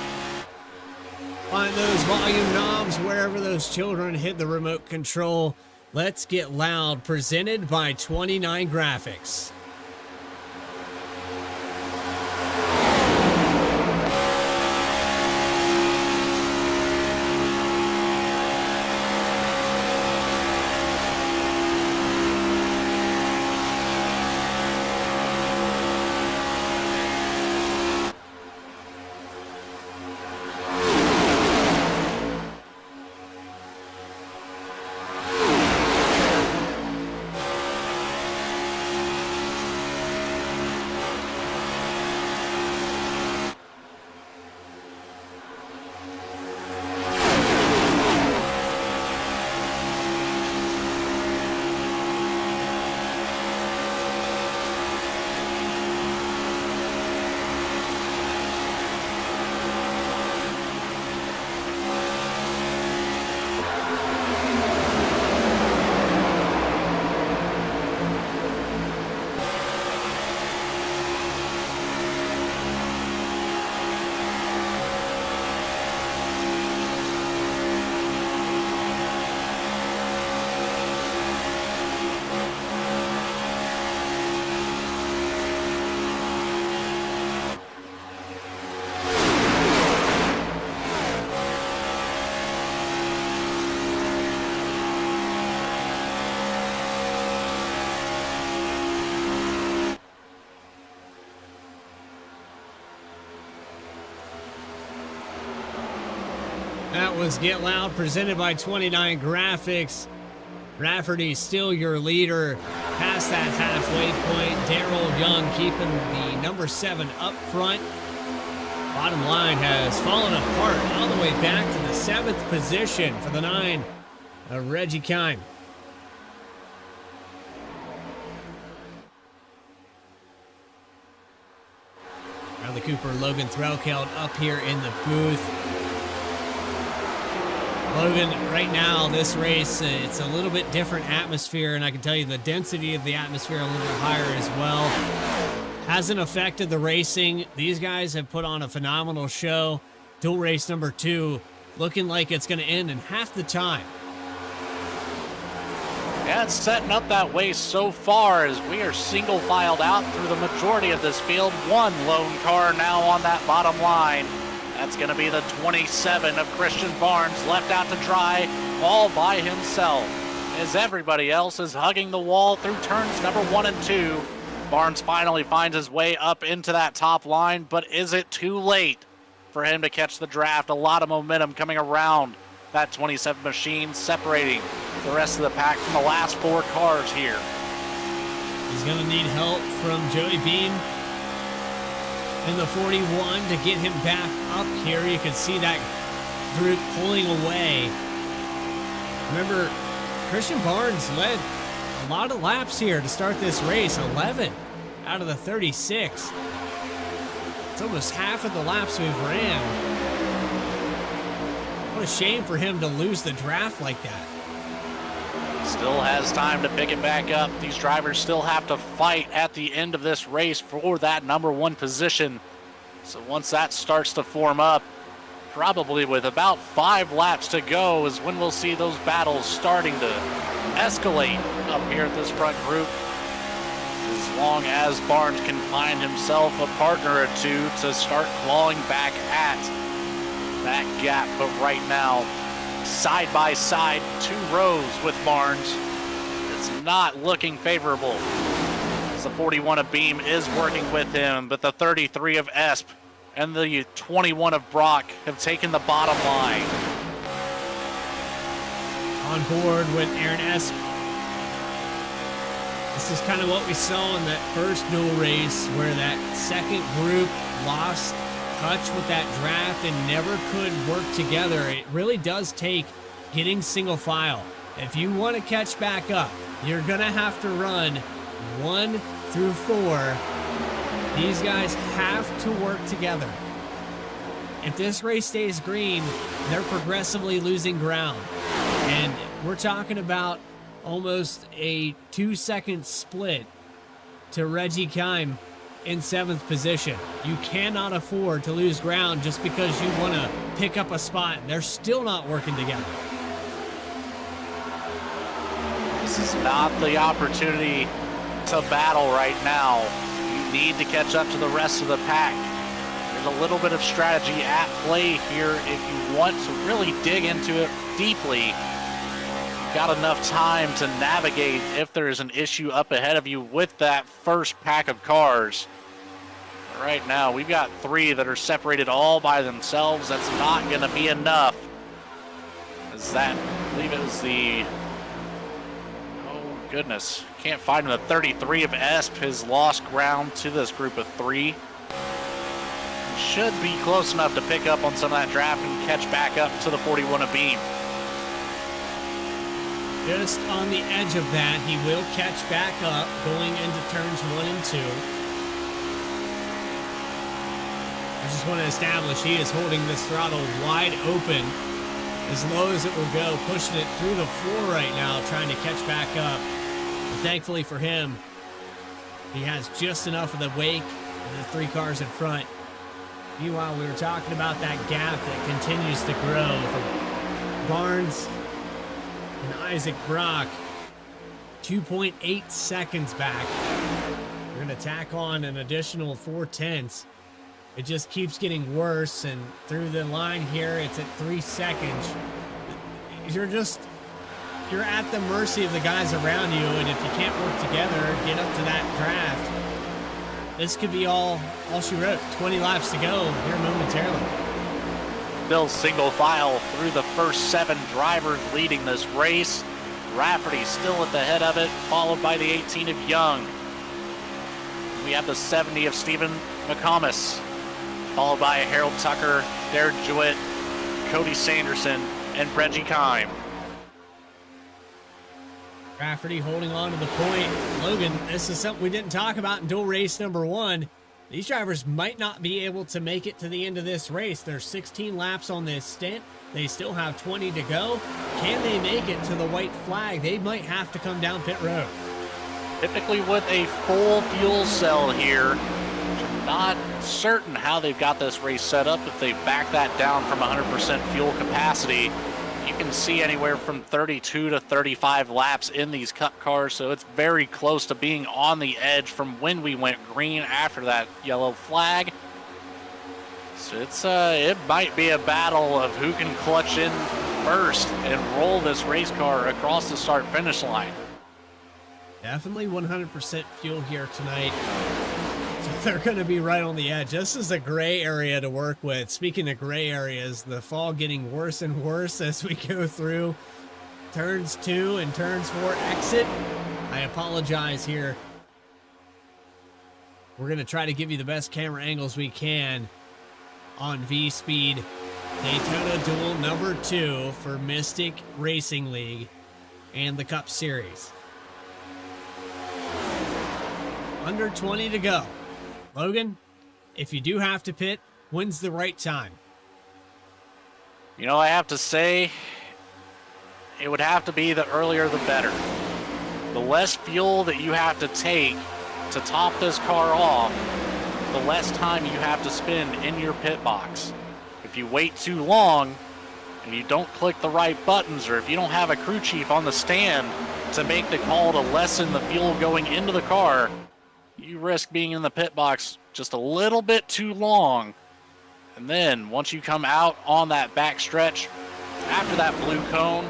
Find those volume knobs wherever those children hit the remote control. Let's Get Loud, presented by 29 Graphics. That was Get Loud, presented by 29 Graphics. Rafferty still your leader past that halfway point. Darrell Young keeping the number 7 up front. Bottom line has fallen apart all the way back to the 7th position for the 9 of Reggie Kime. Bradley Cooper, Logan Threlkeld up here in the booth. Logan, right now, this race, it's a little bit different atmosphere, and I can tell you the density of the atmosphere a little bit higher as well. Hasn't affected the racing. These guys have put on a phenomenal show. Duel race number 2, looking like it's going to end in half the time. Yeah, it's setting up that way so far as we are single filed out through the majority of this field. One lone car now on that bottom line. That's going to be the 27 of Christian Barnes, left out to dry all by himself, as everybody else is hugging the wall through turns number 1 and 2. Barnes finally finds his way up into that top line, but is it too late for him to catch the draft? A lot of momentum coming around that 27 machine, separating the rest of the pack from the last 4 cars here. He's going to need help from Joey Beam in the 41 to get him back up here. You can see that group pulling away. Remember, Christian Barnes led a lot of laps here to start this race, 11 out of the 36. It's almost half of the laps we've ran. What a shame for him to lose the draft like that. Still has time to pick it back up. These drivers still have to fight at the end of this race for that number 1 position. So once that starts to form up, probably with about 5 laps to go, is when we'll see those battles starting to escalate up here at this front group. As long as Barnes can find himself a partner or two to start clawing back at that gap. But right now, side by side, 2 rows with Barnes, it's not looking favorable. As the 41 of Beam is working with him, but the 33 of Esp and the 21 of Brock have taken the bottom line. On board with Aaron Esp. This is kind of what we saw in that first duel race, where that second group lost touch with that draft and never could work together. It really does take getting single file. If you want to catch back up, you're going to have to run 1 through 4. These guys have to work together. If this race stays green, they're progressively losing ground. And we're talking about almost a 2-second split to Reggie Kime and 7th position. You cannot afford to lose ground just because you want to pick up a spot. They're still not working together. This is not the opportunity to battle right now. You need to catch up to the rest of the pack. There's a little bit of strategy at play here if you want to really dig into it deeply. You've got enough time to navigate if there is an issue up ahead of you with that first pack of cars. But right now, we've got 3 that are separated all by themselves. That's not going to be enough. As that, I believe it was the... Goodness, can't find him. The 33 of Esp has lost ground to this group of 3. Should be close enough to pick up on some of that draft and catch back up to the 41 of Beam. Just on the edge of that, he will catch back up going into turns 1 and 2. I just want to establish he is holding this throttle wide open, as low as it will go, pushing it through the floor right now, trying to catch back up. But thankfully for him, he has just enough of the wake and the 3 cars in front. Meanwhile, we were talking about that gap that continues to grow from Barnes and Isaac Brock. 2.8 seconds back. We're going to tack on an additional 4/10. It just keeps getting worse, and through the line here, it's at 3 seconds. You're at the mercy of the guys around you, and if you can't work together, get up to that draft. This could be all she wrote. 20 laps to go here momentarily. Bill single file through the first 7 drivers leading this race. Rafferty still at the head of it, followed by the 18 of Young. We have the 70 of Stephen McComas, followed by Harold Tucker, Derek Jewett, Cody Sanderson, and Reggie Kime. Rafferty holding on to the point. Logan, this is something we didn't talk about in dual race number 1. These drivers might not be able to make it to the end of this race. There's 16 laps on this stint. They still have 20 to go. Can they make it to the white flag? They might have to come down pit road. Typically with a full fuel cell here, not certain how they've got this race set up. If they back that down from 100% fuel capacity, you can see anywhere from 32 to 35 laps in these Cup cars, so it's very close to being on the edge from when we went green after that yellow flag. So it might be a battle of who can clutch in first and roll this race car across the start-finish line. Definitely 100% fuel here tonight. So they're going to be right on the edge. This is a gray area to work with. Speaking of gray areas, the fog getting worse and worse as we go through turns 2 and turns 4 exit. I apologize here. We're going to try to give you the best camera angles we can on Vspeed Daytona Duel number 2 for Mystic Racing League and the Cup Series. Under 20 to go. Logan, if you do have to pit, when's the right time? You know, I have to say, it would have to be the earlier the better. The less fuel that you have to take to top this car off, the less time you have to spend in your pit box. If you wait too long and you don't click the right buttons, or if you don't have a crew chief on the stand to make the call to lessen the fuel going into the car, you risk being in the pit box just a little bit too long. And then once you come out on that back stretch after that blue cone,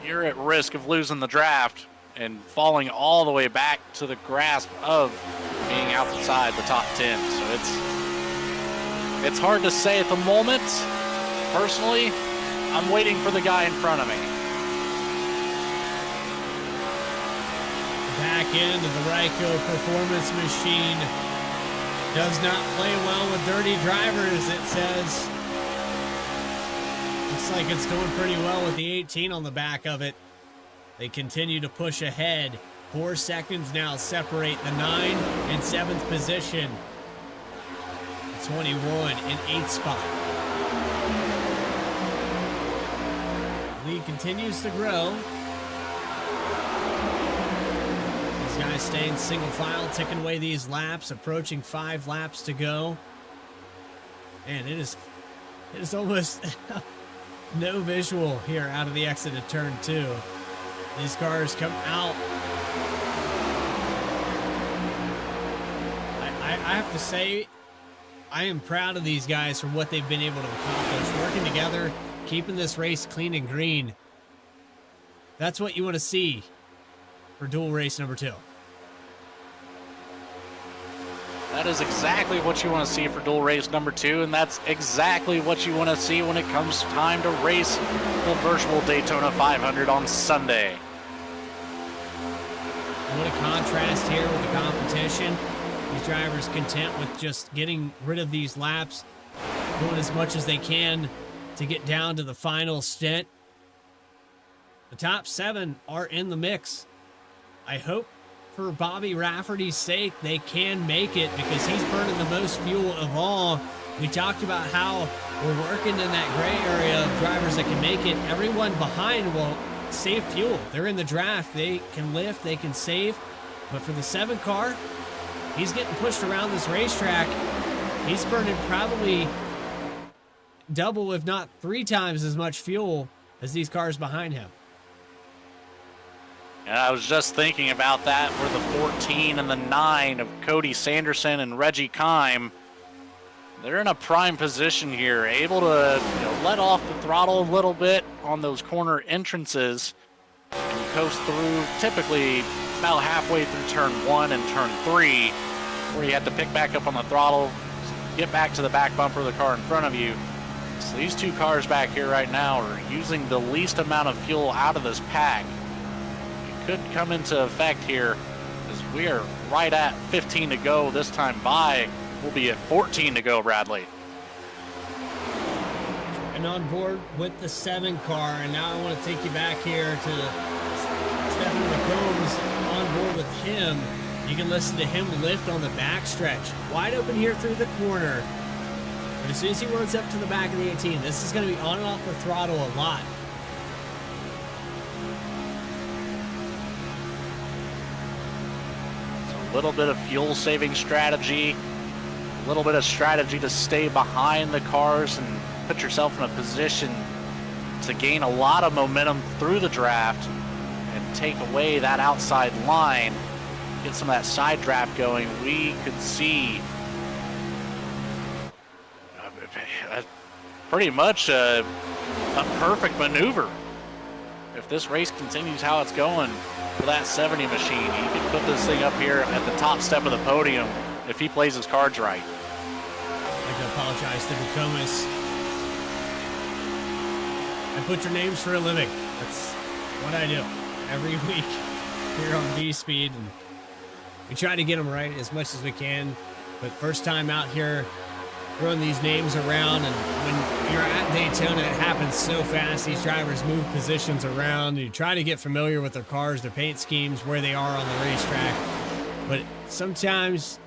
you're at risk of losing the draft and falling all the way back to the grasp of being outside the top 10. So it's hard to say at the moment. Personally, I'm waiting for the guy in front of me. Back end of the Ryko Performance Machine does not play well with dirty drivers, it says. Looks like it's doing pretty well with the 18 on the back of it. They continue to push ahead. 4 seconds now separate the 9 and 7th position. 21 and 8th spot. The lead continues to grow. These guys staying single file, ticking away these laps, approaching 5 laps to go. And it is almost no visual here out of the exit of turn 2. These cars come out. I have to say, I am proud of these guys for what they've been able to accomplish. Working together, keeping this race clean and green. That's what you want to see for Duel Race number 2. That is exactly what you want to see for Duel Race number 2, and that's exactly what you want to see when it comes time to race the virtual Daytona 500 on Sunday. What a contrast here with the competition. These drivers content with just getting rid of these laps, doing as much as they can to get down to the final stint. The top 7 are in the mix. I hope for Bobby Rafferty's sake they can make it, because he's burning the most fuel of all. We talked about how we're working in that gray area of drivers that can make it. Everyone behind will save fuel. They're in the draft. They can lift, they can save. But for the 7 car, he's getting pushed around this racetrack. He's burning probably double, if not 3 times as much fuel as these cars behind him. And I was just thinking about that for the 14 and the 9 of Cody Sanderson and Reggie Kime. They're in a prime position here, able to let off the throttle a little bit on those corner entrances and coast through typically about halfway through turn 1 and turn 3, where you have to pick back up on the throttle, get back to the back bumper of the car in front of you. So these 2 cars back here right now are using the least amount of fuel out of this pack. Could come into effect here, as we are right at 15 to go. This time by, we'll be at 14 to go, Bradley. And on board with the 7 car, and now I want to take you back here to Stephen McCombs. On board with him, you can listen to him lift on the backstretch. Wide open here through the corner. But as soon as he runs up to the back of the 18, this is going to be on and off the throttle a lot. A little bit of fuel saving strategy, a little bit of strategy to stay behind the cars and put yourself in a position to gain a lot of momentum through the draft and take away that outside line, get some of that side draft going. We could see pretty much a perfect maneuver. If this race continues how it's going for that 70 machine, he can put this thing up here at the top step of the podium if he plays his cards right. I'd like to apologize to Nokomis. I butcher names for a living. That's what I do every week here on Vspeed, and we try to get them right as much as we can. But first time out here throwing these names around, and when you're at Daytona, it happens so fast. These drivers move positions around. You try to get familiar with their cars, their paint schemes, where they are on the racetrack. But sometimes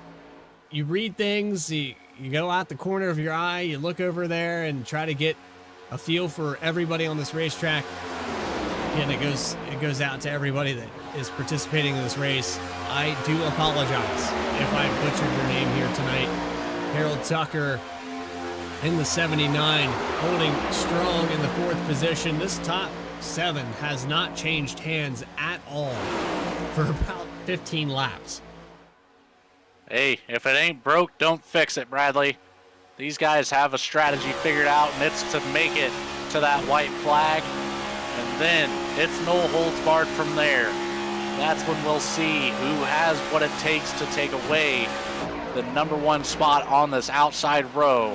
you read things, you go out the corner of your eye, you look over there and try to get a feel for everybody on this racetrack. And it goes out to everybody that is participating in this race. I do apologize if I butchered your name here tonight. Harold Tucker in the 79, holding strong in the 4th position. This top 7 has not changed hands at all for about 15 laps. Hey, if it ain't broke, don't fix it, Bradley. These guys have a strategy figured out, and it's to make it to that white flag, and then it's no holds barred from there. That's when we'll see who has what it takes to take away the number 1 spot on this outside row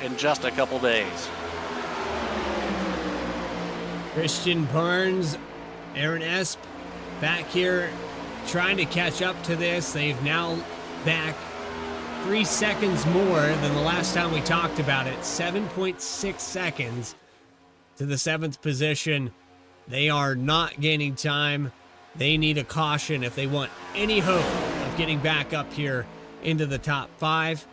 in just a couple days. Christian Barnes, Aaron Esp back here trying to catch up to this. They've now back 3 seconds more than the last time we talked about it. 7.6 seconds to the 7th position. They are not gaining time. They need a caution if they want any hope of getting back up here into the top 5.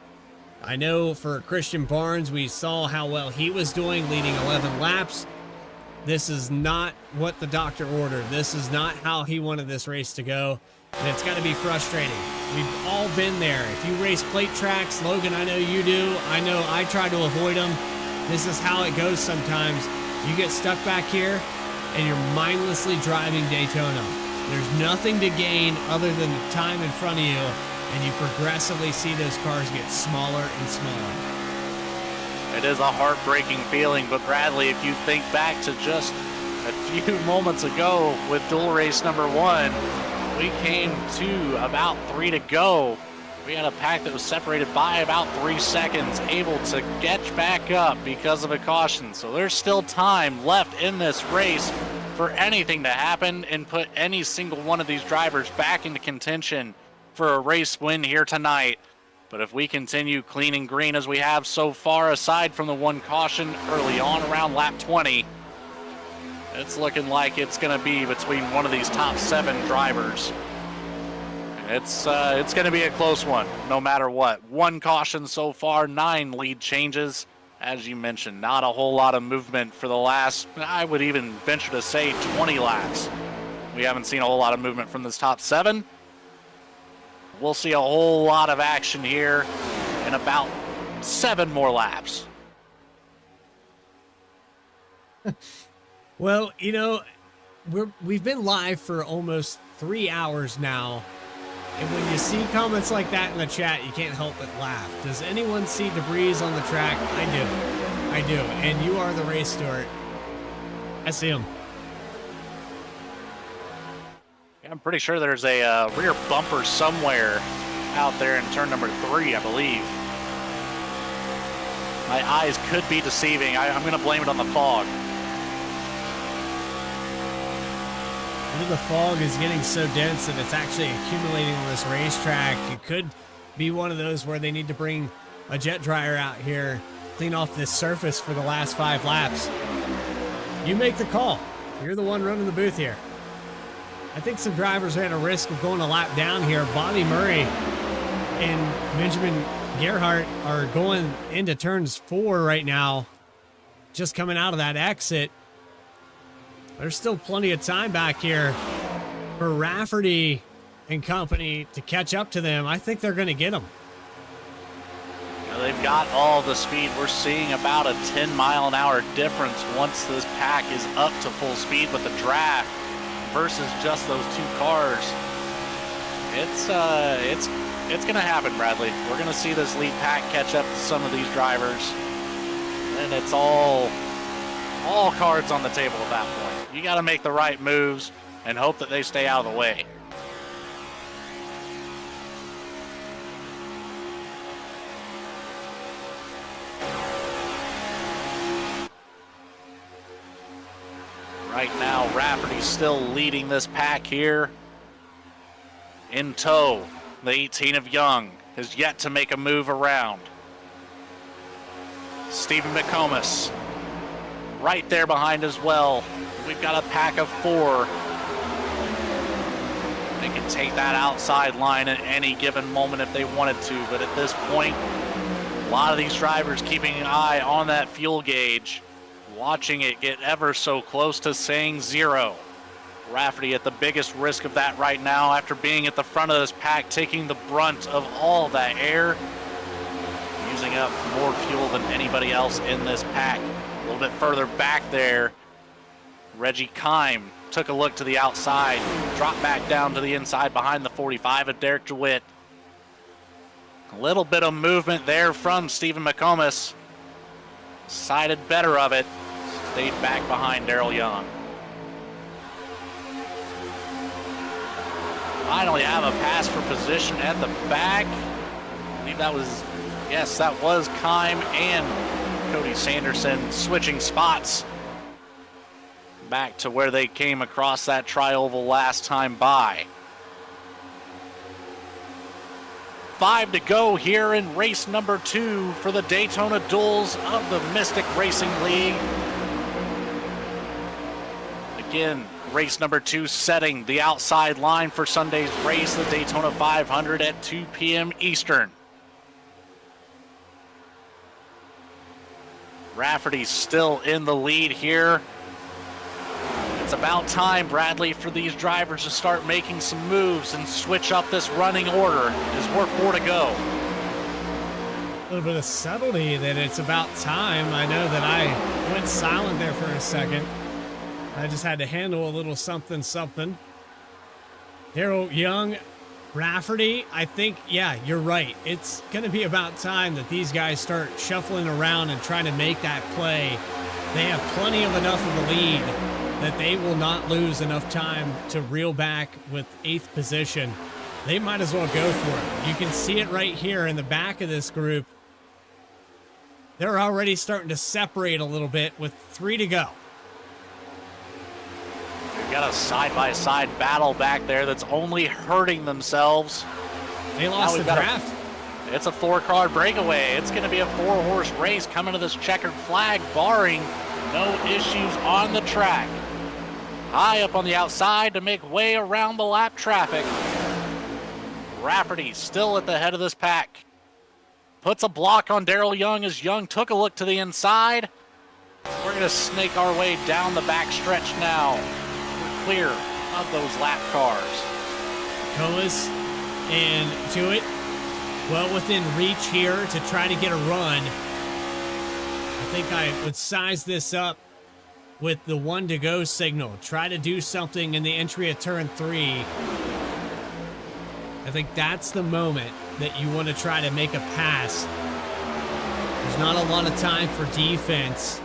I know for Christian Barnes, we saw how well he was doing, leading 11 laps. This is not what the doctor ordered. This is not how he wanted this race to go. And it's got to be frustrating. We've all been there. If you race plate tracks, Logan, I know you do. I know I try to avoid them. This is how it goes sometimes. You get stuck back here and you're mindlessly driving Daytona. There's nothing to gain other than the time in front of you, and you progressively see those cars get smaller and smaller. It is a heartbreaking feeling, but Bradley, if you think back to just a few moments ago with dual race number 1, we came to about 3 to go. We had a pack that was separated by about 3 seconds, able to catch back up because of a caution. So there's still time left in this race for anything to happen and put any single one of these drivers back into contention for a race win here tonight. But if we continue clean and green as we have so far, aside from the one caution early on around lap 20, it's looking like it's going to be between one of these top 7 drivers. It's going to be a close one, no matter what. One caution so far, 9 lead changes. As you mentioned, not a whole lot of movement for the last, I would even venture to say, 20 laps. We haven't seen a whole lot of movement from this top 7. We'll see a whole lot of action here in about 7 more laps. Well, you know, we've been live for almost 3 hours now, and when you see comments like that in the chat, you can't help but laugh. Does anyone see debris on the track? I do, and you are the race steward. I see him. I'm pretty sure there's a rear bumper somewhere out there in turn number 3, I believe. My eyes could be deceiving. I'm going to blame it on the fog. The fog is getting so dense that it's actually accumulating on this racetrack. It could be one of those where they need to bring a jet dryer out here, clean off this surface for the last 5 laps. You make the call. You're the one running the booth here. I think some drivers are at a risk of going a lap down here. Bobby Murray and Benjamin Gerhardt are going into turns 4 right now, just coming out of that exit. There's still plenty of time back here for Rafferty and company to catch up to them. I think they're going to get them. Now they've got all the speed. We're seeing about a 10-mile-an-hour difference once this pack is up to full speed with the draft versus just those 2 cars. It's going to happen, Bradley. We're going to see this lead pack catch up to some of these drivers, and it's all cards on the table at that point. You got to make the right moves and hope that they stay out of the way. Right now, Rafferty's still leading this pack here. In tow, the 18 of Young has yet to make a move around. Stephen McComas right there behind as well. We've got a pack of 4. They can take that outside line at any given moment if they wanted to, but at this point, a lot of these drivers keeping an eye on that fuel gauge, watching it get ever so close to saying 0. Rafferty at the biggest risk of that right now after being at the front of this pack, taking the brunt of all that air, using up more fuel than anybody else in this pack. A little bit further back there, Reggie Kime took a look to the outside, dropped back down to the inside behind the 45 of Derek DeWitt. A little bit of movement there from Stephen McComas. Decided better of it. Stayed back behind Daryl Young. Finally have a pass for position at the back. I believe that was, yes, that was Kime and Cody Sanderson switching spots back to where they came across that tri-oval last time by. 5 to go here in race number 2 for the Daytona Duels of the Mystic Racing League. Again, race number 2 setting the outside line for Sunday's race, the Daytona 500 at 2 p.m. Eastern. Rafferty's still in the lead here. It's about time, Bradley, for these drivers to start making some moves and switch up this running order as we're 4 to go. A little bit of subtlety that it's about time. I know that I went silent there for a second. I just had to handle a little something. Daryl Young, Rafferty, I think, yeah, you're right. It's going to be about time that these guys start shuffling around and trying to make that play. They have plenty of enough of a lead that they will not lose enough time to reel back with 8th position. They might as well go for it. You can see it right here in the back of this group. They're already starting to separate a little bit with 3 to go. We've got a side-by-side battle back there that's only hurting themselves. They lost the draft. It's a 4-car breakaway. It's going to be a 4-horse race coming to this checkered flag, barring no issues on the track. High up on the outside to make way around the lap traffic. Rafferty still at the head of this pack. Puts a block on Daryl Young as Young took a look to the inside. We're going to snake our way down the back stretch now. We're clear of those lap cars. Colas and Jewett well within reach here to try to get a run. I think I would size this up with the 1 to go signal. Try to do something in the entry of turn 3. I think that's the moment that you want to try to make a pass. There's not a lot of time for defense.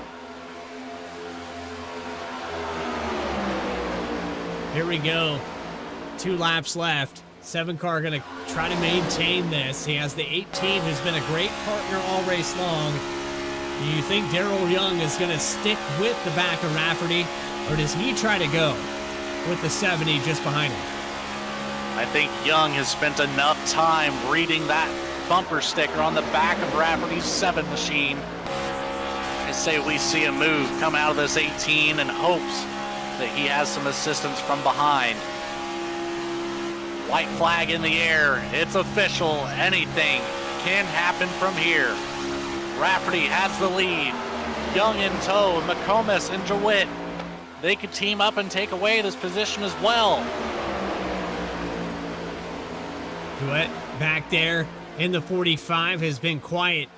Here we go. 2 laps left. 7-car going to try to maintain this. He has the 18 who's been a great partner all race long. Do you think Daryl Young is going to stick with the back of Rafferty, or does he try to go with the 70 just behind him? I think Young has spent enough time reading that bumper sticker on the back of Rafferty's 7 machine. I say we see a move come out of this 18 in hopes that he has some assistance from behind. White flag in the air. It's official. Anything can happen from here. Rafferty has the lead. Young in tow. McComas and Jewett. They could team up and take away this position as well. Jewett back there in the 45 has been quiet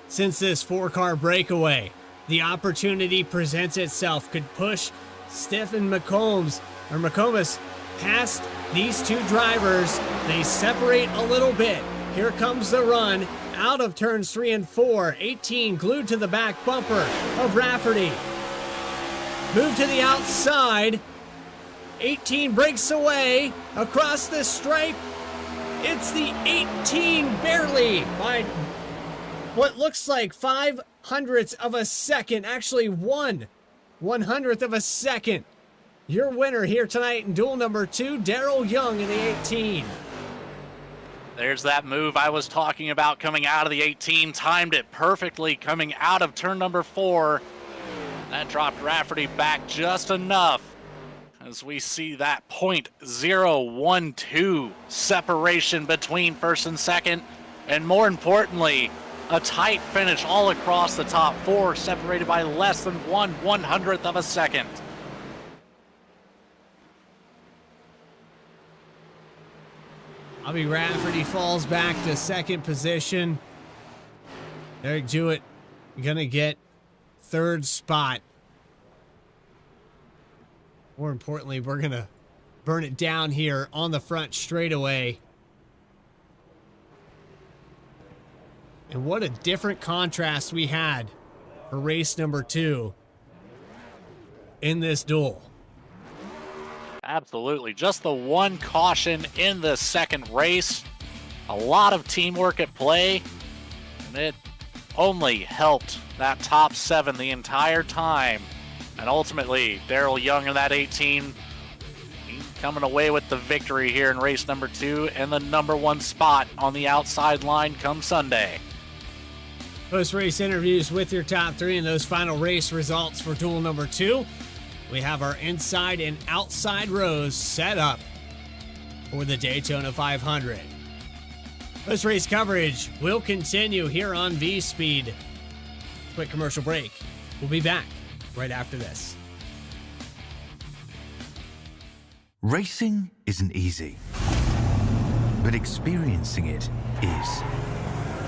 since this 4-car breakaway. The opportunity presents itself. Could push Stephen McComas past these 2 drivers. They separate a little bit. Here comes the run out of turns 3 and 4. 18 glued to the back bumper of Rafferty. Move to the outside. 18 breaks away across the stripe. It's the 18 barely by what looks like 0.05 of a second. Actually 1/100th of a second. Your winner here tonight in duel number 2, Daryl Young in the 18. There's that move I was talking about coming out of the 18. Timed it perfectly coming out of turn number 4. That dropped Rafferty back just enough as we see that 0.012 separation between first and second. And more importantly, a tight finish all across the top 4, separated by less than 1/100th of a second. Bobby Rafferty falls back to second position. Eric Jewett gonna get 3rd spot. More importantly, we're gonna burn it down here on the front straightaway. And what a different contrast we had for race number 2 in this duel. Absolutely. Just the one caution in the second race. A lot of teamwork at play. And it only helped that top 7 the entire time. And ultimately, Daryl Young in that 18, he's coming away with the victory here in race number 2 and the number 1 spot on the outside line come Sunday. Post-race interviews with your top 3 and those final race results for duel number 2. We have our inside and outside rows set up for the Daytona 500. Post-race coverage will continue here on Vspeed. Quick commercial break. We'll be back right after this. Racing isn't easy, but experiencing it is.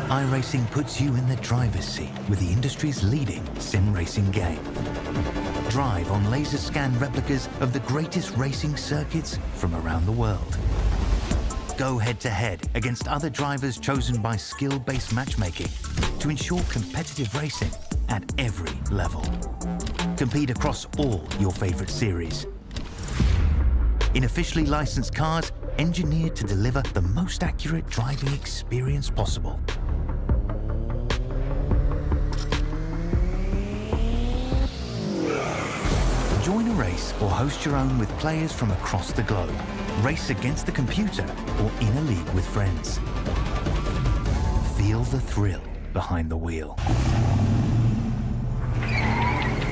iRacing puts you in the driver's seat with the industry's leading sim racing game. Drive on laser scan replicas of the greatest racing circuits from around the world. Go head-to-head against other drivers chosen by skill-based matchmaking to ensure competitive racing at every level. Compete across all your favorite series. In officially licensed cars, engineered to deliver the most accurate driving experience possible. Join a race or host your own with players from across the globe. Race against the computer or in a league with friends. Feel the thrill behind the wheel.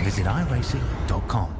Visit iRacing.com.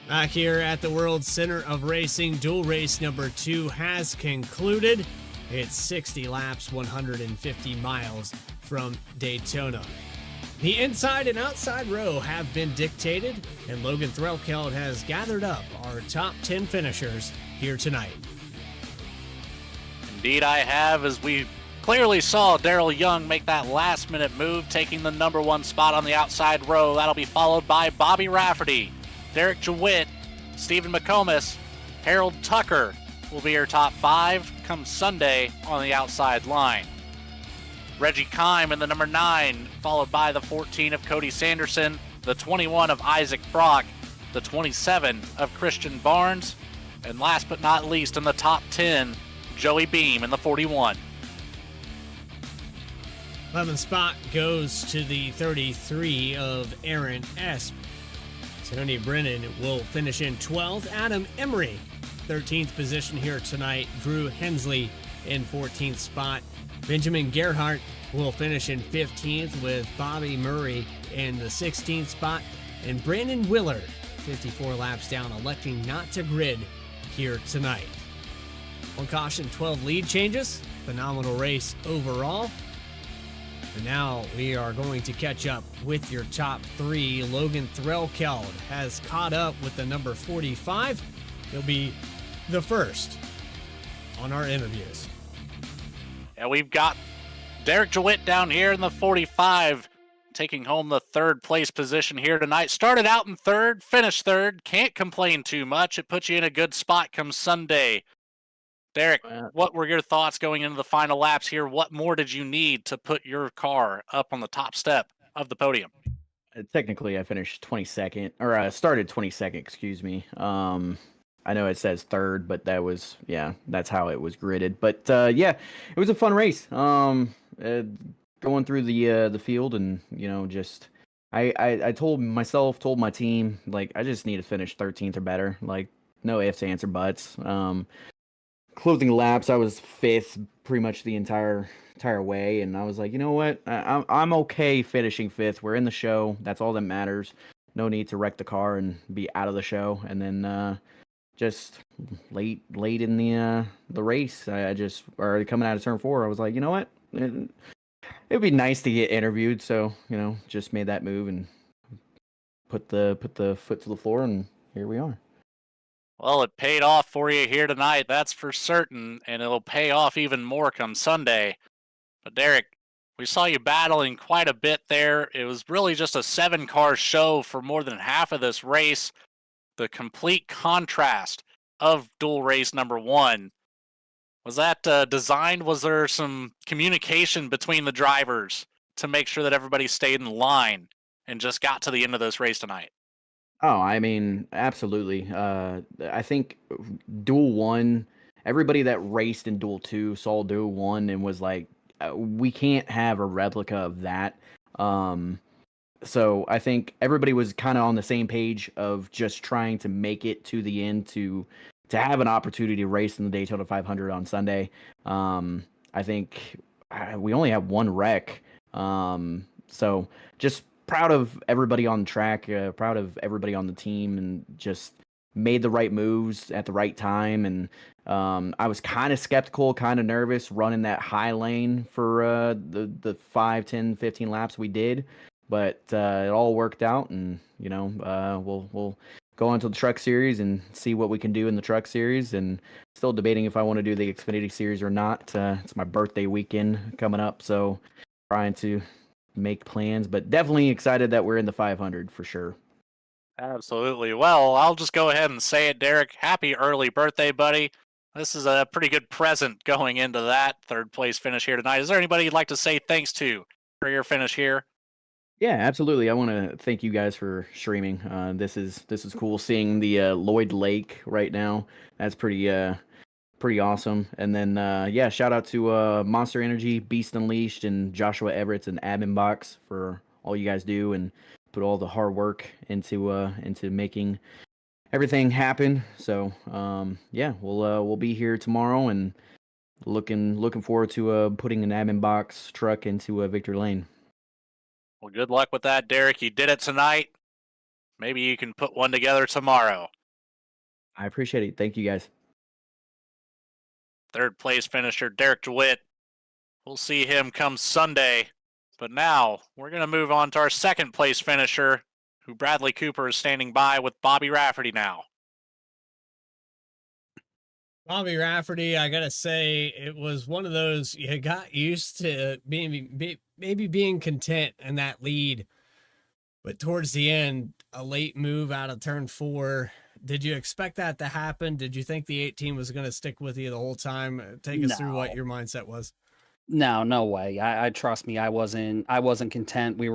Back here at the World Center of Racing, dual race number 2 has concluded. It's 60 laps, 150 miles from Daytona. The inside and outside row have been dictated, and Logan Threlkeld has gathered up our top 10 finishers here tonight. Indeed I have, as we clearly saw Daryl Young make that last-minute move, taking the number 1 spot on the outside row. That'll be followed by Bobby Rafferty, Derek DeWitt, Stephen McComas, Harold Tucker will be your top 5 come Sunday on the outside line. Reggie Kime in the number 9, followed by the 14 of Cody Sanderson, the 21 of Isaac Brock, the 27 of Christian Barnes, and last but not least in the top 10, Joey Beam in the 41. 11th spot goes to the 33 of Aaron Esp. Tony Brennan will finish in 12th. Adam Emery, 13th position here tonight. Drew Hensley in 14th spot. Benjamin Gerhardt will finish in 15th with Bobby Murray in the 16th spot. And Brandon Willard, 54 laps down, electing not to grid here tonight. On caution, 12 lead changes. Phenomenal race overall. And now we are going to catch up with your top 3. Logan Threlkeld has caught up with the number 45. He'll be the first on our interviews. And we've got Derek DeWitt down here in the 45, taking home the 3rd place position here tonight. Started out in 3rd, finished 3rd. Can't complain too much. It puts you in a good spot come Sunday. Derek, what were your thoughts going into the final laps here? What more did you need to put your car up on the top step of the podium? Technically, I finished 22nd, or started 22nd, excuse me. I know it says 3rd, but that was, that's how it was gridded. But it was a fun race. Going through the field and, just, I told my team, like, I just need to finish 13th or better. Like, no ifs, ands, or buts. Closing laps, I was 5th pretty much the entire way, and I was like, you know what, I'm okay finishing 5th. We're in the show. That's all that matters. no need to wreck the car and be out of the show. And then just late in the race, I just already coming out of turn 4. I was like, you know what, it'd be nice to get interviewed. So just made that move and put the foot to the floor, and here we are. Well, it paid off for you here tonight, that's for certain, and it'll pay off even more come Sunday. But Derek, we saw you battling quite a bit there. It was really just a 7-car show for more than half of this race. The complete contrast of Duel Race number 1. Was that designed? Was there some communication between the drivers to make sure that everybody stayed in line and just got to the end of this race tonight? Oh, I mean, absolutely. I think Duel 1, everybody that raced in Duel 2 saw Duel 1 and was like, we can't have a replica of that. So I think everybody was kind of on the same page of just trying to make it to the end to have an opportunity to race in the Daytona 500 on Sunday. I think we only have 1 wreck. So just proud of everybody on track, proud of everybody on the team, and just made the right moves at the right time. And I was kind of skeptical, kind of nervous running that high lane for the 5, 10, 15 laps we did, but it all worked out. And we'll go on to the Truck Series and see what we can do in the Truck Series. And still debating if I want to do the Xfinity Series or not. It's my birthday weekend coming up, so trying to make plans, but definitely excited that we're in the 500 for sure. Absolutely. Well, I'll just go ahead and say it, Derek. Happy early birthday, buddy. This is a pretty good present going into that 3rd place finish here tonight. Is there anybody you'd like to say thanks to for your finish here? Yeah, absolutely. I want to thank you guys for streaming. This is cool seeing the Lloyd Lake right now. That's pretty awesome. And then shout out to Monster Energy, Beast Unleashed, and Joshua Everett and Admin Box for all you guys do and put all the hard work into making everything happen. So we'll be here tomorrow and looking forward to putting an Admin Box truck into Victory Lane. Well, good luck with that, Derek. You did it tonight. Maybe you can put one together tomorrow. I appreciate it. Thank you guys. 3rd place finisher, Derek DeWitt. We'll see him come Sunday. But now, we're going to move on to our 2nd place finisher, who Bradley Cooper is standing by with Bobby Rafferty now. Bobby Rafferty, I got to say, it was one of those, you got used to maybe being content in that lead. But towards the end, a late move out of turn 4. Did you expect that to happen? Did you think the 18 was going to stick with you the whole time? Take us through what your mindset was. No way. I trust me. I wasn't content. Me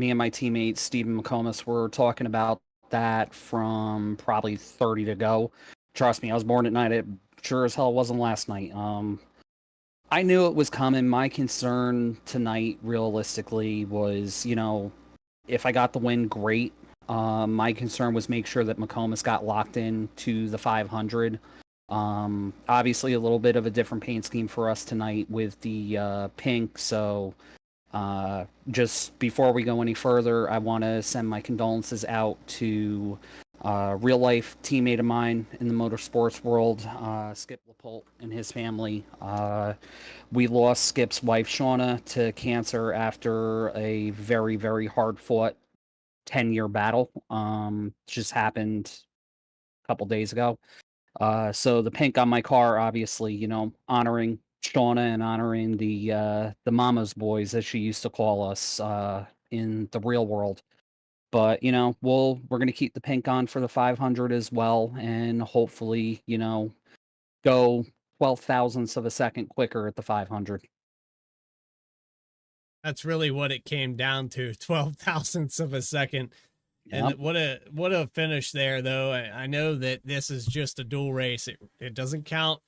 and my teammate Stephen McComas were talking about that from probably 30 to go. Trust me, I was born at night. It sure as hell wasn't last night. I knew it was coming. My concern tonight, realistically, was if I got the win, great. My concern was make sure that McComas got locked in to the 500. Obviously a little bit of a different paint scheme for us tonight with the pink. So just before we go any further, I want to send my condolences out to real life teammate of mine in the motorsports world, Skip LaPolt and his family. We lost Skip's wife Shauna to cancer after a very, very hard fought 10-year battle. Just happened a couple days ago. So the pink on my car, obviously, honoring Shauna and honoring the mama's boys, as she used to call us in the real world. But we're gonna keep the pink on for the 500 as well, and hopefully, go 12 thousandths of a second quicker at the 500. That's really what it came down to, 12 thousandths of a second. And what a finish there, though. I know that this is just a dual race. It doesn't count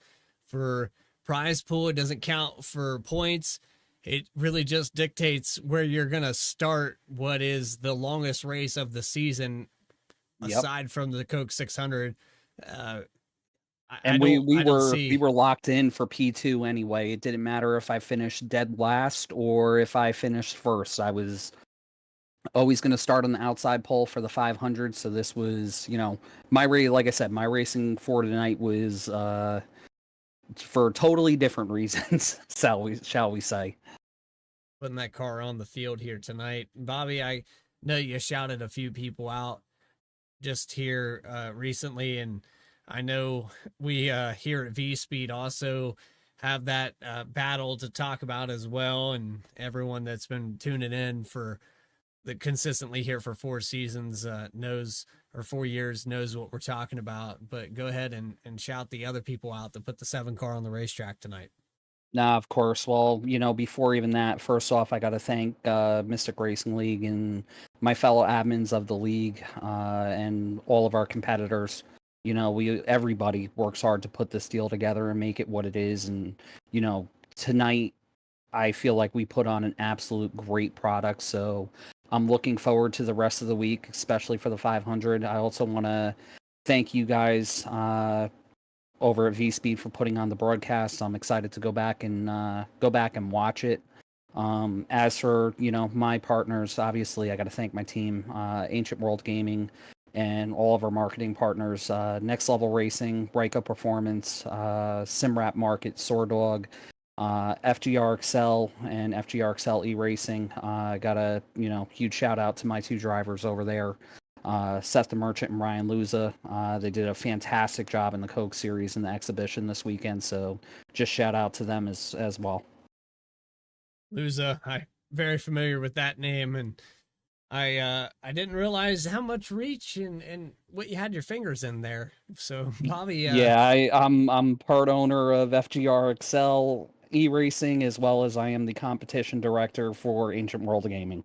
for prize pool. It doesn't count for points. It really just dictates where you're going to start what is the longest race of the season, aside from the Coke 600. And we were locked in for P2 anyway. It didn't matter if I finished dead last or if I finished first. I was Always going to start on the outside pole for the 500. So this was, like I said, my racing for tonight was for totally different reasons, shall we say. Putting that car on the field here tonight. Bobby, I know you shouted a few people out just here recently, and I know we here at Vspeed also have that battle to talk about as well, and everyone that's been tuning in for the consistently here for 4 seasons knows, or 4 years knows what we're talking about. But go ahead and shout the other people out that put the 7 car on the racetrack tonight. Nah, of course. Well, before even that, first off, I got to thank Mystic Racing League and my fellow admins of the league and all of our competitors. Everybody works hard to put this deal together and make it what it is. And, tonight, I feel like we put on an absolute great product. So I'm looking forward to the rest of the week, especially for the 500. I also want to thank you guys over at Vspeed for putting on the broadcast. I'm excited to go back and watch it. As for my partners, obviously I got to thank my team, Ancient World Gaming, and all of our marketing partners, Next Level Racing, Breakup Performance, Simrap Market, Swordog, FGR Excel, and FGR Excel E-Racing. I got a huge shout out to my 2 drivers over there. Seth the Merchant and Ryan Luza. They did a fantastic job in the Coke Series and the exhibition this weekend, so just shout out to them as well. Luza, I'm very familiar with that name, and I didn't realize how much reach and what you had your fingers in there. So Bobby, yeah, I'm part owner of FGR Excel E-Racing, as well as I am the competition director for Ancient World Gaming.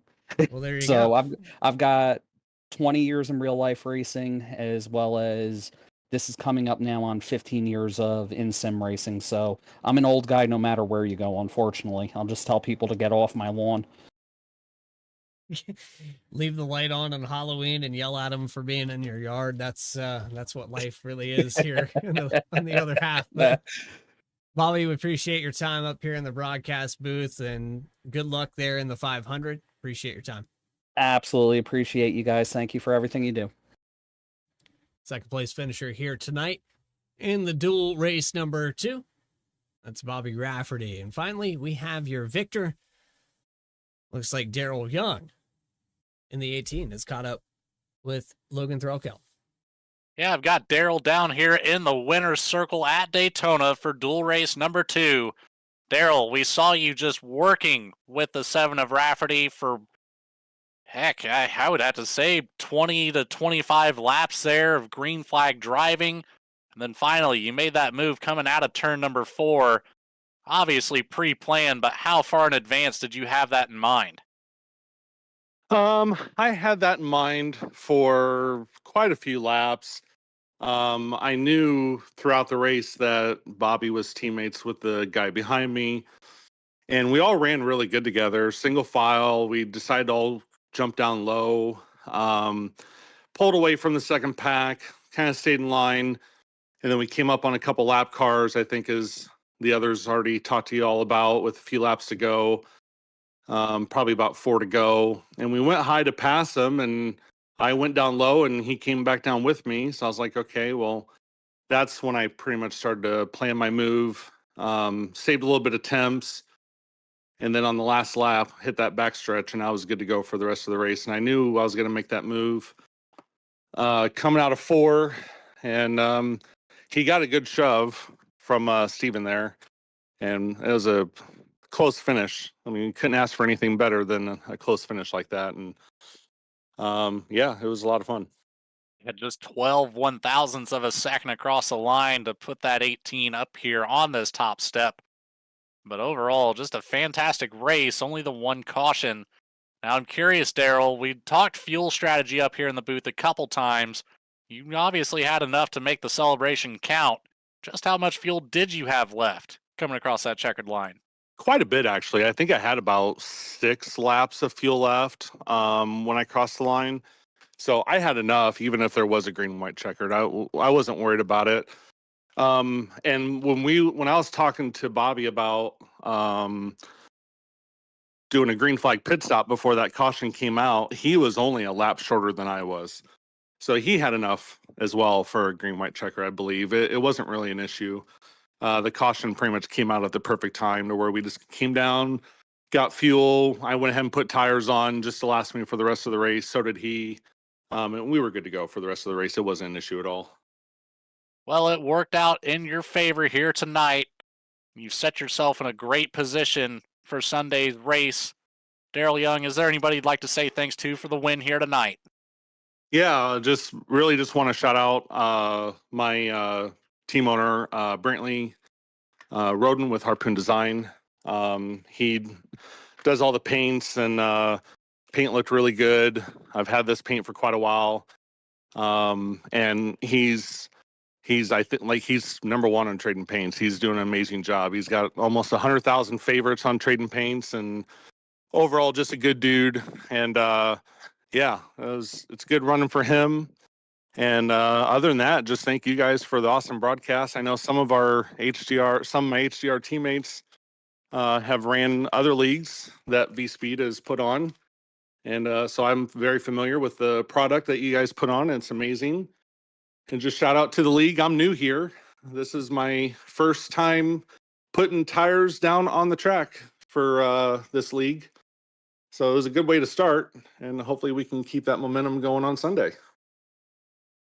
Well, there you so go. I've got 20 years in real life racing, as well as this is coming up now on 15 years of in-sim racing. So I'm an old guy no matter where you go, unfortunately. I'll just tell people to get off my lawn. Leave the light on Halloween and yell at them for being in your yard. That's what life really is here on the other half. But Bobby, we appreciate your time up here in the broadcast booth, and good luck there in the 500. Appreciate your time. Absolutely appreciate you guys. Thank you for everything you do. Second place finisher here tonight in the duel race number 2. That's Bobby Rafferty. And finally, we have your victor. Looks like Daryl Young in the 18 is caught up with Logan Threlkel. Yeah, I've got Daryl down here in the winner's circle at Daytona for duel race number 2. Daryl, we saw you just working with the 7 of Rafferty for, heck, I would have to say 20 to 25 laps there of green flag driving. And then finally, you made that move coming out of turn number 4. Obviously pre-planned, but how far in advance did you have that in mind? I had that in mind for quite a few laps. I knew throughout the race that Bobby was teammates with the guy behind me, and we all ran really good together. Single file, we decided to all jump down low, pulled away from the second pack, kind of stayed in line, and then we came up on a couple lap cars, I think, as the others already talked to you all about, with a few laps to go. Probably about 4 to go, and we went high to pass him, and I went down low and he came back down with me. So I was like, okay, well, that's when I pretty much started to plan my move. Saved a little bit of temps, and then on the last lap hit that backstretch, and I was good to go for the rest of the race. And I knew I was going to make that move coming out of 4, and he got a good shove from Steven there, and it was a close finish. I mean, you couldn't ask for anything better than a close finish like that. And yeah, it was a lot of fun. Had just 12 1,000ths of a second across the line to put that 18 up here on this top step. But overall, just a fantastic race, only the one caution. Now I'm curious, Daryl, we talked fuel strategy up here in the booth a couple times. You obviously had enough to make the celebration count. Just how much fuel did you have left coming across that checkered line? Quite a bit, actually. I think I had about 6 laps of fuel left when I crossed the line. So I had enough, even if there was a green and white checkered. I wasn't worried about it. And when I was talking to Bobby about doing a green flag pit stop before that caution came out. He was only a lap shorter than I was. So he had enough as well for a green white checker, I believe. It wasn't really an issue. The caution pretty much came out at the perfect time to where we just came down, got fuel. I went ahead and put tires on just to last me for the rest of the race. So did he. And we were good to go for the rest of the race. It wasn't an issue at all. Well, it worked out in your favor here tonight. You've set yourself in a great position for Sunday's race. Daryl Young, is there anybody you'd like to say thanks to for the win here tonight? Yeah, just really just want to shout out my team owner, Brantley Roden with Harpoon Design. He does all the paints, and paint looked really good. I've had this paint for quite a while. And he's I think like he's number one on Trading Paints. He's doing an amazing job. He's got almost 100,000 favorites on Trading Paints, and overall just a good dude. And yeah, it's good running for him. And other than that, just thank you guys for the awesome broadcast. I know some of my HDR teammates have ran other leagues that Vspeed has put on. And so I'm very familiar with the product that you guys put on. And it's amazing. And just shout out to the league. I'm new here. This is my first time putting tires down on the track for this league. So it was a good way to start, and hopefully we can keep that momentum going on Sunday.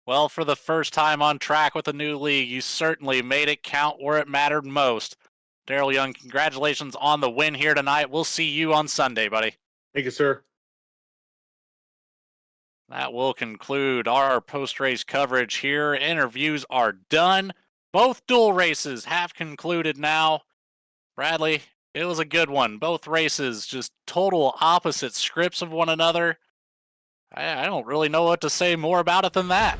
Well, for the first time on track with a new league, you certainly made it count where it mattered most. Daryl Young, congratulations on the win here tonight. We'll see you on Sunday, buddy. Thank you, sir. That will conclude our post-race coverage here. Interviews are done. Both dual races have concluded now. Bradley, it was a good one. Both races, just total opposite scripts of one another. I don't really know what to say more about it than that.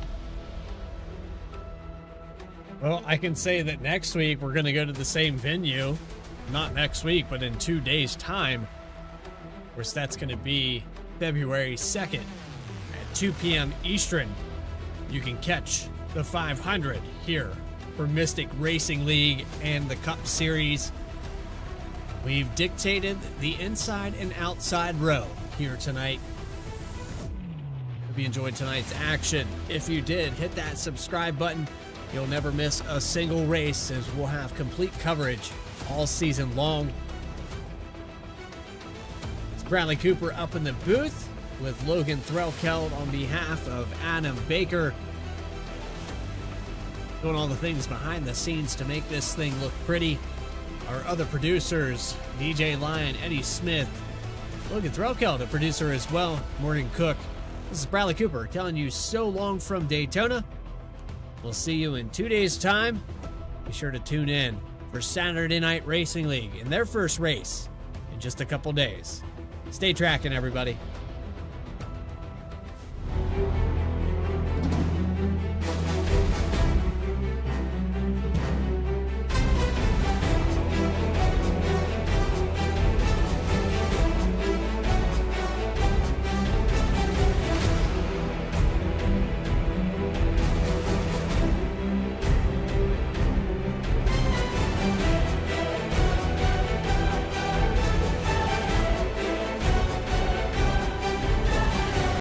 Well, I can say that next week we're going to go to the same venue. Not next week, but in 2 days' time. Of course, that's going to be February 2nd at 2 p.m. Eastern. You can catch the 500 here for Mystic Racing League and the Cup Series. We've dictated the inside and outside row here tonight. Hope you enjoyed tonight's action. If you did, hit that subscribe button. You'll never miss a single race, as we'll have complete coverage all season long. It's Bradley Cooper up in the booth with Logan Threlkeld on behalf of Adam Baker. Doing all the things behind the scenes to make this thing look pretty. Our other producers, DJ Lyon, Eddie Smith, Logan Threlkeld, a producer as well, Morgan Cook. This is Bradley Cooper telling you so long from Daytona. We'll see you in 2 days' time. Be sure to tune in for Saturday Night Racing League in their first race in just a couple days. Stay tracking, everybody.